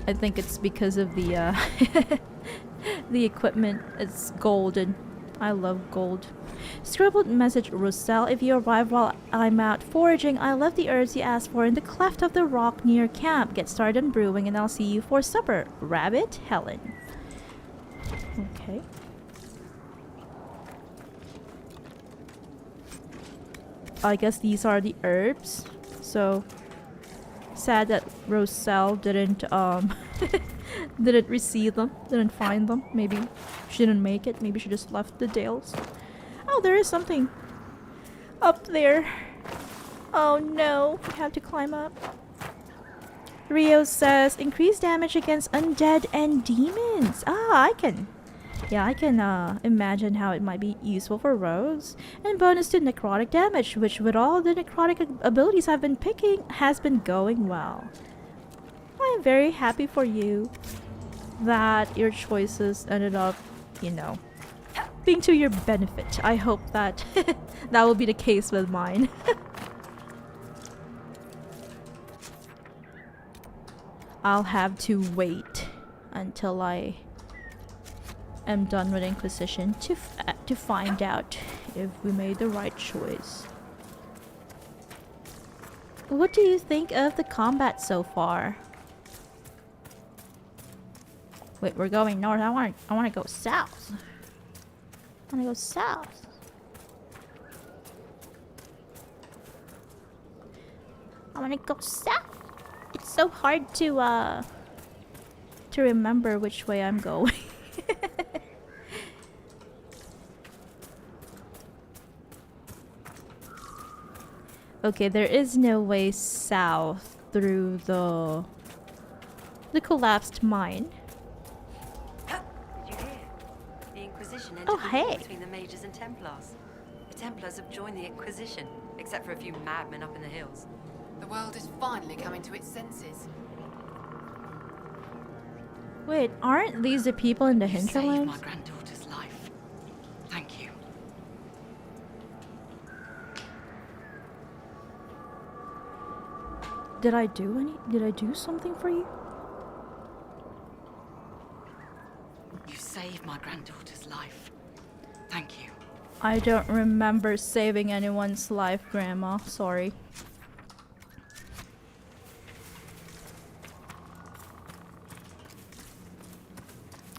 I think it's because of the the equipment. It's golden. I love gold. Scribbled message, Roselle. If you arrive while I'm out foraging, I left the herbs you asked for in the cleft of the rock near camp. Get started on brewing and I'll see you for supper. Rabbit, Helen. Okay. I guess these are the herbs. So sad that Roselle didn't didn't receive them, didn't find them. Maybe she didn't make it. Maybe she just left the Dales. Oh, there is something up there. Oh no, we have to climb up. Rio says increased damage against undead and demons. I can imagine how it might be useful for rogues. And bonus to necrotic damage, which with all the necrotic abilities I've been picking has been going well. I am very happy for you that your choices ended up, being to your benefit. I hope that that will be the case with mine. I'll have to wait until I am done with Inquisition to find out if we made the right choice. What do you think of the combat so far? Wait, we're going north. I want to go south. I want to go south. I want to go south. It's so hard to remember which way I'm going. Okay, there is no way south through the collapsed mine. Did you hear? The Inquisition entered Oh, the hey. war between the Mages and Templars. The Templars have joined the Inquisition, except for a few madmen up in the hills. The world is finally coming to its senses. Wait, aren't these the people in the Saved hinterlands? my granddaughter's life. Thank you. Did I do something for you? You saved my granddaughter's life. Thank you. I don't remember saving anyone's life, Grandma. Sorry.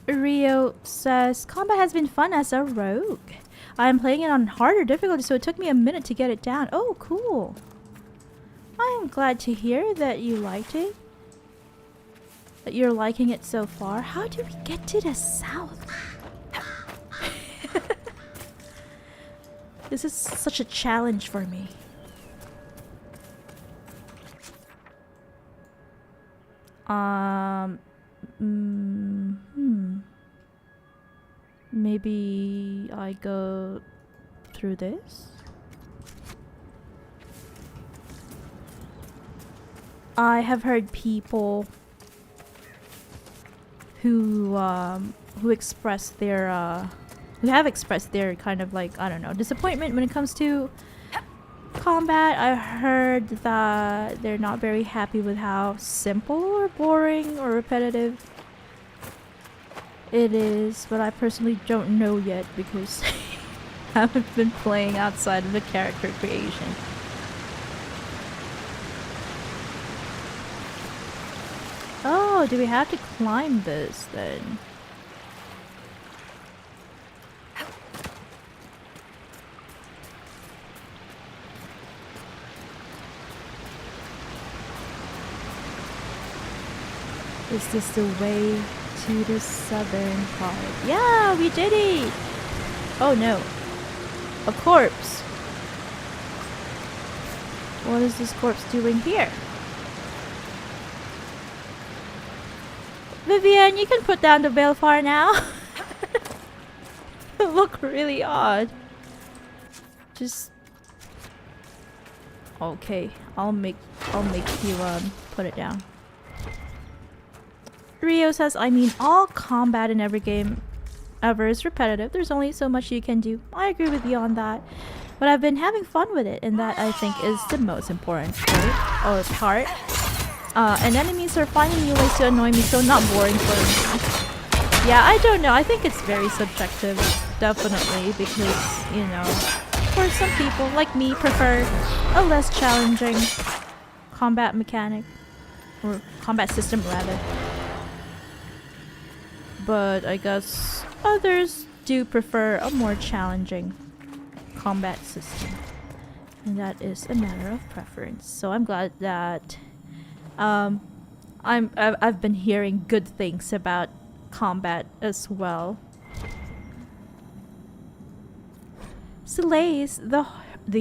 Rio says, combat has been fun as a rogue. I am playing it on harder difficulty, so it took me a minute to get it down. Oh, cool. I am glad to hear that you liked it. That you're liking it so far. How do we get to the south? This is such a challenge for me. Maybe I go through this? I have heard people who express their who have expressed their kind of like, I don't know, disappointment when it comes to combat. I heard that they're not very happy with how simple or boring or repetitive it is, but I personally don't know yet because I haven't been playing outside of the character creation. Oh, do we have to climb this then? Is this the way to the southern part? Yeah, we did it! Oh no. A corpse. What is this corpse doing here? Vivian, you can put down the balefire now. It look really odd. Just okay. I'll make you put it down. Rio says, I mean, all combat in every game ever is repetitive. There's only so much you can do. I agree with you on that. But I've been having fun with it, and that I think is the most important part. And enemies are finding new ways to annoy me, so not boring for me. Yeah, I don't know. I think it's very subjective, definitely, because, you know, for some people, like me, prefer a less challenging combat mechanic. Or combat system, rather. But I guess others do prefer a more challenging combat system. And that is a matter of preference. So I'm glad that I've been hearing good things about combat as well. Selaise, the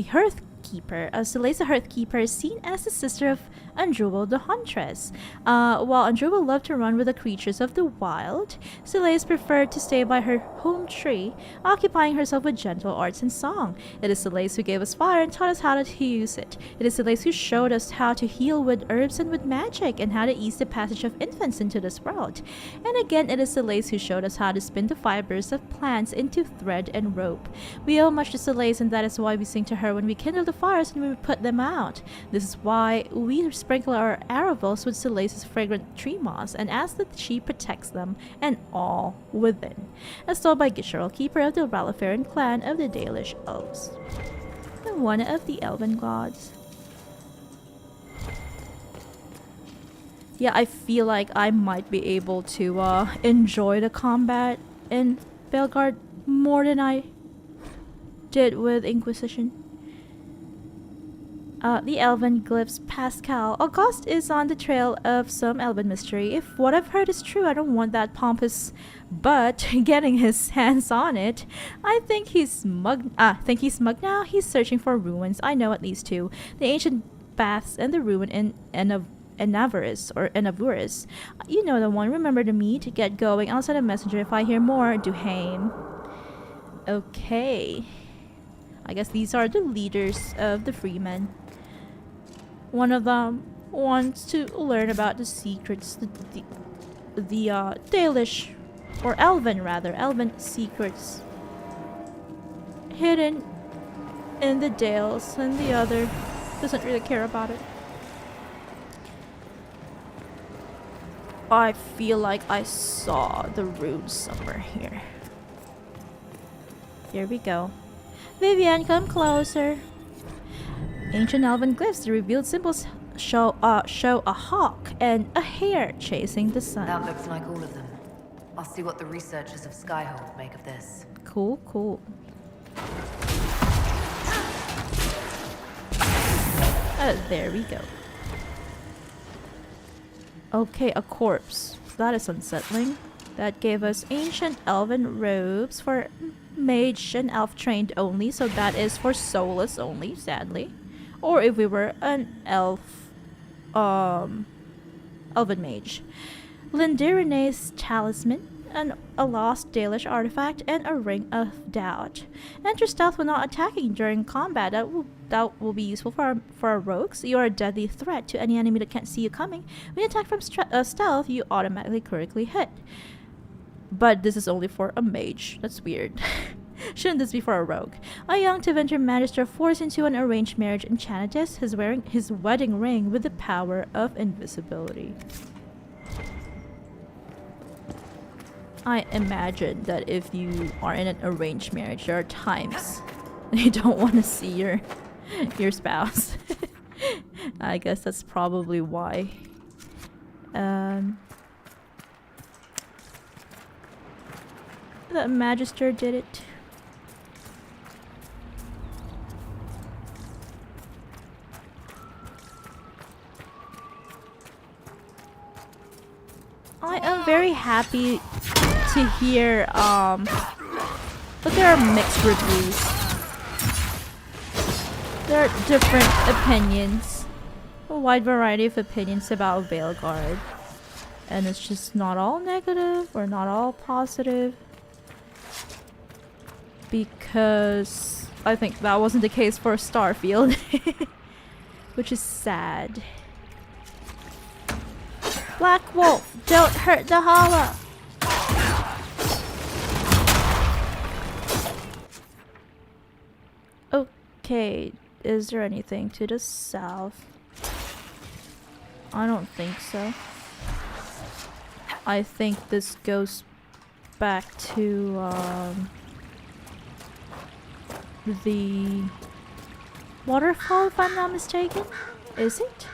Hearth Keeper. Selaise the Hearth Keeper is seen as the sister of Andruil the Huntress. While Andruil loved to run with the creatures of the wild, Selaise preferred to stay by her home tree, occupying herself with gentle arts and song. It is Selaise who gave us fire and taught us how to use it. It is Selaise who showed us how to heal with herbs and with magic, and how to ease the passage of infants into this world. And again, it is Selaise who showed us how to spin the fibers of plants into thread and rope. We owe much to Selaise, and that is why we sing to her when we kindle the fires and when we put them out. This is why we sprinkle our arrows with Selaise's fragrant tree moss and ask that she protects them and all within. As told by Gisherel, keeper of the Ralafaran clan of the Dalish Elves, and one of the elven gods. Yeah, I feel like I might be able to enjoy the combat in Belgard more than I did with Inquisition. The Elven Glyphs Pascal. August is on the trail of some Elven mystery. If what I've heard is true, I don't want that pompous butt getting his hands on it. I think he's smug now. He's searching for ruins. I know at least two. The ancient baths and the ruin in Enavuris. You know the one. Remember to meet. Get going. I'll send a messenger if I hear more. Duhaime. Okay. I guess these are the leaders of the Freemen. One of them wants to learn about the secrets, the Dalish, or Elven rather, Elven secrets hidden in the Dales, and the other doesn't really care about it. I feel like I saw the runes somewhere here. Here we go. Vivian, come closer. Ancient elven glyphs. The revealed symbols show a hawk and a hare chasing the sun. That looks like all of them. I'll see what the researchers of Skyhold make of this. Cool, cool. There we go. Okay, a corpse. That is unsettling. That gave us ancient elven robes for mage and elf trained only, so that is for soulless only, sadly. Or if we were an elf, elven mage. Lindirine's talisman, a lost Dalish artifact, and a ring of doubt. Enter stealth when not attacking during combat. That will be useful for our rogues. You are a deadly threat to any enemy that can't see you coming. When you attack from stealth, you automatically critically hit. But this is only for a mage. That's weird. Shouldn't this be for a rogue? A young Tevinter Magister forced into an arranged marriage enchantess is wearing his wedding ring with the power of invisibility. I imagine that if you are in an arranged marriage, there are times you don't want to see your spouse. I guess that's probably why. The Magister did it. I am very happy to hear but there are mixed reviews. There are different opinions. A wide variety of opinions about Veilguard. And it's just not all negative or not all positive. Because I think that wasn't the case for Starfield. Which is sad. Black Wolf, don't hurt the hollow! Okay, is there anything to the south? I don't think so. I think this goes back to the waterfall, if I'm not mistaken. Is it?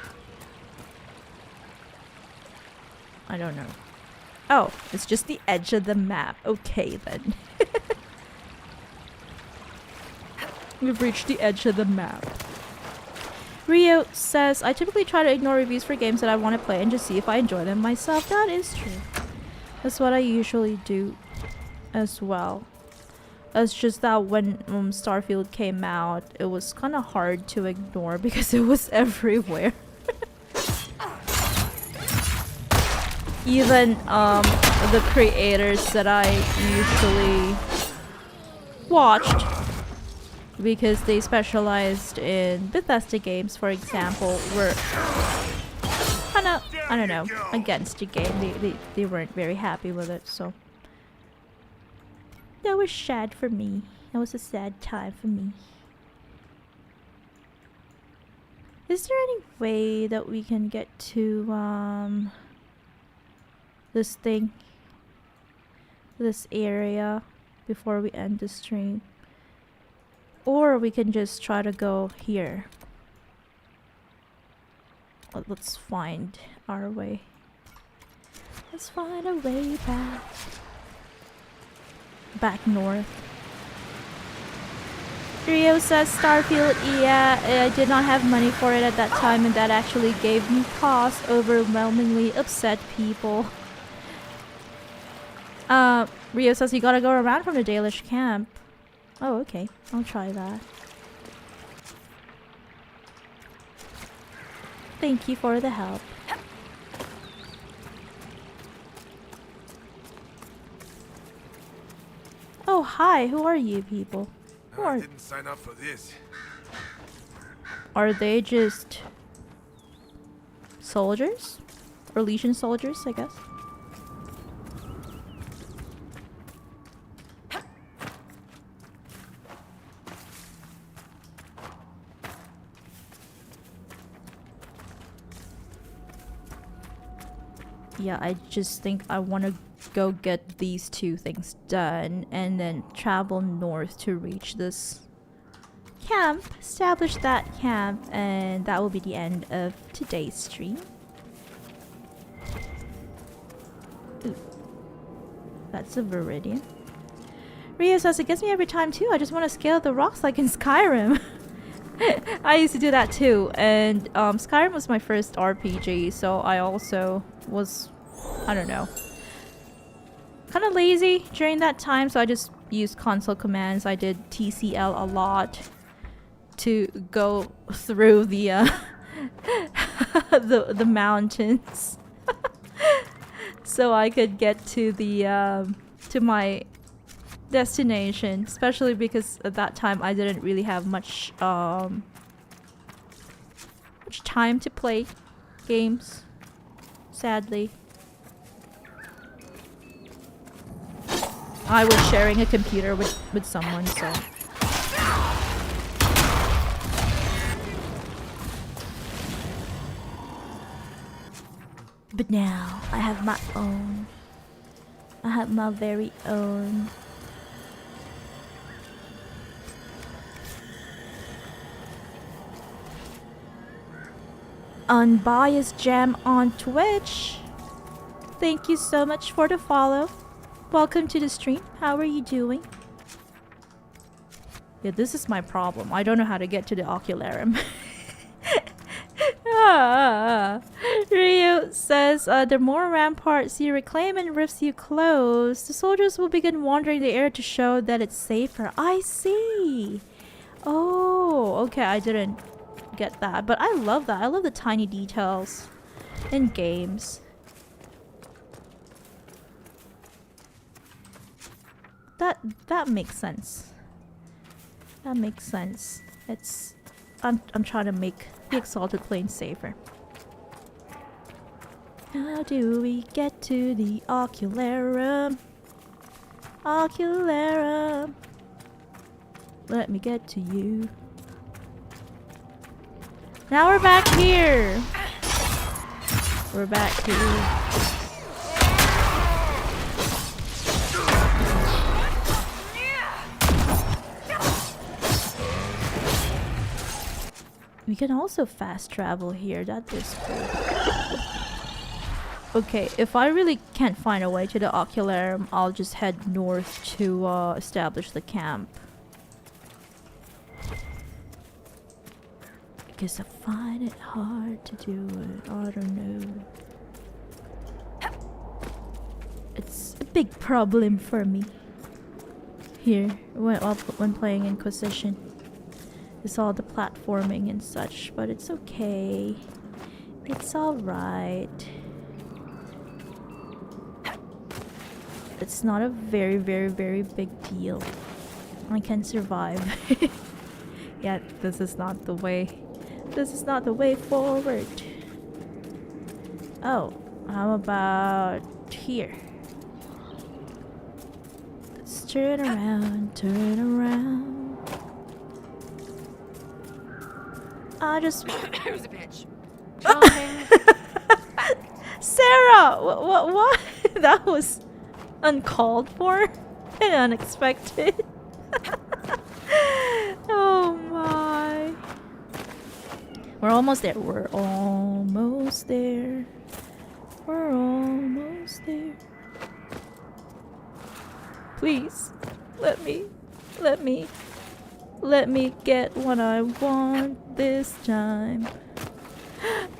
I don't know. Oh, it's just the edge of the map. Okay then. We've reached the edge of the map. Rio says, I typically try to ignore reviews for games that I want to play and just see if I enjoy them myself. That is true. That's what I usually do as well. It's just that when Starfield came out, it was kind of hard to ignore because it was everywhere. Even the creators that I usually watched, because they specialized in Bethesda games, for example, were kind of, I don't know, against the game. They weren't very happy with it, so that was sad for me. That was a sad time for me. Is there any way that we can get to this thing, this area, before we end the stream? Or we can just try to go here. Let's find our way. Let's find a way back north. Rio says Starfield, yeah, I did not have money for it at that time, and that actually gave me pause. Overwhelmingly upset people. Rio says you gotta go around from the Dalish camp. Oh, okay. I'll try that. Thank you for the help. Oh, hi. Who are you people? Who are... I didn't sign up for this. Are they just soldiers? Or Legion soldiers, I guess? yeah, I just think I want to go get these two things done and then travel north to reach this camp, establish that camp, and that will be the end of today's stream. Ooh. That's a Viridian. Rio says it gets me every time too. I just want to scale the rocks like in Skyrim. I used to do that too, and Skyrim was my first RPG, so I also was, I don't know, kind of lazy during that time, so I just used console commands. I did TCL a lot to go through the the mountains so I could get to the to my destination, especially because at that time I didn't really have much time to play games, sadly. I was sharing a computer with someone, so but now I have my own. I have my very own. Unbiased Jam on Twitch. Thank you so much for the follow. Welcome to the stream. How are you doing? Yeah, this is my problem. I don't know how to get to the Ocularum. Ryu says, the more ramparts you reclaim and rifts you close, the soldiers will begin wandering the air to show that it's safer. I see. Oh, okay. I didn't get that, but I love that. I love the tiny details in games. That makes sense. That makes sense. It's I'm trying to make the Exalted Plains safer. How do we get to the Ocularum? Ocularum. Let me get to you. Now we're back here. We're back here. We can also fast travel here. That is cool. Okay, if I really can't find a way to the Ocularum, I'll just head north to establish the camp. Because I find it hard to do it. I don't know. It's a big problem for me here when playing Inquisition. It's all the platforming and such, but it's okay. It's alright. It's not a very, very, very big deal. I can survive. Yeah, this is not the way. This is not the way forward. Oh, how about here? Let's turn around, turn around. I just... Who's a bitch? Sarah! What? That was uncalled for and unexpected. Oh my. We're almost there. We're almost there. We're almost there. Please, let me get what I want this time.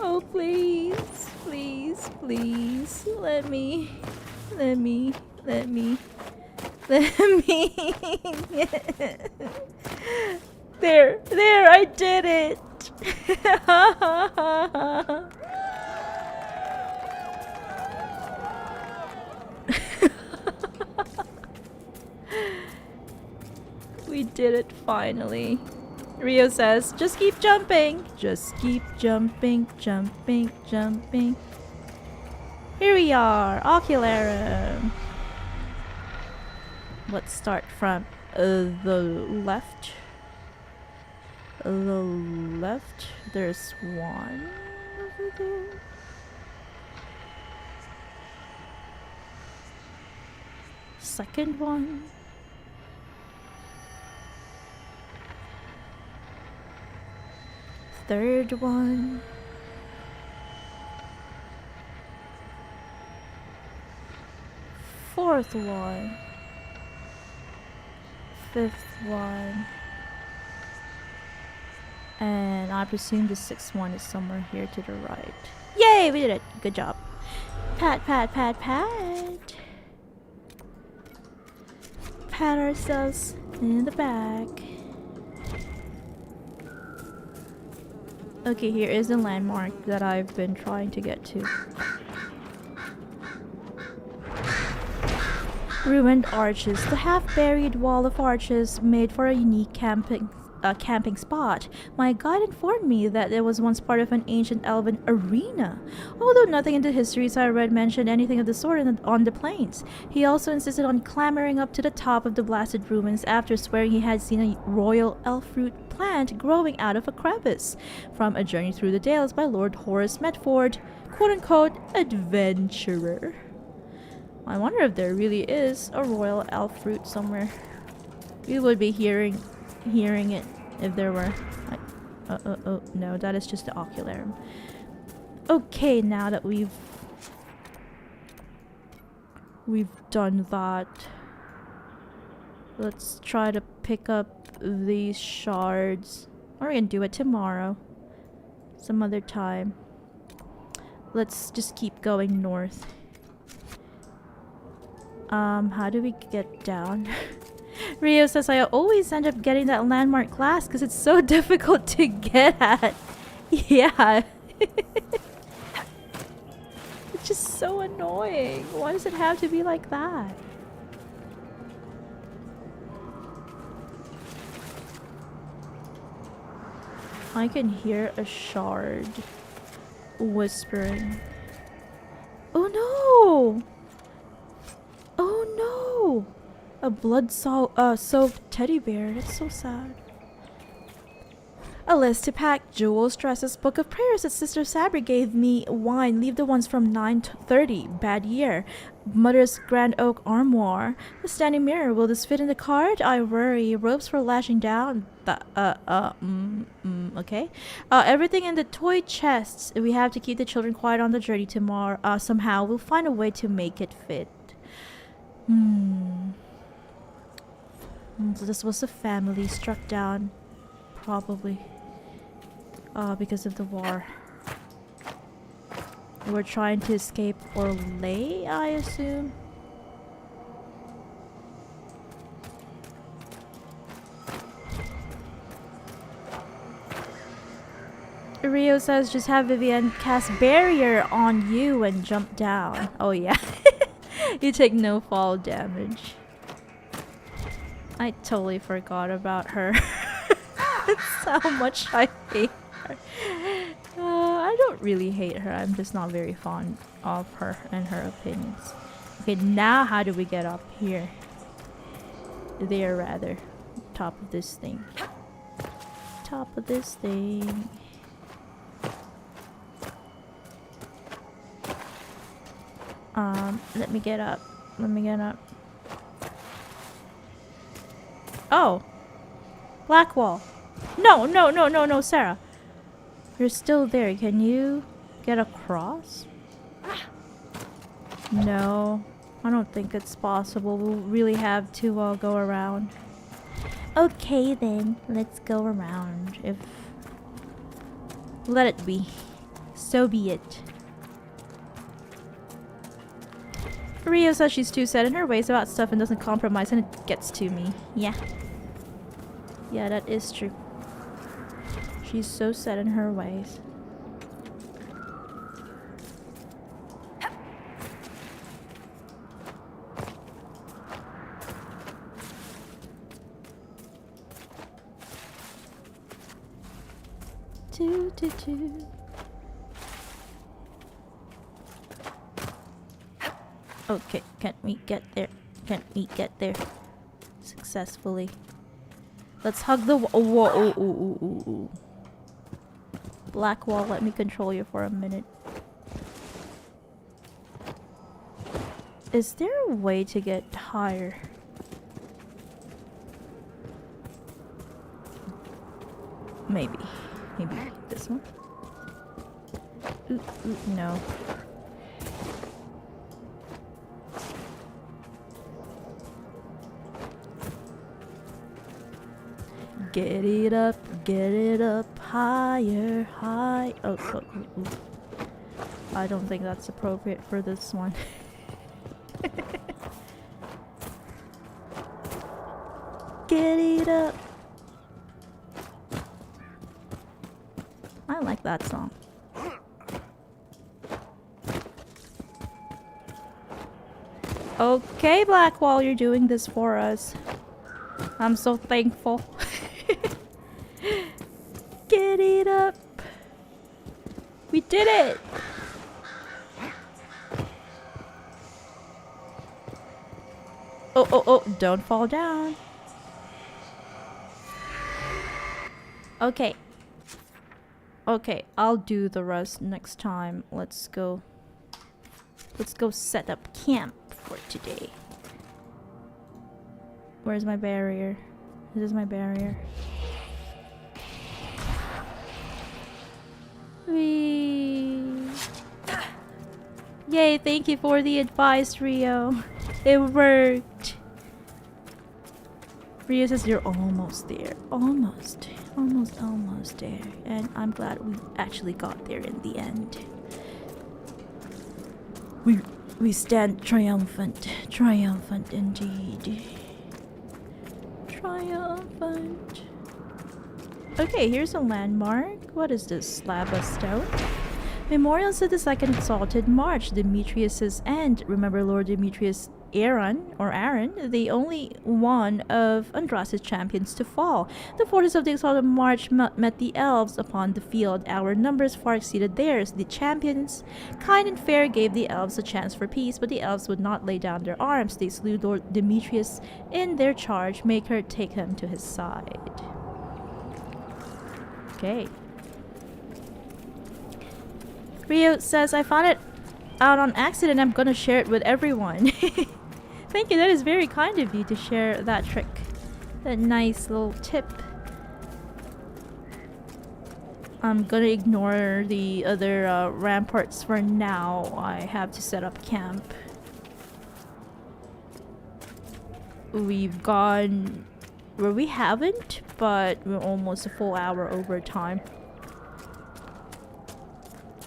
Oh, please, please, please, let me. There, I did it. We did it finally. Rio says, just keep jumping. Just keep jumping, jumping, jumping. Here we are, Ocularum. Let's start from the left. The left. There's one over there. second one. Third one. Fourth one. Fifth one. And I presume the sixth one is somewhere here to the right. Yay, we did it. Good job. Pat, pat, pat, pat. Pat ourselves in the back. Okay, here is the landmark that I've been trying to get to. Ruined arches. The half-buried wall of arches made for a unique camping spot. My guide informed me that it was once part of an ancient elven arena, although nothing in the histories I read mentioned anything of the sort on the plains. He also insisted on clambering up to the top of the blasted ruins after swearing he had seen a royal elf fruit plant growing out of a crevice from A Journey Through the Dales by Lord Horace Medford, quote-unquote adventurer. I wonder if there really is a royal elf fruit somewhere. We would be hearing it if there were. Oh no, that is just the ocularum. Okay, now that we've done that, let's try to pick up these shards. Or we can do it tomorrow, some other time. Let's just keep going north. How do we get down? Rio says I always end up getting that landmark class because it's so difficult to get at. Yeah. It's just so annoying. Why does it have to be like that? I can hear a shard whispering. Oh no! Oh no! A blood-soaked teddy bear. That's so sad. A list to pack: jewels, dresses, book of prayers that Sister Sabri gave me, wine, leave the ones from 930, bad year, Mother's grand oak armoire, the standing mirror. Will this fit in the cart? I worry. Ropes for lashing down. Okay. Everything in the toy chests. We have to keep the children quiet on the journey tomorrow. Somehow we'll find a way to make it fit. So this was a family struck down, probably, because of the war. They were trying to escape Orlais, I assume. Rio says just have Vivienne cast barrier on you and jump down. Oh yeah. You take no fall damage. I totally forgot about her. That's how much I hate her. I don't really hate her. I'm just not very fond of her and her opinions. Okay, now how do we get up here? There, rather. Top of this thing. Top of this thing. Let me get up. Let me get up. Oh! Black wall. No, no, no, no, no, Sarah. You're still there. Can you get across? No. I don't think it's possible. We'll really have to go around. Okay then. Let's go around. Let it be. So be it. Rio says she's too set in her ways about stuff and doesn't compromise, and it gets to me. Yeah. Yeah, that is true. She's so set in her ways. Toot. Okay, can we get there? Can we get there successfully? Let's hug the wall. Ooh. Black wall, let me control you for a minute. Is there a way to get higher? Maybe. Maybe this one? Ooh, no. Get it up, higher, high. Oh, ooh. I don't think that's appropriate for this one. Get it up. I like that song. Okay, Blackwall, you're doing this for us. I'm so thankful. Get it up. We did it. Oh, don't fall down. Okay. Okay, I'll do the rest next time. Let's go set up camp for today. Where's my barrier? This is my barrier. Whee! Yay, thank you for the advice, Rio. It worked. Rio says you're almost there. Almost there. And I'm glad we actually got there in the end. We stand triumphant. Triumphant indeed. Triumphant. Okay, here's a landmark. What is this? Slab of stone? Memorials of the Second Exalted March, Demetrius's end. Remember Lord Demetrius Aaron, the only one of Andras's champions to fall. The forces of the Exalted March met the Elves upon the field. Our numbers far exceeded theirs. The champions, kind and fair, gave the Elves a chance for peace, but the Elves would not lay down their arms. They slew Lord Demetrius in their charge. Make her take him to his side. Okay. Rio says, I found it out on accident. I'm gonna share it with everyone. Thank you. That is very kind of you to share that trick. That nice little tip. I'm gonna ignore the other ramparts for now. I have to set up camp. We've gone... Well, we haven't, but we're almost a full hour over time.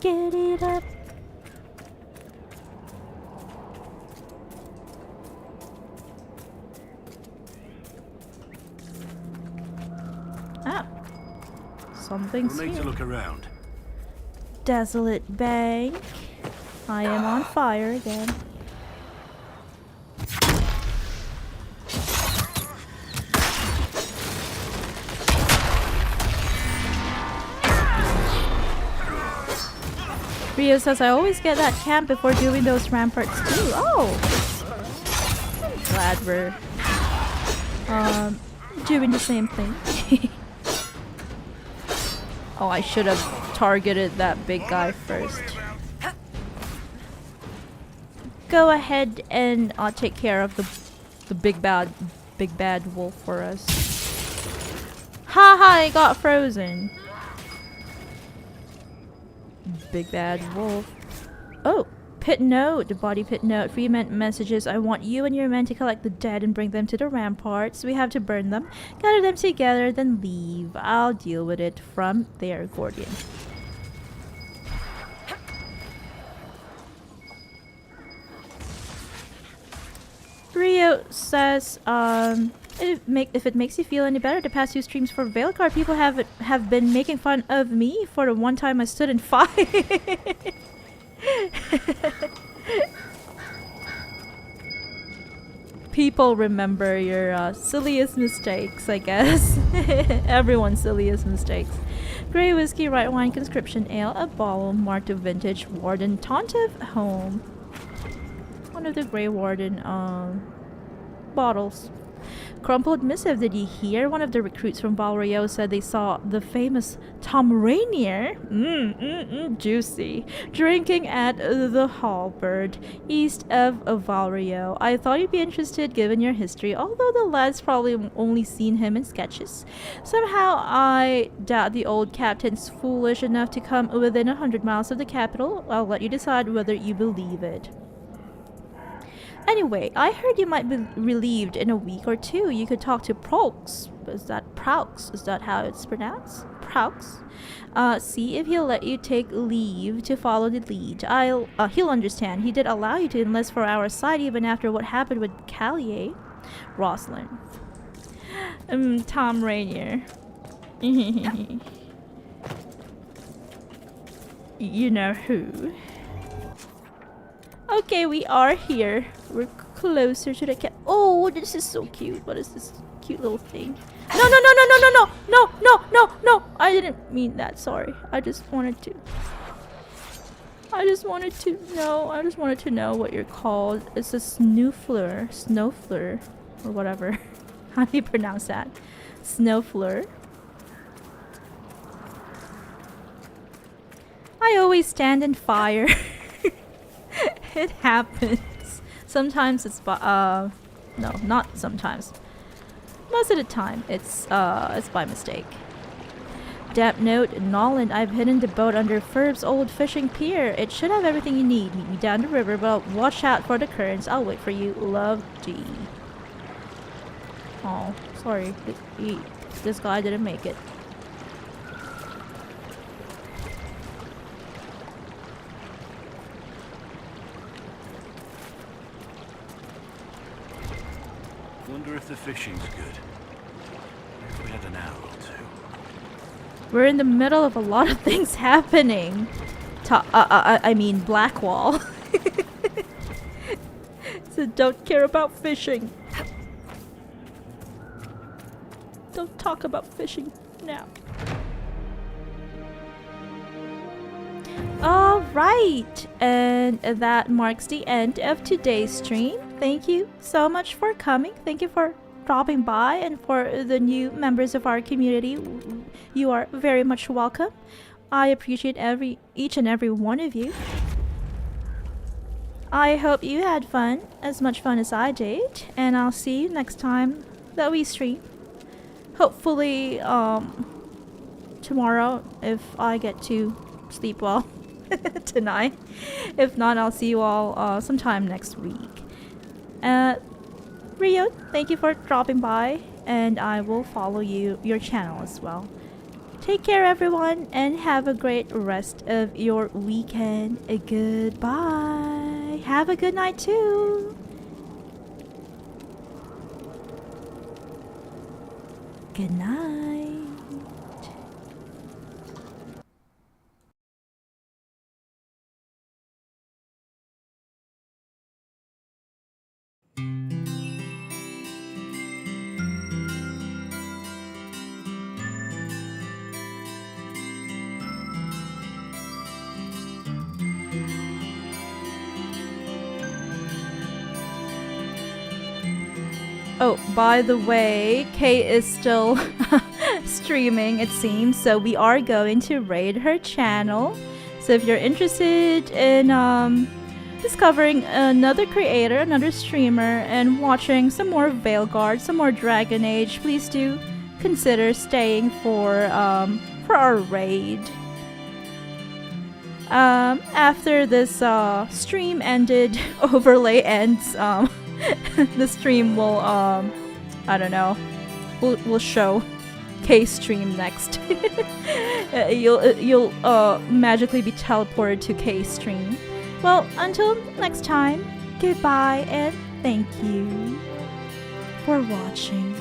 Get it up. Ah. Something's We'll need here. to look around. Desolate bank. I am on fire again. Rio says, I always get that camp before doing those ramparts too. Oh! I'm glad we're doing the same thing. Oh, I should have targeted that big guy first. Go ahead and I'll take care of the big bad wolf for us. Haha, it got frozen. Big bad wolf. Oh, pit note. The body pit note. Free messages. I want you and your men to collect the dead and bring them to the ramparts. We have to burn them, gather them together, then leave. I'll deal with it from there, Gordian. Rio says, if it makes you feel any better, the past 2 streams for Veilguard, people have been making fun of me for the one time I stood in fire. People remember your silliest mistakes, I guess. Everyone's silliest mistakes. Grey whiskey, right wine, conscription ale, a bottle marked of vintage Warden Tontive home. One of the Grey Warden bottles. crumpled missive. Did you hear? One of the recruits from Val Royeaux said they saw the famous Tom Rainier, juicy, drinking at the Halberd, east of Val Royeaux. I thought you'd be interested given your history, although the lad's probably only seen him in sketches. Somehow, I doubt the old captain's foolish enough to come within 100 miles of the capital. I'll let you decide whether you believe it. Anyway, I heard you might be relieved in a week or two. You could talk to Praux. Is that Praux? Is that how it's pronounced? Praux. See if he'll let you take leave to follow the lead. He'll understand. He did allow you to enlist for our side even after what happened with Callier. Rosalind. Tom Rainier. You know who. Okay, we are here. We're closer to the cat. Oh, this is so cute. What is this cute little thing? No, no, no, no, no, no, no, no, no, no, no. I didn't mean that. Sorry. I just wanted to know what you're called. It's a snowfleur, or whatever. How do you pronounce that? Snowfleur. I always stand in fire. It happens. Sometimes it's no, not sometimes. Most of the time, it's by mistake. Dap note, Nolan, I've hidden the boat under Ferb's old fishing pier. It should have everything you need. Meet me down the river, but watch out for the currents. I'll wait for you. Love, G. Oh, sorry. This guy didn't make it. Wonder if the fishing's good. If we had an hour or two. We're in the middle of a lot of things happening. I mean Blackwall. So don't care about fishing. Don't talk about fishing now. Alright, and that marks the end of today's stream. Thank you so much for coming. Thank you for dropping by, and for the new members of our community, you are very much welcome. I appreciate each and every one of you. I hope you had fun, as much fun as I did, and I'll see you next time that we stream. Hopefully, tomorrow, if I get to sleep well tonight. If not, I'll see you all sometime next week. Rio, thank you for dropping by, and I will follow your channel as well. Take care, everyone, and have a great rest of your weekend. Goodbye. Have a good night, too. Good night. Oh, by the way, Kate is still streaming, it seems, so we are going to raid her channel. So if you're interested in discovering another creator, another streamer, and watching some more Veilguard, some more Dragon Age, please do consider staying for our raid. After this stream ended, overlay ends, the stream will I don't know, we'll show K stream next. You'll magically be teleported to K stream. Well, until next time, goodbye and thank you for watching.